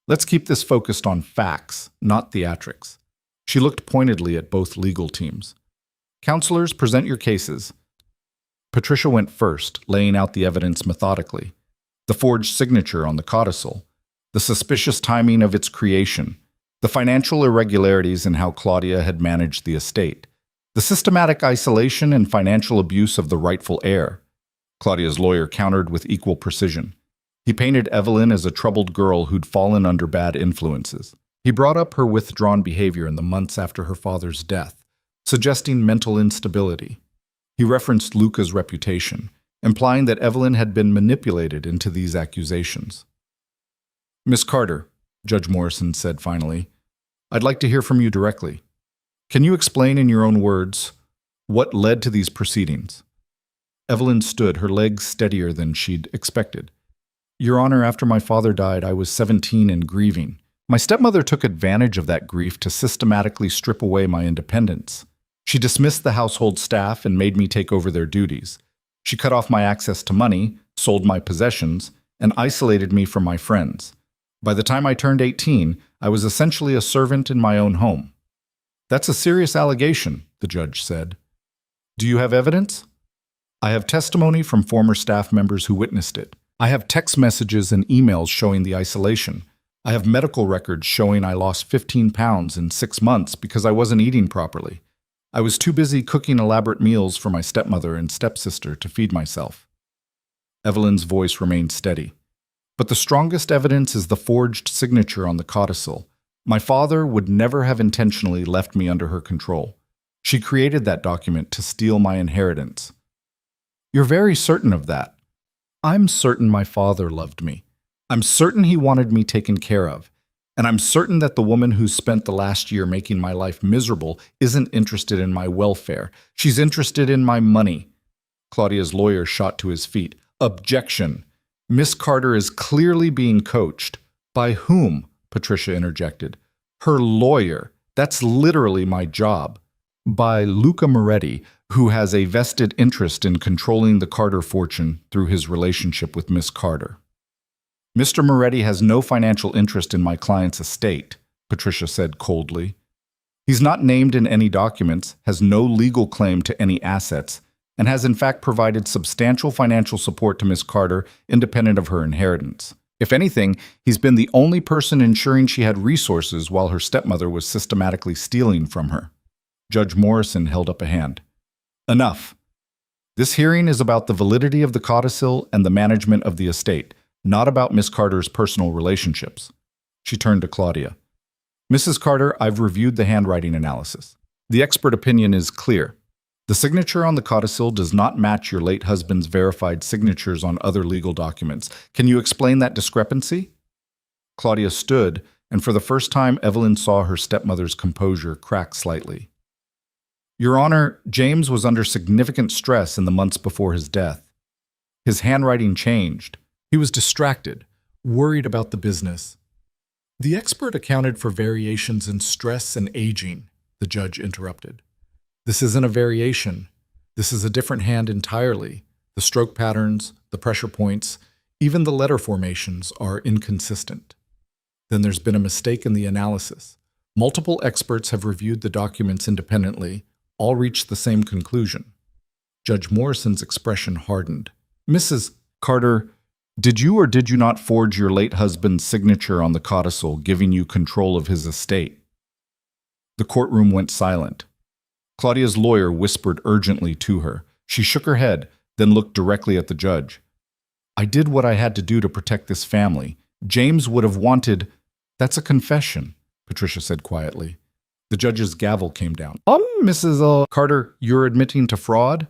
Let's keep this focused on facts, not theatrics." She looked pointedly at both legal teams. "Counselors, present your cases." Patricia went first, laying out the evidence methodically. The forged signature on the codicil, the suspicious timing of its creation, the financial irregularities in how Claudia had managed the estate, the systematic isolation and financial abuse of the rightful heir. Claudia's lawyer countered with equal precision. He painted Evelyn as a troubled girl who'd fallen under bad influences. He brought up her withdrawn behavior in the months after her father's death, suggesting mental instability. He referenced Luca's reputation, implying that Evelyn had been manipulated into these accusations. "Miss Carter," Judge Morrison said finally, "I'd like to hear from you directly. Can you explain in your own words what led to these proceedings?" Evelyn stood, her legs steadier than she'd expected. Your Honor, after my father died, I was 17 and grieving. My stepmother took advantage of that grief to systematically strip away my independence. She dismissed the household staff and made me take over their duties. She cut off my access to money, sold my possessions, and isolated me from my friends. By the time I turned 18, I was essentially a servant in my own home. That's a serious allegation, the judge said. Do you have evidence? I have testimony from former staff members who witnessed it. I have text messages and emails showing the isolation. I have medical records showing I lost 15 pounds in 6 months because I wasn't eating properly. I was too busy cooking elaborate meals for my stepmother and stepsister to feed myself. Evelyn's voice remained steady. But the strongest evidence is the forged signature on the codicil. My father would never have intentionally left me under her control. She created that document to steal my inheritance. You're very certain of that. I'm certain my father loved me. I'm certain he wanted me taken care of. And I'm certain that the woman who spent the last year making my life miserable isn't interested in my welfare. She's interested in my money. Claudia's lawyer shot to his feet. Objection. Miss Carter is clearly being coached. By whom? Patricia interjected. Her lawyer. That's literally my job. By Luca Moretti, who has a vested interest in controlling the Carter fortune through his relationship with Miss Carter. Mr. Moretti has no financial interest in my client's estate, Patricia said coldly. He's not named in any documents, has no legal claim to any assets, and has in fact provided substantial financial support to Miss Carter independent of her inheritance. If anything, he's been the only person ensuring she had resources while her stepmother was systematically stealing from her. Judge Morrison held up a hand. Enough. This hearing is about the validity of the codicil and the management of the estate, not about Miss Carter's personal relationships. She turned to Claudia. Mrs. Carter, I've reviewed the handwriting analysis. The expert opinion is clear. The signature on the codicil does not match your late husband's verified signatures on other legal documents. Can you explain that discrepancy? Claudia stood, and for the first time Evelyn saw her stepmother's composure crack slightly. Your Honor, James was under significant stress in the months before his death. His handwriting changed. He was distracted, worried about the business. The expert accounted for variations in stress and aging, the judge interrupted. This isn't a variation. This is a different hand entirely. The stroke patterns, the pressure points, even the letter formations are inconsistent. Then there's been a mistake in the analysis. Multiple experts have reviewed the documents independently, all reached the same conclusion. Judge Morrison's expression hardened. Mrs. Carter, did you or did you not forge your late husband's signature on the codicil, giving you control of his estate? The courtroom went silent. Claudia's lawyer whispered urgently to her. She shook her head, then looked directly at the judge. I did what I had to do to protect this family. James would have wanted— That's a confession, Patricia said quietly. The judge's gavel came down. Mrs. Carter, you're admitting to fraud?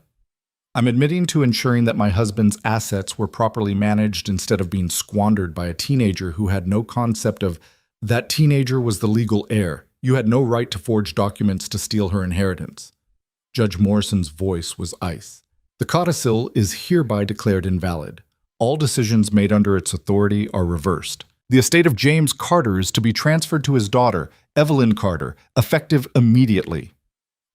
I'm admitting to ensuring that my husband's assets were properly managed instead of being squandered by a teenager who had no concept of— That teenager was the legal heir. You had no right to forge documents to steal her inheritance. Judge Morrison's voice was ice. The codicil is hereby declared invalid. All decisions made under its authority are reversed. The estate of James Carter is to be transferred to his daughter, Evelyn Carter, effective immediately.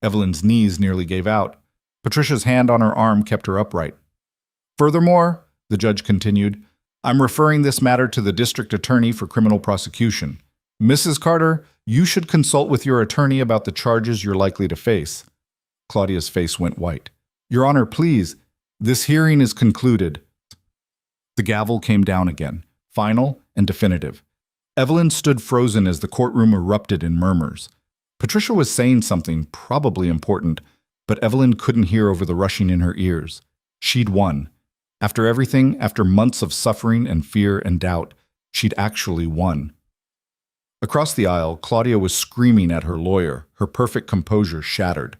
Evelyn's knees nearly gave out. Patricia's hand on her arm kept her upright. Furthermore, the judge continued, I'm referring this matter to the district attorney for criminal prosecution. Mrs. Carter, you should consult with your attorney about the charges you're likely to face. Claudia's face went white. Your Honor, please, this hearing is concluded. The gavel came down again, final and definitive. Evelyn stood frozen as the courtroom erupted in murmurs. Patricia was saying something probably important, but Evelyn couldn't hear over the rushing in her ears. She'd won. After everything, after months of suffering and fear and doubt, she'd actually won. Across the aisle, Claudia was screaming at her lawyer, her perfect composure shattered.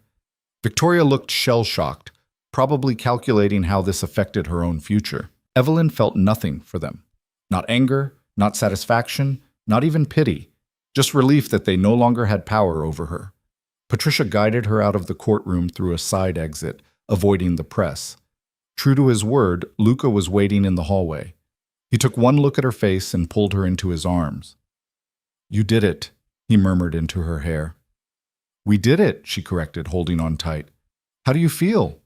Victoria looked shell-shocked, probably calculating how this affected her own future. Evelyn felt nothing for them. Not anger, not satisfaction, not even pity, just relief that they no longer had power over her. Patricia guided her out of the courtroom through a side exit, avoiding the press. True to his word, Luca was waiting in the hallway. He took one look at her face and pulled her into his arms. "You did it," he murmured into her hair. "We did it," she corrected, holding on tight. "How do you feel?"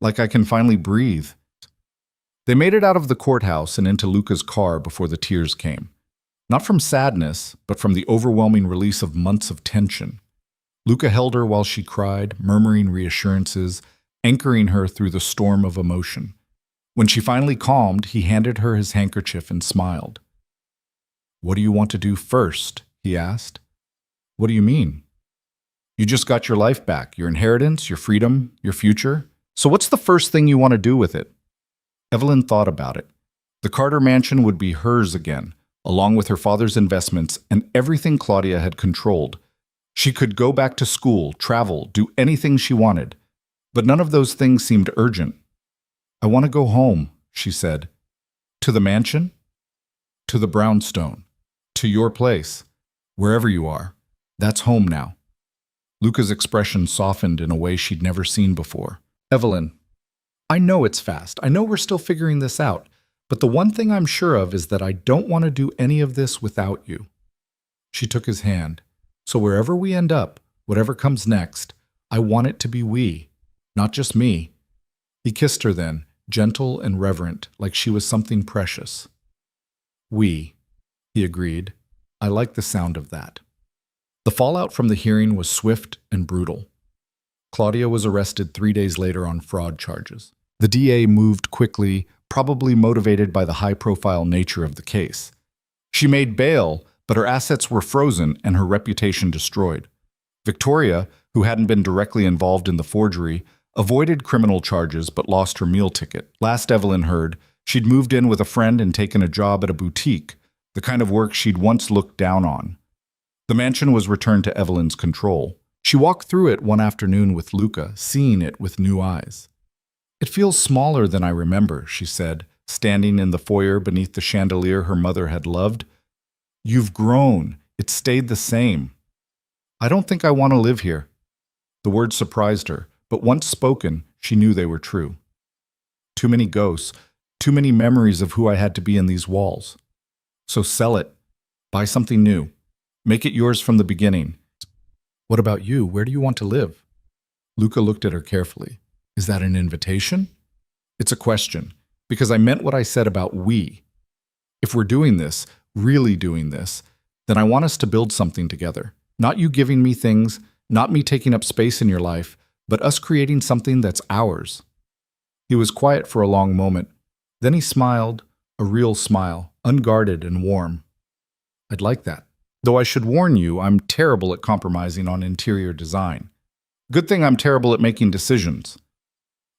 "Like I can finally breathe." They made it out of the courthouse and into Luca's car before the tears came. Not from sadness, but from the overwhelming release of months of tension. Luca held her while she cried, murmuring reassurances, anchoring her through the storm of emotion. When she finally calmed, he handed her his handkerchief and smiled. "What do you want to do first?" he asked. "What do you mean?" "You just got your life back, your inheritance, your freedom, your future. So what's the first thing you want to do with it?" Evelyn thought about it. The Carter mansion would be hers again, along with her father's investments and everything Claudia had controlled. She could go back to school, travel, do anything she wanted. But none of those things seemed urgent. "I want to go home," she said. "To the mansion?" "To the brownstone. To your place. Wherever you are. That's home now." Luca's expression softened in a way she'd never seen before. "Evelyn, I know it's fast. I know we're still figuring this out. But the one thing I'm sure of is that I don't want to do any of this without you." She took his hand. "So wherever we end up, whatever comes next, I want it to be we, not just me." He kissed her then, gentle and reverent, like she was something precious. "We," he agreed. "I like the sound of that." The fallout from the hearing was swift and brutal. Claudia was arrested 3 days later on fraud charges. The DA moved quickly, probably motivated by the high-profile nature of the case. She made bail, but her assets were frozen and her reputation destroyed. Victoria, who hadn't been directly involved in the forgery, avoided criminal charges but lost her meal ticket. Last Evelyn heard, she'd moved in with a friend and taken a job at a boutique, the kind of work she'd once looked down on. The mansion was returned to Evelyn's control. She walked through it one afternoon with Luca, seeing it with new eyes. "It feels smaller than I remember," she said, standing in the foyer beneath the chandelier her mother had loved. "You've grown. It stayed the same." "I don't think I want to live here." The words surprised her, but once spoken, she knew they were true. "Too many ghosts, too many memories of who I had to be in these walls. So sell it. Buy something new. Make it yours from the beginning." "What about you? Where do you want to live?" Luca looked at her carefully. "Is that an invitation?" "It's a question, because I meant what I said about we. If we're doing this, really doing this, then I want us to build something together. Not you giving me things, not me taking up space in your life, but us creating something that's ours." He was quiet for a long moment. Then he smiled, a real smile, unguarded and warm. "I'd like that. Though I should warn you, I'm terrible at compromising on interior design. Good thing I'm terrible at making decisions.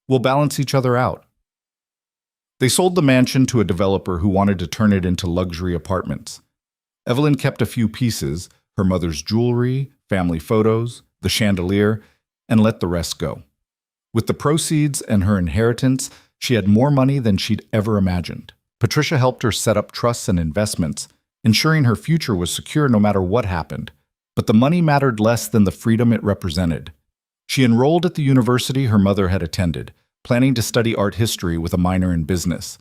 We'll balance each other out." They sold the mansion to a developer who wanted to turn it into luxury apartments. Evelyn kept a few pieces, her mother's jewelry, family photos, the chandelier, and let the rest go. With the proceeds and her inheritance, she had more money than she'd ever imagined. Patricia helped her set up trusts and investments, ensuring her future was secure no matter what happened. But the money mattered less than the freedom it represented. She enrolled at the university her mother had attended, planning to study art history with a minor in business.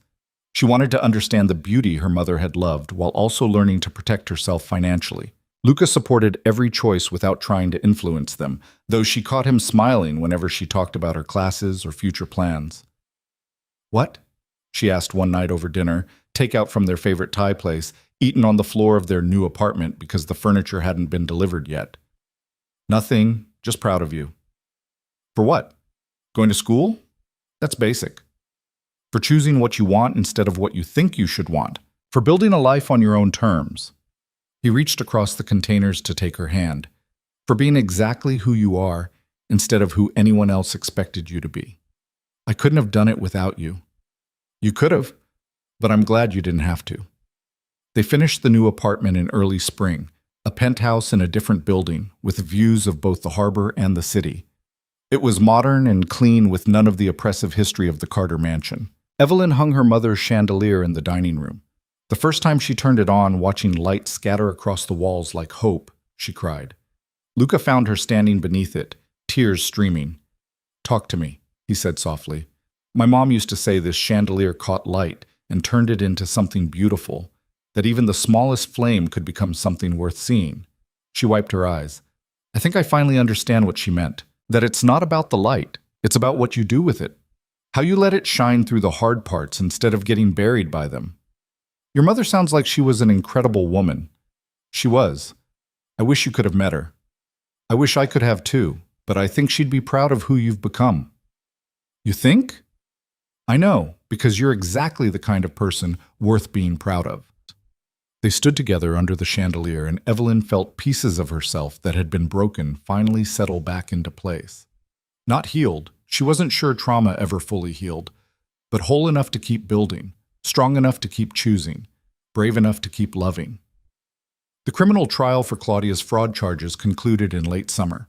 She wanted to understand the beauty her mother had loved while also learning to protect herself financially. Luca supported every choice without trying to influence them, though she caught him smiling whenever she talked about her classes or future plans. "What?" she asked one night over dinner, takeout from their favorite Thai place, eaten on the floor of their new apartment because the furniture hadn't been delivered yet. "Nothing, just proud of you." "For what? Going to school? That's basic. For choosing what you want instead of what you think you should want. For building a life on your own terms." He reached across the containers to take her hand. "For being exactly who you are instead of who anyone else expected you to be. I couldn't have done it without you." "You could have, but I'm glad you didn't have to." They finished the new apartment in early spring, a penthouse in a different building with views of both the harbor and the city. It was modern and clean with none of the oppressive history of the Carter mansion. Evelyn hung her mother's chandelier in the dining room. The first time she turned it on, watching light scatter across the walls like hope, she cried. Luca found her standing beneath it, tears streaming. "Talk to me," he said softly. My mom used to say this chandelier caught light and turned it into something beautiful, that even the smallest flame could become something worth seeing. She wiped her eyes. I think I finally understand what she meant, that it's not about the light, it's about what you do with it. How you let it shine through the hard parts instead of getting buried by them. Your mother sounds like she was an incredible woman. She was. I wish you could have met her. I wish I could have too, but I think she'd be proud of who you've become. You think? I know, because you're exactly the kind of person worth being proud of. They stood together under the chandelier, and Evelyn felt pieces of herself that had been broken finally settle back into place. Not healed, she wasn't sure trauma ever fully healed, but whole enough to keep building, strong enough to keep choosing, brave enough to keep loving. The criminal trial for Claudia's fraud charges concluded in late summer.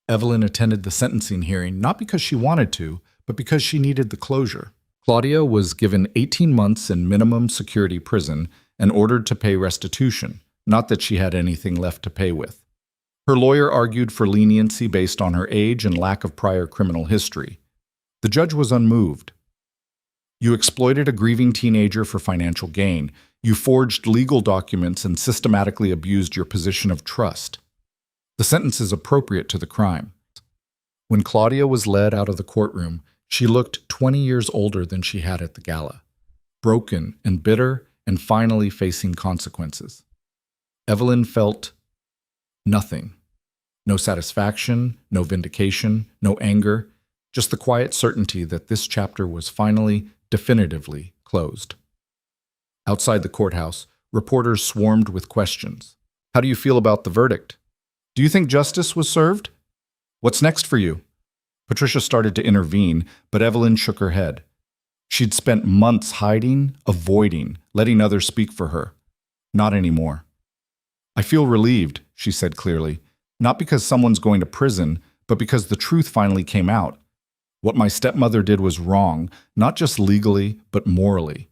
Evelyn attended the sentencing hearing not because she wanted to, but because she needed the closure. Claudia was given 18 months in minimum security prison and ordered to pay restitution, not that she had anything left to pay with. Her lawyer argued for leniency based on her age and lack of prior criminal history. The judge was unmoved. You exploited a grieving teenager for financial gain. You forged legal documents and systematically abused your position of trust. The sentence is appropriate to the crime. When Claudia was led out of the courtroom, she looked 20 years older than she had at the gala, broken and bitter and finally facing consequences. Evelyn felt nothing. No satisfaction, no vindication, no anger, just the quiet certainty that this chapter was finally, definitively closed. Outside the courthouse, reporters swarmed with questions. How do you feel about the verdict? Do you think justice was served? What's next for you? Patricia started to intervene, but Evelyn shook her head. She'd spent months hiding, avoiding, letting others speak for her. Not anymore. I feel relieved, she said clearly, not because someone's going to prison, but because the truth finally came out. What my stepmother did was wrong, not just legally, but morally.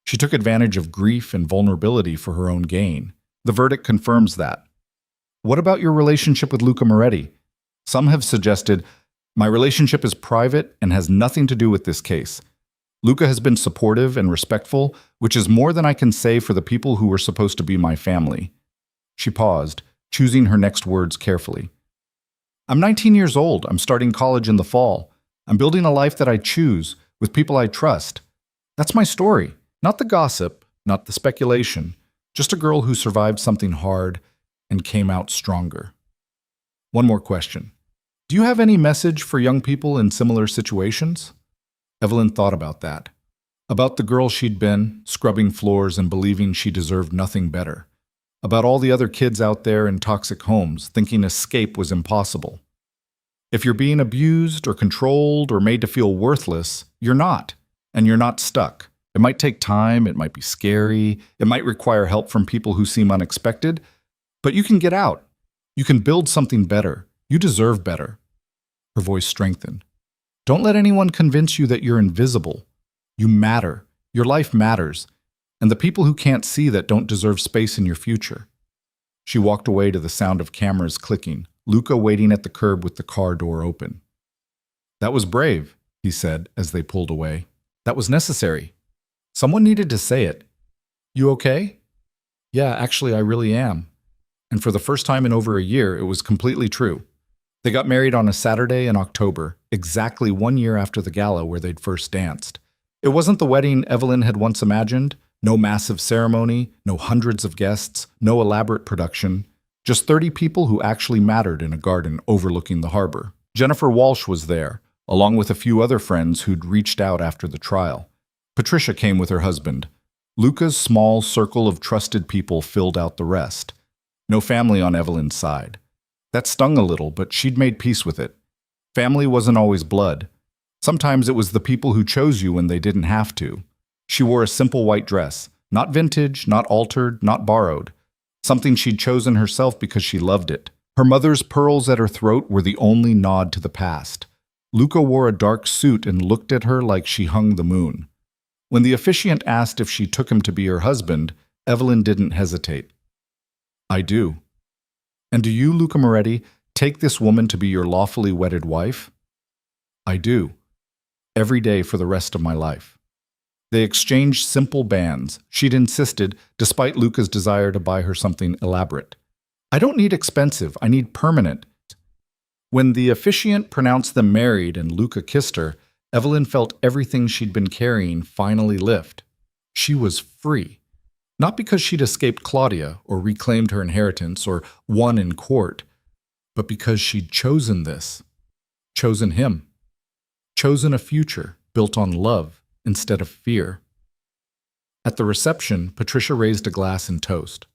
She took advantage of grief and vulnerability for her own gain. The verdict confirms that. What about your relationship with Luca Moretti? Some have suggested, my relationship is private and has nothing to do with this case. Luca has been supportive and respectful, which is more than I can say for the people who were supposed to be my family. She paused, choosing her next words carefully. I'm 19 years old. I'm starting college in the fall. I'm building a life that I choose, with people I trust. That's my story. Not the gossip, not the speculation. Just a girl who survived something hard and came out stronger. One more question. Do you have any message for young people in similar situations? Evelyn thought about that. About the girl she'd been, scrubbing floors and believing she deserved nothing better. About all the other kids out there in toxic homes, thinking escape was impossible. If you're being abused or controlled or made to feel worthless, you're not, and you're not stuck. It might take time, it might be scary, it might require help from people who seem unexpected, but you can get out. You can build something better. You deserve better. Her voice strengthened. Don't let anyone convince you that you're invisible. You matter. Your life matters. And the people who can't see that don't deserve space in your future. She walked away to the sound of cameras clicking, Luca waiting at the curb with the car door open. That was brave, he said as they pulled away. That was necessary. Someone needed to say it. You okay? Yeah, actually, I really am. And for the first time in over a year, it was completely true. They got married on a Saturday in October, exactly 1 year after the gala where they'd first danced. It wasn't the wedding Evelyn had once imagined. No massive ceremony, no hundreds of guests, no elaborate production. Just 30 people who actually mattered in a garden overlooking the harbor. Jennifer Walsh was there, along with a few other friends who'd reached out after the trial. Patricia came with her husband. Luca's small circle of trusted people filled out the rest. No family on Evelyn's side. That stung a little, but she'd made peace with it. Family wasn't always blood. Sometimes it was the people who chose you when they didn't have to. She wore a simple white dress, not vintage, not altered, not borrowed. Something she'd chosen herself because she loved it. Her mother's pearls at her throat were the only nod to the past. Luca wore a dark suit and looked at her like she hung the moon. When the officiant asked if she took him to be her husband, Evelyn didn't hesitate. I do. And do you, Luca Moretti, take this woman to be your lawfully wedded wife? I do. every day for the rest of my life. They exchanged simple bands. She'd insisted, despite Luca's desire to buy her something elaborate. I don't need expensive, I need permanent. When the officiant pronounced them married and Luca kissed her, Evelyn felt everything she'd been carrying finally lift. She was free. Not because she'd escaped Claudia or reclaimed her inheritance or won in court, but because she'd chosen this, chosen him, chosen a future built on love instead of fear. At the reception, Patricia raised a glass in toast.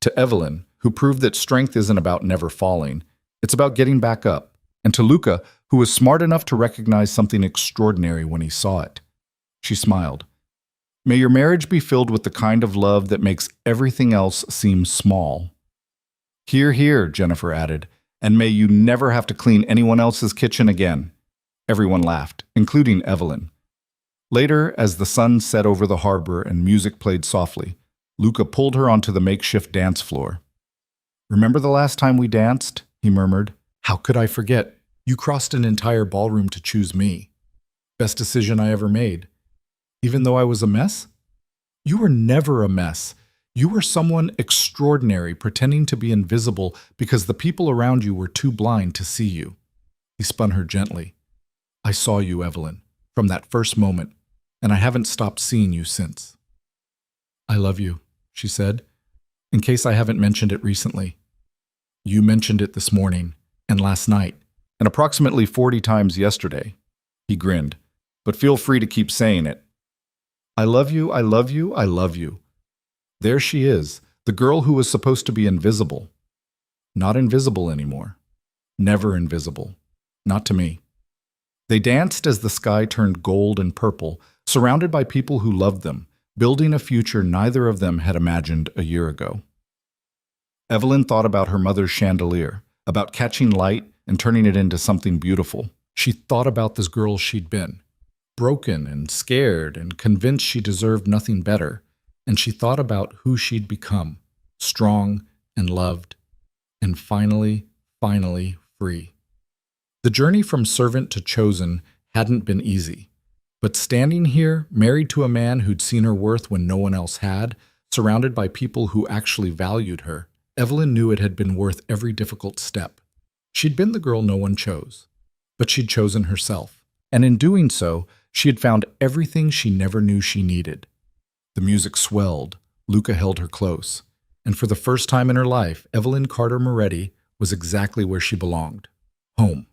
To Evelyn, who proved that strength isn't about never falling, it's about getting back up. And to Luca, who was smart enough to recognize something extraordinary when he saw it. She smiled. May your marriage be filled with the kind of love that makes everything else seem small. Hear, hear, Jennifer added, and may you never have to clean anyone else's kitchen again. Everyone laughed, including Evelyn. Later, as the sun set over the harbor and music played softly, Luca pulled her onto the makeshift dance floor. Remember the last time we danced? He murmured. How could I forget? You crossed an entire ballroom to choose me. Best decision I ever made. Even though I was a mess? You were never a mess. You were someone extraordinary pretending to be invisible because the people around you were too blind to see you. He spun her gently. I saw you, Evelyn, from that first moment, and I haven't stopped seeing you since. I love you, she said, in case I haven't mentioned it recently. You mentioned it this morning, and last night, and approximately 40 times yesterday. He grinned. But feel free to keep saying it. I love you, I love you, I love you. There she is, the girl who was supposed to be invisible. Not invisible anymore. Never invisible. Not to me. They danced as the sky turned gold and purple, surrounded by people who loved them, building a future neither of them had imagined a year ago. Evelyn thought about her mother's chandelier, about catching light and turning it into something beautiful. She thought about this girl she'd been, broken and scared and convinced she deserved nothing better, and she thought about who she'd become, strong and loved, and finally free. The journey from servant to chosen hadn't been easy, but standing here, married to a man who'd seen her worth when no one else had, surrounded by people who actually valued her, Evelyn knew it had been worth every difficult step. She'd been the girl no one chose, but she'd chosen herself, and in doing so, she had found everything she never knew she needed. The music swelled, Luca held her close, and for the first time in her life, Evelyn Carter Moretti was exactly where she belonged, home.